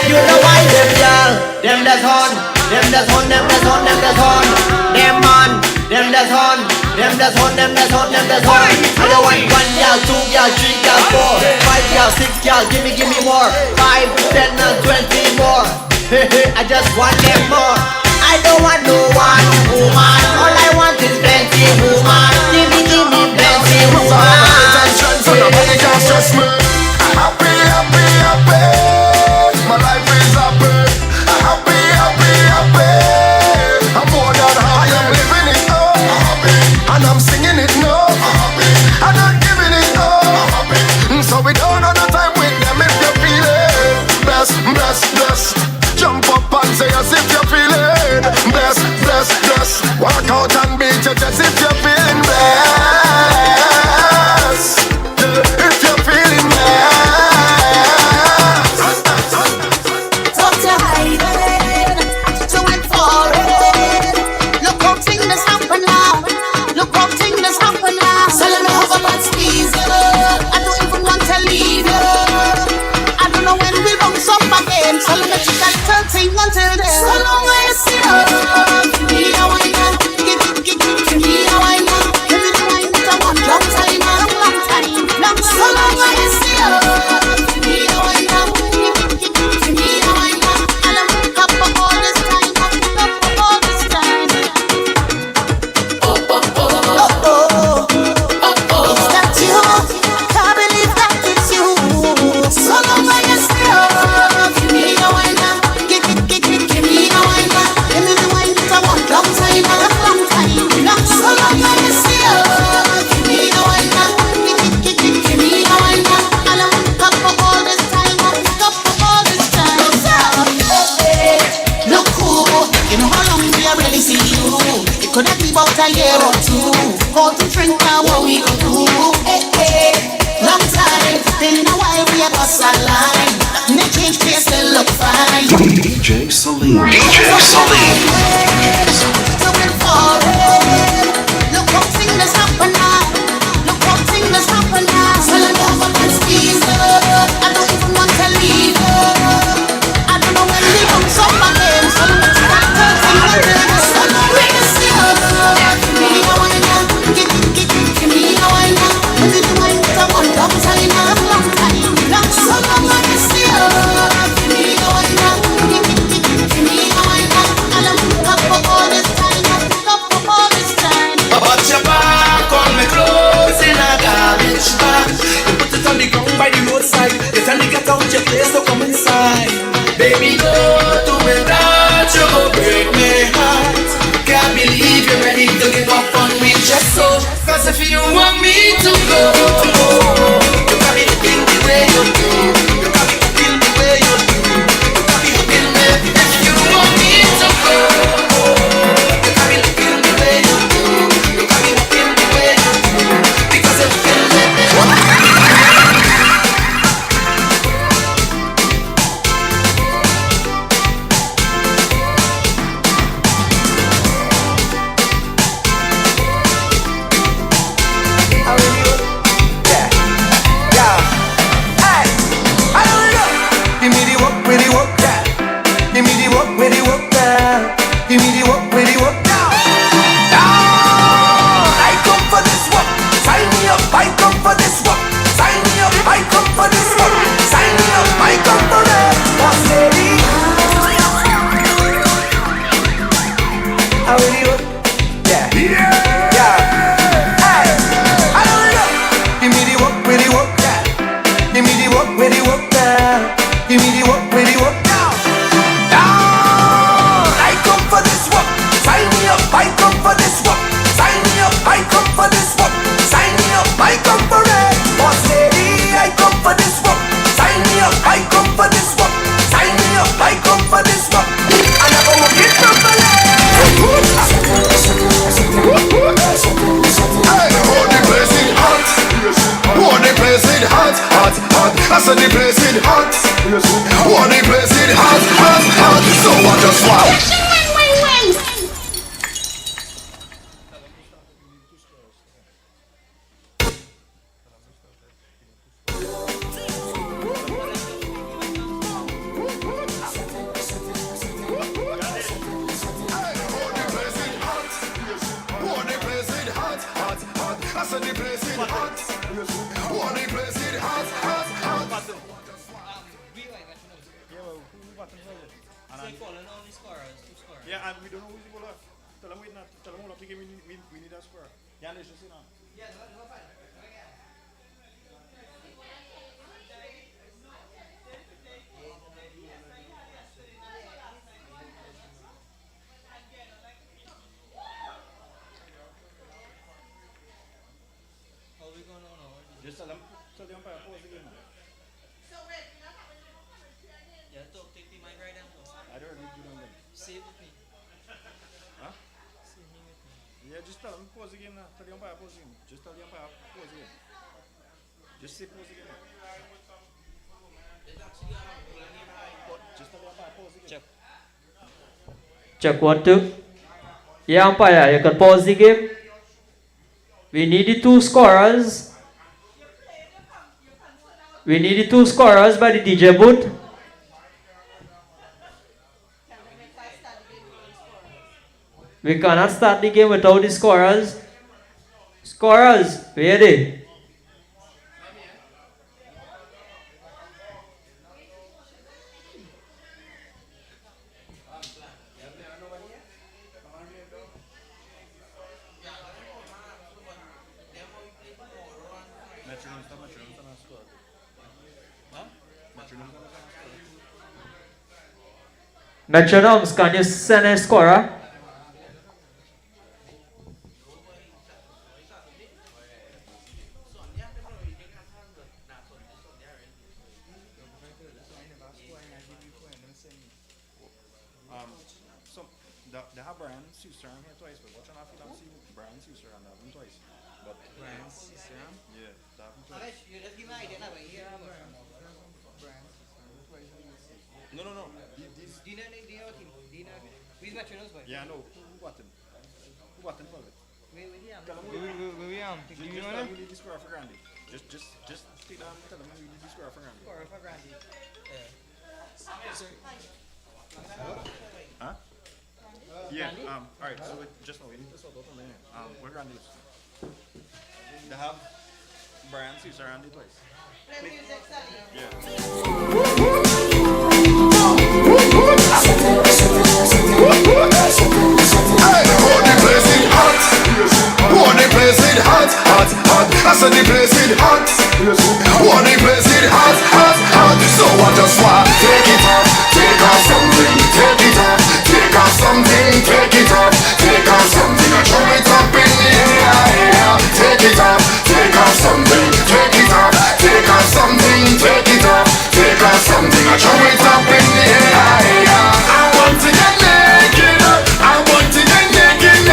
You know why them girl, them that's on, them that's on, them that's on, them that's on, them man, them that's on, them that's on, them that's on, them that's on. I don't want 1 girl, 2 girl, 3 girl, 4, 5 girl, 6 girl. Give me more. 5, 10, and 20 more. I just want them more. I don't want no one woman. All I want is plenty woman. Give me plenty woman. So nobody can stress me. Happy, happy, happy. My life is happy. Happy, happy, happy. I'm more than happy. I am living it up. Happy. And I'm singing it now. Happy. I'm not giving it up. Happy. So we don't have no time with them if you feel it. Bless, bless, bless. Jump up and say as if you're feeling bless, bless, bless. Walk out and beat your chest if you're feeling blessed. If you're feeling blessed. Talk to hiding, to it foreign. Look how things happen now. Look how things happen now. So let me have a man squeeze you. I don't even want to leave you. I don't know when we bounce up again. So let me take that 13 until then. So long as you see us, give me a wine now. Give me a wine now. Give me the wine that I want. Long time, long time, long. So long as you see us, give me a wine now. Give me a wine now. And I'm up for all this time. Up for all this time. It's not you. Can't believe that it's you. So long as you see us, give me a wine now. Give me a wine now. Give me the wine that I want. Long time, long time, long. So long as you see us, give me a wine now. Give me a wine now. And I'm up for all this time. Up for all this time. Look cool. You know how long we already see you. It could have been about a year or two. How to drink now, what we go do. Long time. Been a while we have us a line. And they change place, they look fine. DJ Salim. Doing foreign. Look how things happen now. Look how things happen now. So let me have a man squeeze you. I don't even want to leave you. I don't know when we bounce up again. So let me take that 13 until so long as you see us. Give me a wine now. Give me a wine now. Give me the wine that I want. Long time, long time, long. So long as you see us. Give me a wine now. Give me a wine now. And I'm up for all this time. Up for all this time. But your back on me clothes in a garbage bag. You put it on the ground by the roadside. You tell me get out your place, so come inside. Baby, go to me that you go break my heart. Can't believe you're ready to give up on me just so. Cause if you want me to go, you got me looking the way you do. You got me looking the way you do. You got me looking me. If you want me to go, you got me looking the way you do. You got me looking the way you do. Because you're looking the way you do. Give me the work with the work, yeah. Give me the work with the work, yeah. Give me the work with the work, now. Down. I come for this work. Sign me up. I come for this work. Sign me up. I come for this work. Sign me up. I come for it. Boss lady. How will you work? Yeah. Yeah. Hey. I don't know. Give me the work with the work, yeah. Give me the work with the work, yeah. Give me the work with the work now. Down. I come for this work. Sign me up. I come for this work. Sign me up. I come for this work. Sign me up. I come for it. Boss lady, I come for this work. Sign me up. I come for this work. Sign me up. I come for this work. I never walk it properly. Hey, hold the place in hot. Hold the place in hot, hot, hot. I said the place in hot. Hold the place in hot, hot, hot. So I just Yeah, and we don't know who's the bowler. Tell them all up the game, we need a score. Yeah, let's just sit down. Just tell the umpire pause the game now. Take the mic right now. I don't need you on them. Save with me. Huh? Yeah, just tell them pause the game now. Tell the umpire pause the game. Just tell the umpire pause the game. Just say pause the game now. Just tell the umpire pause the game. Check 1, 2. Yeah, umpire, you can pause the game. We need the 2 scorers. We need the 2 scorers by the DJ booth. We cannot start the game without the scorers. Scorers, where are they? Metronomes, can you send a scorer? So they have Brian Sister here twice, but watch on if you don't see Brian Sister and have him twice. But Brian Sister? Yeah, they have him twice. You just give me an idea now, but here No. Dina team. Dina. Who's Metronomes boy? Yeah, I know. Who got him? Who got him for it? Where we am? Tell him Where we am? Just Do you tell know him that? we need the score for Grandy. Just take down. Tell him we need the score for Grandy. Score for Grandy. Huh? Yeah. All right. So just now we need to sort out on there. Where Grandy is? They have Brian Caesar and the twice. I said the place it hot. One the place it hot. So I just want take it off, take off something, take it off, take off something, take it off, take off something, I throw it up in the air. Take it off, take off something, take it off, take off something, take it off, take off something, I throw it up in the air. I want to get naked, I want to get naked,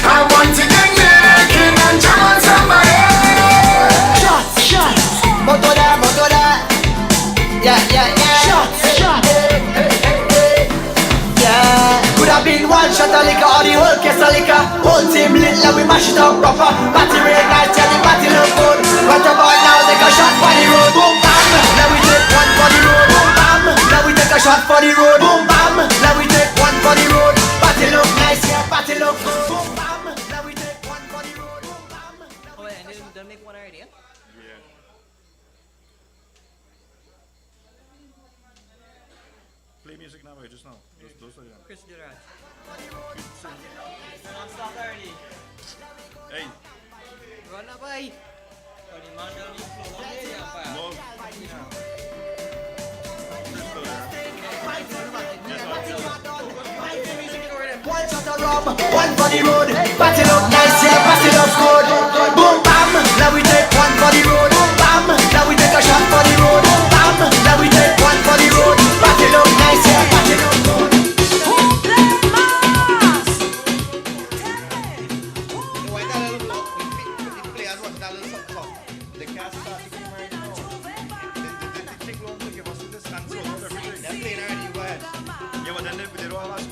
I want to get naked and jump on somebody. Shots. Motoda. Yeah. Shots. Yeah. Could have been one shot of liquor or the whole case of liquor. Whole team lit like we mash it up proper. Party real nice, yeah, the party look good. What about now? Take a shot for the road. Boom bam. Now we take one for the road. Boom bam. Now we take a shot for the road. Boom bam. Now we take one for the road. Party look nice, yeah, party look good. Boom bam. Now we take one for the road. Boom bam. Oh, and they'll make one already, yeah? Yeah. Play music now, just now. Those are them. Chris Durant. Don't stop already. Hey. Run away. Oh, the man down the floor, don't lay the umpire. No. One shot of rum, one for the road. Party look nice, yeah, party look good. Boom bam, now we take one for the road. Boom bam, now we take a shot for the road. Boom bam, now we take one for the road. Party look nice, yeah, party look good. Yeah, but then they don't have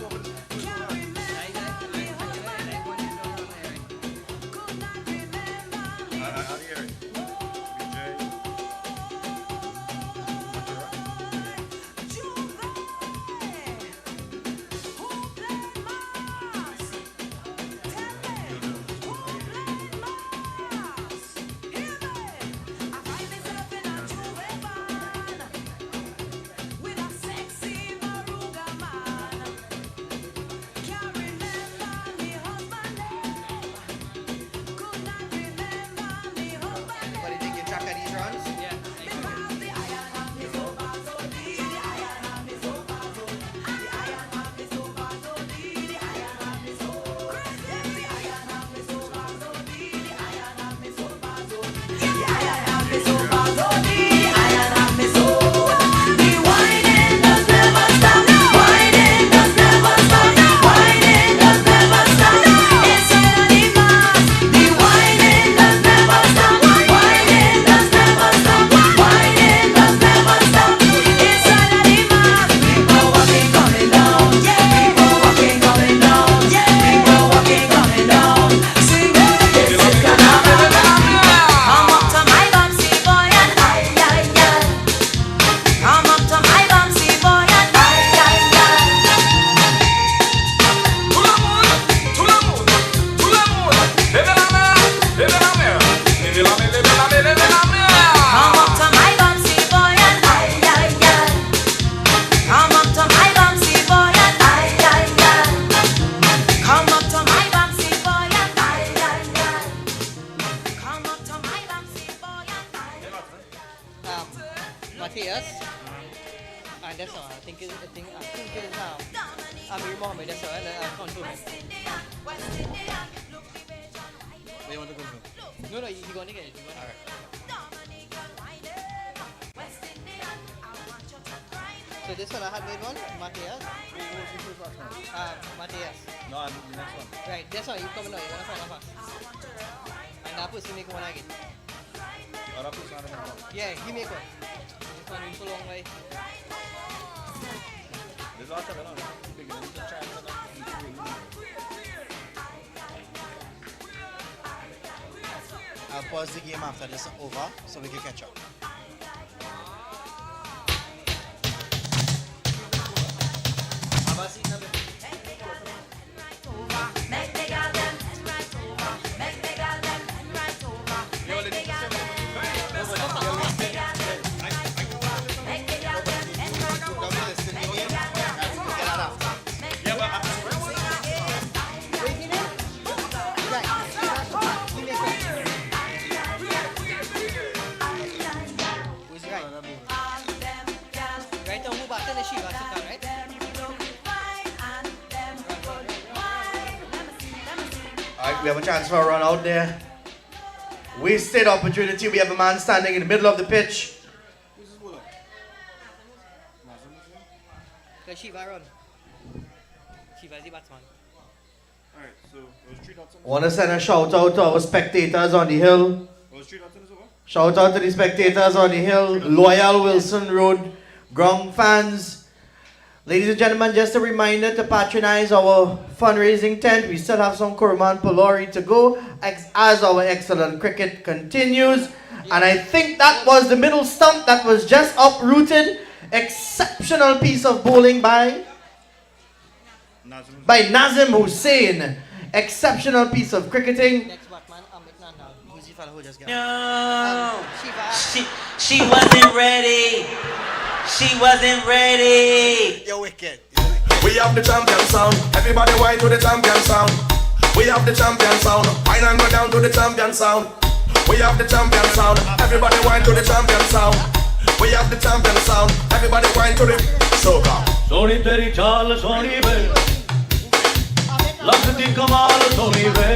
Matthias. And that's all. I think is Amir Mohammed. That's all. I'll confirm it. Where you want to confirm? No, you're going to get it. All right. So this one I had made one, Matthias. Matthias. No, I'm the next one. Right, that's why you come now, you're gonna find out fast. And that person make one again. Other person on the next one. Yeah, he make one. This one is so long way. This is all time, beginning to try to I'll pause the game after this is over so we can catch up. Alright, we have a chance for a run out there. Wasted opportunity. We have a man standing in the middle of the pitch. Shiva run. Shiva is the batsman. Alright, so it was 3 dots on I want to send a shout out to our spectators on the hill. It was 3 dots on this over? Shout out to the spectators on the hill, loyal Wilson Road Grom fans. Ladies and gentlemen, just a reminder to patronize our fundraising tent. We still have some Kurman Polori to go as our excellent cricket continues. And I think that was the middle stump that was just uprooted. Exceptional piece of bowling by Nazim Hussain. Exceptional piece of cricketing. No, she wasn't ready. She wasn't ready. You're wicked. We have the champion sound. Everybody whine to the champion sound. We have the champion sound. Wine and go down to the champion sound. We have the champion sound. Everybody whine to the champion sound. We have the champion sound. Everybody whine to the soca. Soni तेरी चाल सोनी वे लगती कमाल सोनी वे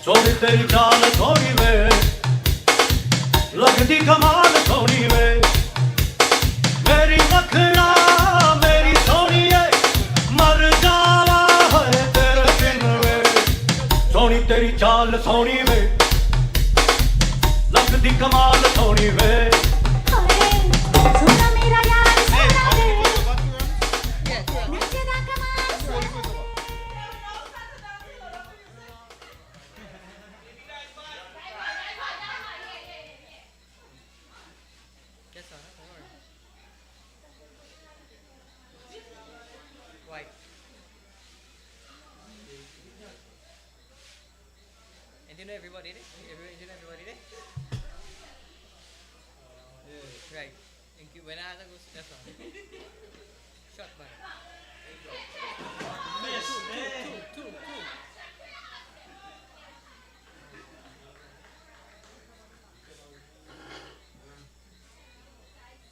सोनी तेरी चाल सोनी वे लगती कमाल सोनी वे मेरी मखना मेरी सोनी है मर जावा है तेरे बिन वे सोनी तेरी चाल सोनी वे लगती कमाल सोनी वे Everybody there? Everybody there? Right. Thank you. When I go, that's all. Shot by. Two.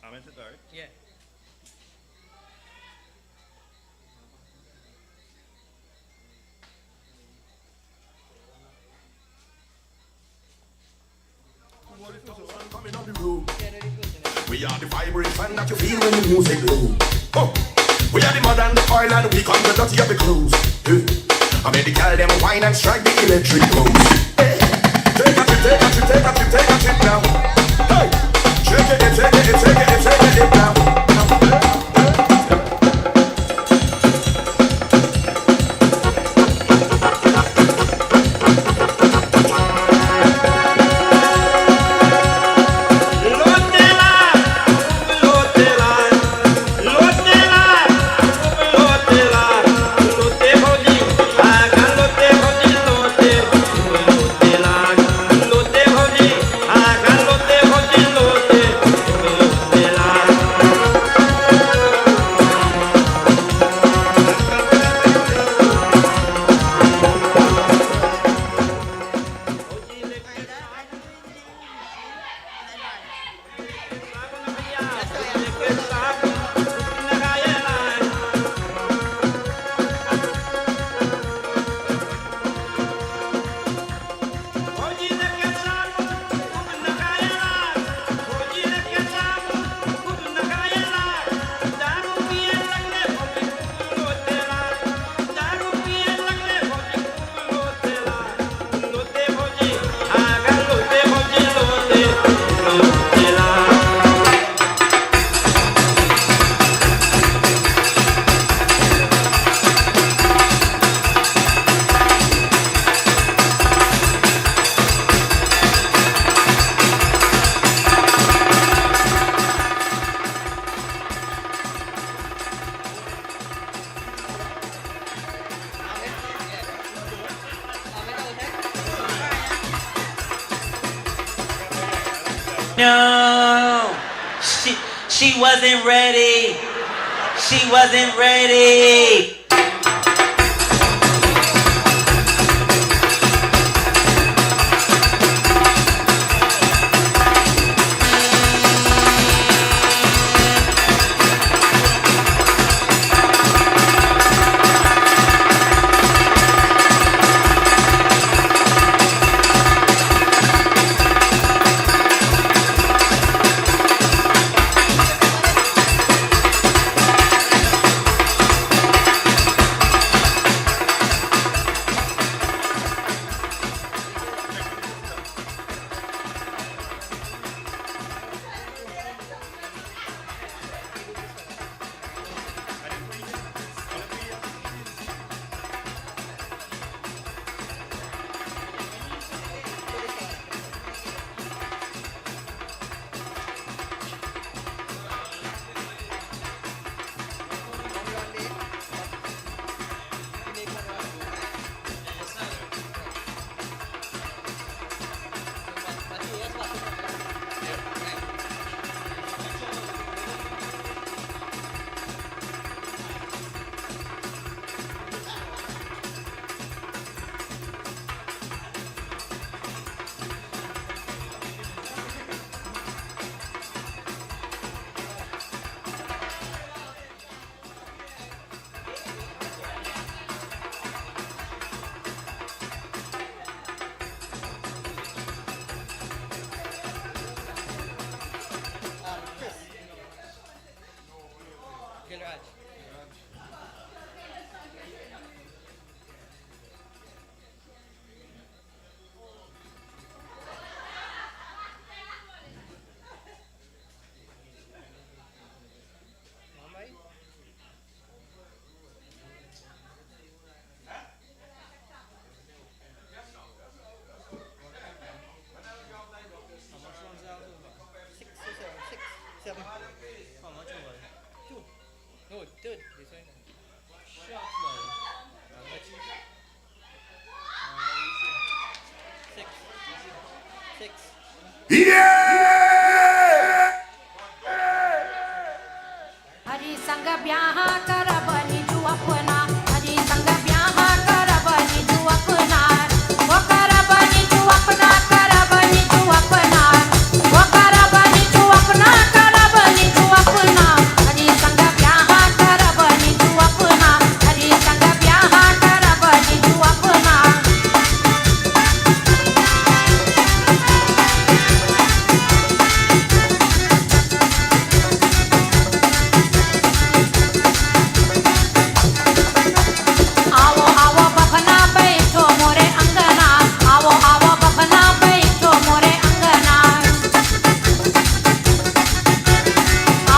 I'm into dark. Yeah. We are the vibration that you feel when the music blows. We are the mud and the oil and we come to dirty up the clothes. I made the girl them wine and strike the electric pose. Hey. Take a trip now. Hey. Take it now. Lote She wasn't ready. She wasn't ready. हरी संग ब्याह करबनी तू अपना हरी संग ब्याह करबनी तू अपना वो करबनी तू अपना करबनी तू अपना वो करबनी तू अपना करबनी तू अपना हरी संग ब्याह करबनी तू अपना हरी संग ब्याह करबनी तू अपना आओ आओ बफना बैठो मोरे अंगना आओ आओ बफना बैठो मोरे अंगना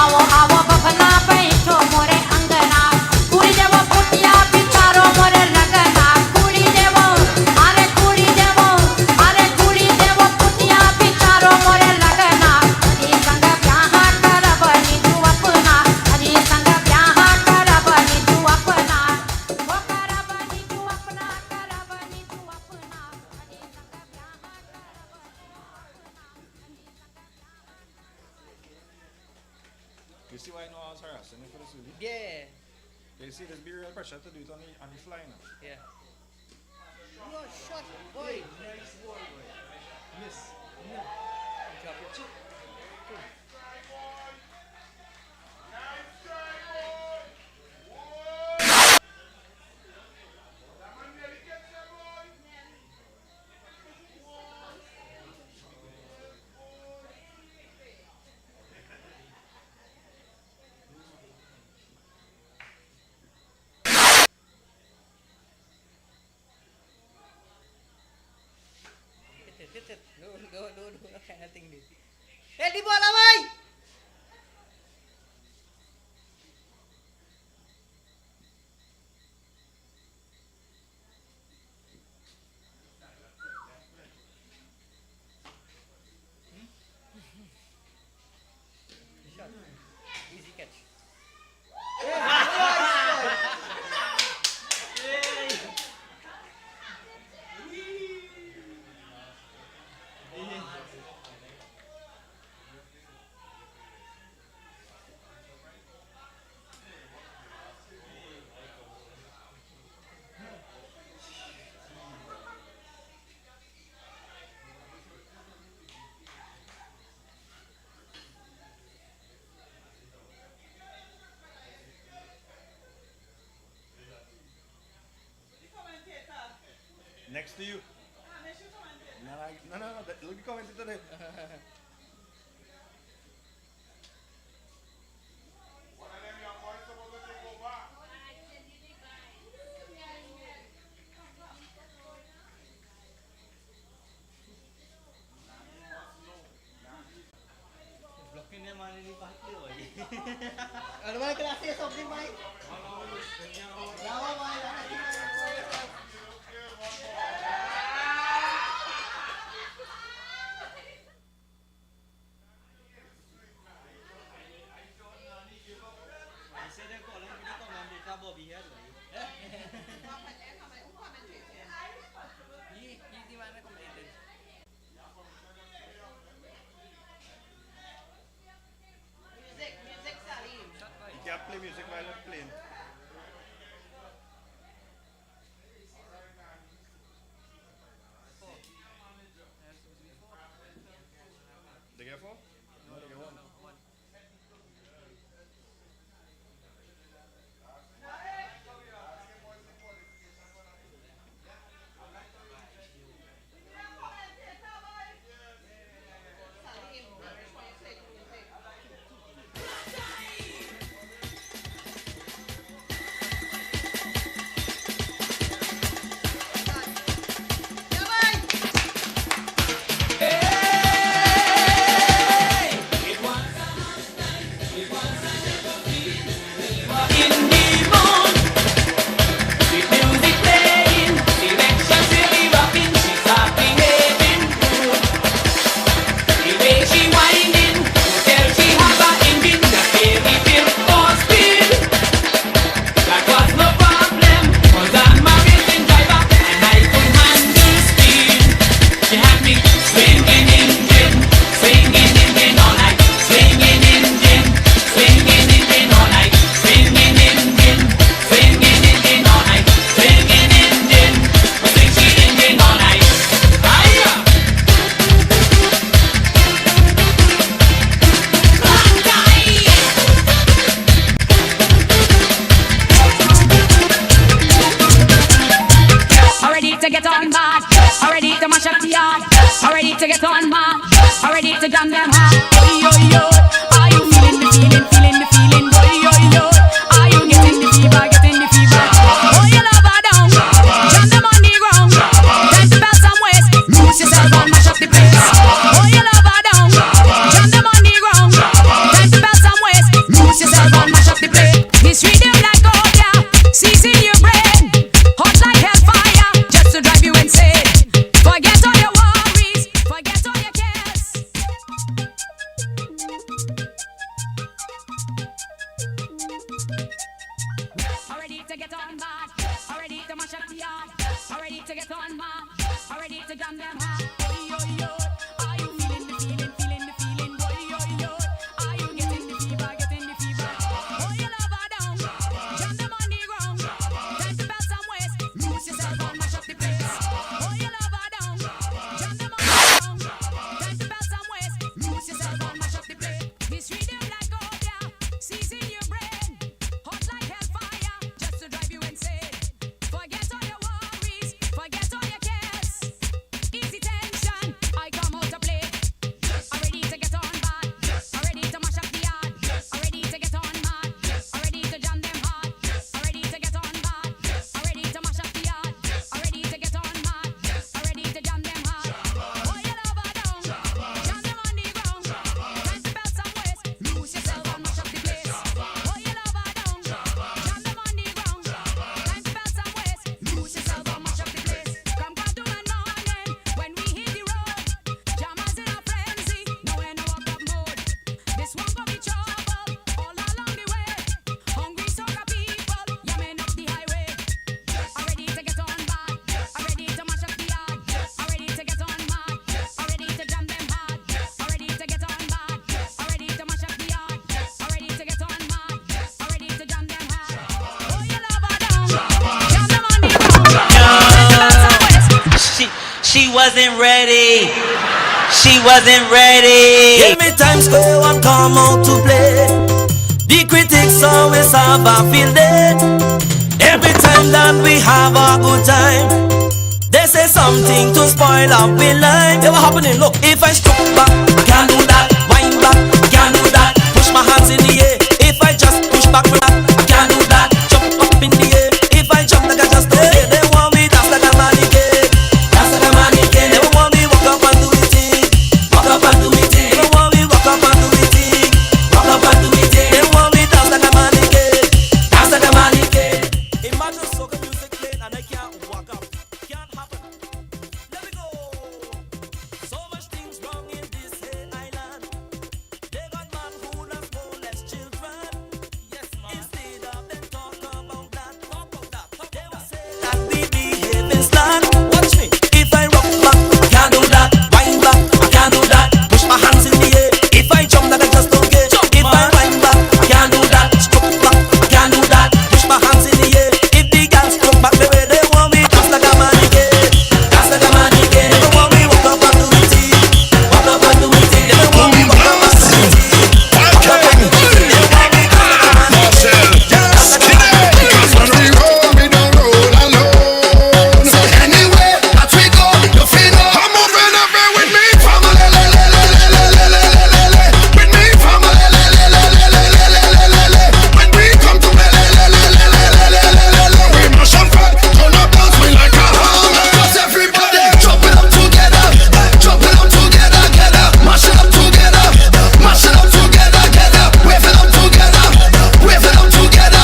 आओ आओ बफना बैठो मोरे अंगना कुड़ी देवो पुटिया बिचारो मोरे लगना कुड़ी देवो अरे कुड़ी देवो पुटिया बिचारो मोरे लगना हरी संग ब्याह करबनी तू अपना हरी संग ब्याह करबनी तू अपना वो करबनी तू अपना करबनी तू अपना हरी संग ब्याह You see why I know I was harassing you for this really? Yeah. You see, there's be real pressure to do it on the fly now. Yeah. You are shot, boy. Nice ball, boy. Miss. No. Drop it. Good. Hit it. Do that kind of thing. Hey, di bola, boy. Shot. Easy catch. to you. No. Look, comment it today. Ano ba yung klase sa something, Mike? You can't play music while I'm playing. They get four? No, they get one. To get on bad, already to mash up the yard, already to get on mad, already to jam them hard. Yo, yo, are you feeling the feeling, feeling the feeling? Yo, yo, are you getting the fever, getting the fever? Oh, you love her down, jam them on the ground, time to belt some waist, lose yourself and mash up the place. Oh, you love her down, jam them on the ground, time to belt some waist, lose yourself and mash up the place. This rhythm like gold, yeah, season your brain, hot like hellfire. To drive you insane. Forget all your worries, forget all your cares. Already to get on bad, already to mash up the yard, already to get on mad, already to jam them hard. Yo, yo, are you feeling the feeling, feeling the feeling? Yo, are you getting the fever, getting the fever? Oh, you love her down, jam them on the ground, time to belt some waist, lose yourself and mash up the place. Oh, you love her down, jam them on the ground, time to belt some waist, lose yourself and mash up the place. This rhythm like gold, yeah, season your brain, hot like hellfire, just to drive you insane. Forget all your worries, forget all your cares. Easy tension, I come out to play. Already to get on bad, already to mash up the yard, already to get on mad, already to jam them hard, already to get on bad, already to mash up the yard, already to get on mad, already to jam them hard. Oh, you love her down, jam them on the ground, time to belt some waist, lose yourself and mash up the place. Oh, you love her down, jam them on the ground, time to belt some waist, lose yourself and mash up the place. Come to one morning when we hit the road, jammers in a frenzy, now we're in a walk up mode. This one gonna be trouble all along the way. Hungry soca people, yamming up the highway. Already to get on bad, already to mash up the yard, already to get on mad, already to jam them hard, already to get on bad, already to mash up the yard, already to get on mad, already to jam them hard. Oh, you love her down, jam them on the ground. She wasn't ready. She wasn't ready. Give me time square and come out to play. The critics always have a field day. Every time that we have a good time, they say something to spoil up with life. They were happening, look. If I struck back, I can't do that. Wind back, I can't do that. Push my hands in the air. If I just push back, I can't do that. Jump up in the air. If I jump like I just do it. They want me dance like a mannequin. Dance like a mannequin. They want me walk up and do it thing. Walk up and do it thing. They want me walk up and do it thing. Walk up and do it thing. They want me dance like a mannequin. Dance like a mannequin. Imagine soca music playing and I can't walk up. Can't happen. Let me go. So much things wrong in this here island. They got man who loves molest children. Yes, man. Instead of them talk about that, they will say that we behaving slang. Watch me. If I rock back, I can't do that. Wind back, I can't do that. Push my hands in the air. If I jump like I just don't get. If I wind back, I can't do that. Stroke back, I can't do that. Push my hands in the air. If the girls stroke back the way they want me, dance like a mannequin. Dance like a mannequin. They don't want me walk up and do it. Walk up and do it. They don't want me walk up and do it. Walk up and do it. They don't want me dance like a mannequin. Dance like a mannequin. Because when we roll, we don't roll alone. So anywhere that we go, you feel no. I'm moving everywhere with me, family. With me, family. When we come to we mash and fat, turn up dance we like a hammer. Cause everybody jump it up together, jump it up together, mash it up together, mash it up together, wave it up together, wave it up together,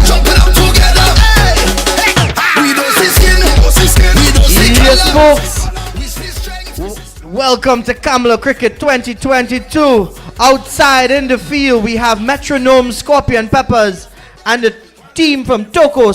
jump it up together. We don't see skin, we don't see Yes, color. folks. Welcome to Kamala Cricket 2022. Outside in the field, we have Metronome, Scorpion Peppers, and the team from Toko